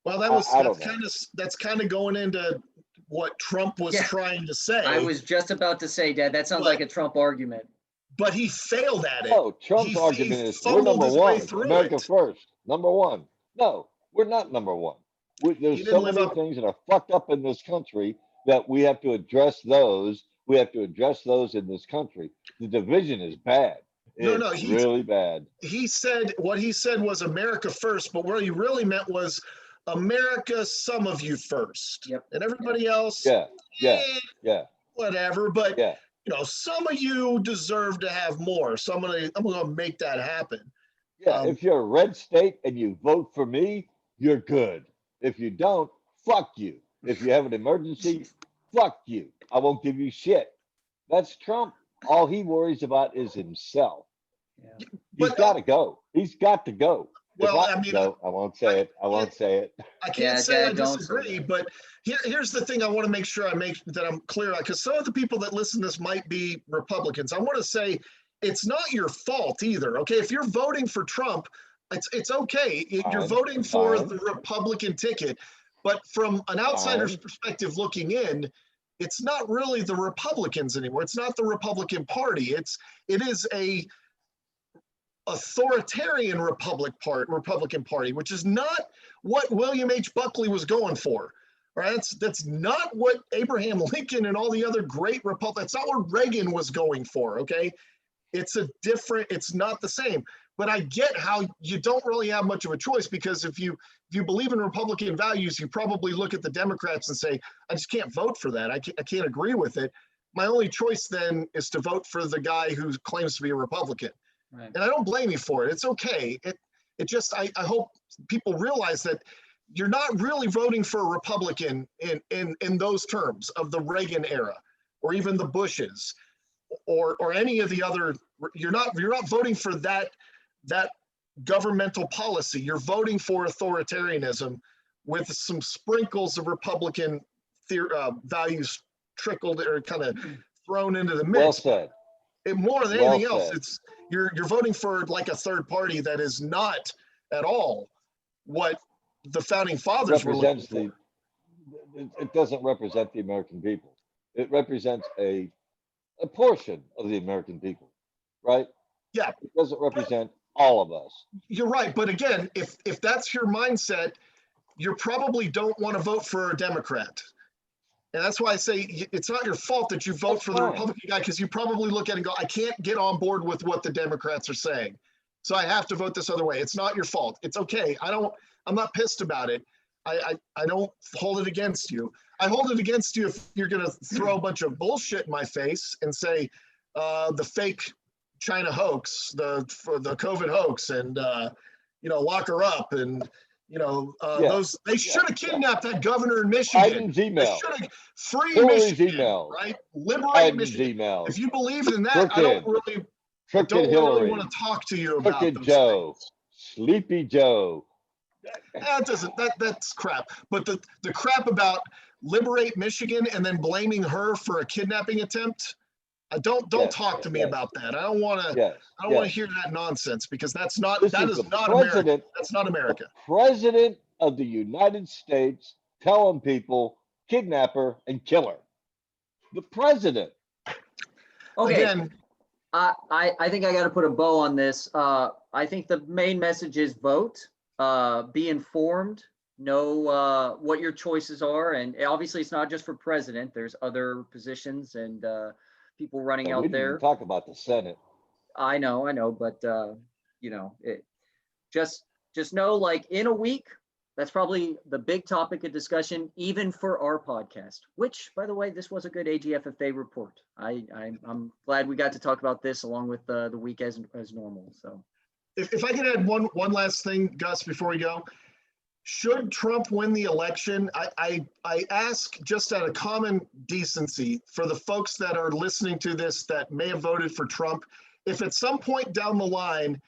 Speaker 3: Well, that's kind of going into what Trump was
Speaker 2: Yeah.
Speaker 3: trying to say.
Speaker 2: I was just about to say, Dad, that sounds like a Trump argument.
Speaker 3: But he failed at it.
Speaker 1: No, Trump's argument is we're number one. America first. Number one. No, we're not number one. There's so many things that are fucked up in this country that we have to address those. We have to address those in this country. The division is bad. It's really bad.
Speaker 3: He said what he said was America first, but what he really meant was America, some of you first.
Speaker 2: Yep.
Speaker 3: And everybody else, whatever. But you know, some of you deserve to have more. So I'm gonna make that happen.
Speaker 1: Yeah, if you're a red state and you vote for me, you're good. If you don't, fuck you. If you have an emergency, fuck you. I won't give you shit. That's Trump. All he worries about is himself.
Speaker 2: Yeah.
Speaker 1: He's got to go. He's got to go.
Speaker 3: Well, I mean,
Speaker 1: I won't say it. I won't say it.
Speaker 3: I can't say I disagree, but here's the thing I want to make sure I'm clear on, because some of the people that listen to this might be Republicans. I want to say it's not your fault either. Okay, if you're voting for Trump, it's okay. You're voting for the Republican ticket, but from an outsider's perspective looking in, it's not really the Republicans anymore. It's not the Republican Party. It is a authoritarian Republican Party, which is not what William H. Buckley was going for. Right? That's not what Abraham Lincoln and all the other great Republicans. That's not what Reagan was going for. Okay, it's not the same. But I get how you don't really have much of a choice, because if you believe in Republican values, you probably look at the Democrats and say, I just can't vote for that. I can't agree with it. My only choice then is to vote for the guy who claims to be a Republican. Right. And I don't blame you for it. It's okay. It just, I hope people realize that you're not really voting for a Republican in those terms of the Reagan era, or even the Bushes, or any of the other. You're not voting for that governmental policy. You're voting for authoritarianism with some sprinkles of Republican values trickled or kind of thrown into the mix.
Speaker 1: Well said.
Speaker 3: More than anything else, you're voting for like a third party that is not at all what the founding fathers were looking for.
Speaker 1: It doesn't represent the American people. It represents a portion of the American people, right?
Speaker 3: Yeah.
Speaker 1: It doesn't represent all of us.
Speaker 3: You're right. But again, if that's your mindset, you probably don't want to vote for a Democrat. And that's why I say it's not your fault that you vote for the Republican guy, because you probably look at it and go, I can't get on board with what the Democrats are saying, so I have to vote this other way. It's not your fault. It's okay. I'm not pissed about it. I don't hold it against you. I hold it against you if you're going to throw a bunch of bullshit in my face and say the fake China hoax, the COVID hoax, and lock her up, and those they should have kidnapped that governor in Michigan.
Speaker 1: Biden's email.
Speaker 3: They should have freed
Speaker 1: Hillary's
Speaker 3: Michigan,
Speaker 1: email.
Speaker 3: right? Liberate
Speaker 1: Biden's
Speaker 3: Michigan.
Speaker 1: email.
Speaker 3: If you believe in that, I don't really want to talk to you about
Speaker 1: Crooked
Speaker 3: those
Speaker 1: Joe,
Speaker 3: things.
Speaker 1: Sleepy Joe.
Speaker 3: That's crap. But the crap about liberate Michigan and then blaming her for a kidnapping attempt, don't talk to me about that. I don't want to hear that nonsense, because that is not America. That's not America.
Speaker 1: The President of the United States telling people kidnap her and kill her. The president.
Speaker 2: Okay.
Speaker 3: Again,
Speaker 2: I think I got to put a bow on this. I think the main message is vote, be informed, know what your choices are. And obviously it's not just for president. There's other positions and people running out there.
Speaker 1: We didn't talk about the Senate.
Speaker 2: I know, but just know, like, in a week, that's probably the big topic of discussion, even for our podcast, which, by the way, this was a good AGFFA report. I'm glad we got to talk about this along with the week as normal. So
Speaker 3: if I can add one last thing, Gus, before we go. Should Trump win the election, I ask just out of common decency for the folks that are listening to this that may have voted for Trump, if at some point down the line,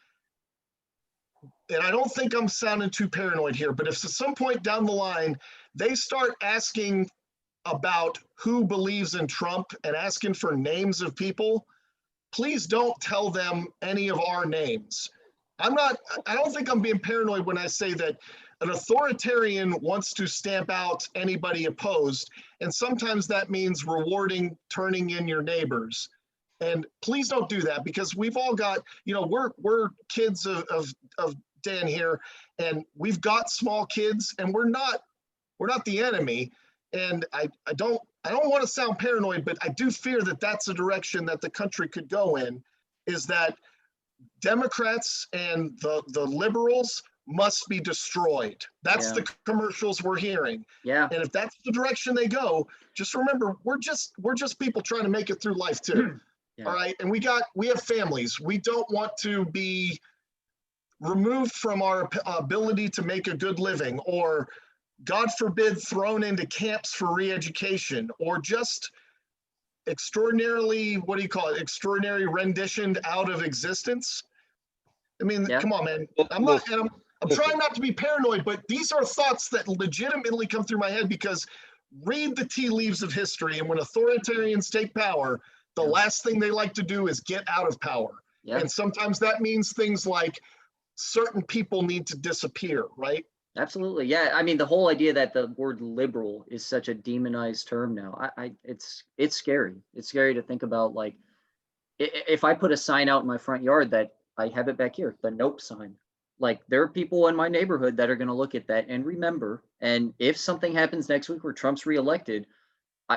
Speaker 3: and I don't think I'm sounding too paranoid here, but if at some point down the line, they start asking about who believes in Trump and asking for names of people, please don't tell them any of our names. I don't think I'm being paranoid when I say that an authoritarian wants to stamp out anybody opposed, and sometimes that means rewarding turning in your neighbors. And please don't do that, because we've all got, we're kids of Dan here, and we've got small kids, and we're not the enemy. And I don't want to sound paranoid, but I do fear that that's a direction that the country could go in, is that Democrats and the liberals must be destroyed. That's the commercials we're hearing.
Speaker 2: Yeah.
Speaker 3: And if that's the direction they go, just remember, we're just people trying to make it through life too.
Speaker 2: Yeah.
Speaker 3: All right. And we have families. We don't want to be removed from our ability to make a good living, or God forbid, thrown into camps for re-education, or just extraordinary renditioned out of existence. I mean, come on, man. I'm trying not to be paranoid, but these are thoughts that legitimately come through my head, because read the tea leaves of history. And when authoritarians take power, the last thing they like to do is get out of power. Yeah. And sometimes that means things like certain people need to disappear, right?
Speaker 2: Absolutely. Yeah. I mean, the whole idea that the word liberal is such a demonized term now, it's scary. It's scary to think about. Like, if I put a sign out in my front yard that I have it back here, the nope sign, like, there are people in my neighborhood that are going to look at that and remember. And if something happens next week where Trump's reelected,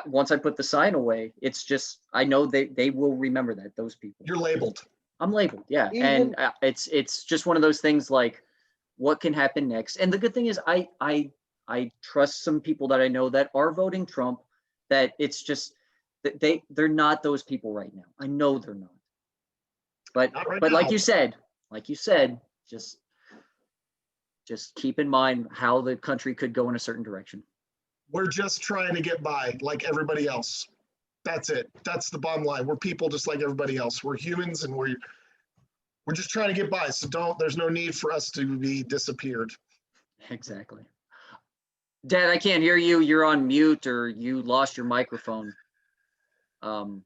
Speaker 2: once I put the sign away, it's just, I know they will remember that, those people.
Speaker 3: You're labeled.
Speaker 2: I'm labeled. Yeah. And it's just one of those things, like, what can happen next? And the good thing is I trust some people that I know that are voting Trump, that it's just that they're not those people right now. I know they're not. But like you said, just keep in mind how the country could go in a certain direction.
Speaker 3: We're just trying to get by like everybody else. That's it. That's the bottom line. We're people just like everybody else. We're humans, and we're just trying to get by. So there's no need for us to be disappeared.
Speaker 2: Exactly. Dad, I can't hear you. You're on mute, or you lost your microphone. All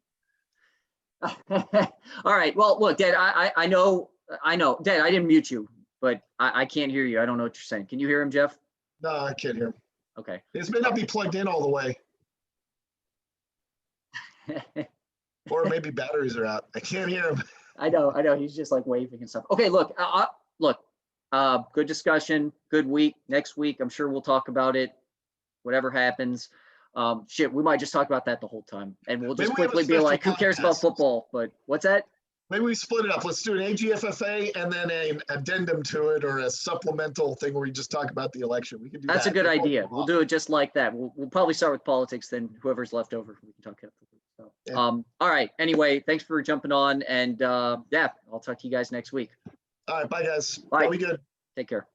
Speaker 2: right. Well, look, Dad, I know. Dad, I didn't mute you, but I can't hear you. I don't know what you're saying. Can you hear him, Jeff?
Speaker 3: No, I can't hear him.
Speaker 2: Okay.
Speaker 3: This may not be plugged in all the way. Or maybe batteries are out. I can't hear him.
Speaker 2: I know. He's just like waving and stuff. Okay, look. Good discussion. Good week. Next week, I'm sure we'll talk about it. Whatever happens. We might just talk about that the whole time, and we'll just quickly be like, who cares about football? But what's that?
Speaker 3: Maybe we split it up. Let's do an AGFFA and then an addendum to it, or a supplemental thing where we just talk about the election. We can do that.
Speaker 2: That's a good idea. We'll do it just like that. We'll probably start with politics, then whoever's left over, we can talk about. So, yeah. All right. Anyway, thanks for jumping on, and I'll talk to you guys next week.
Speaker 3: All right. Bye, guys.
Speaker 2: Bye.
Speaker 3: That'll be good.
Speaker 2: Take care.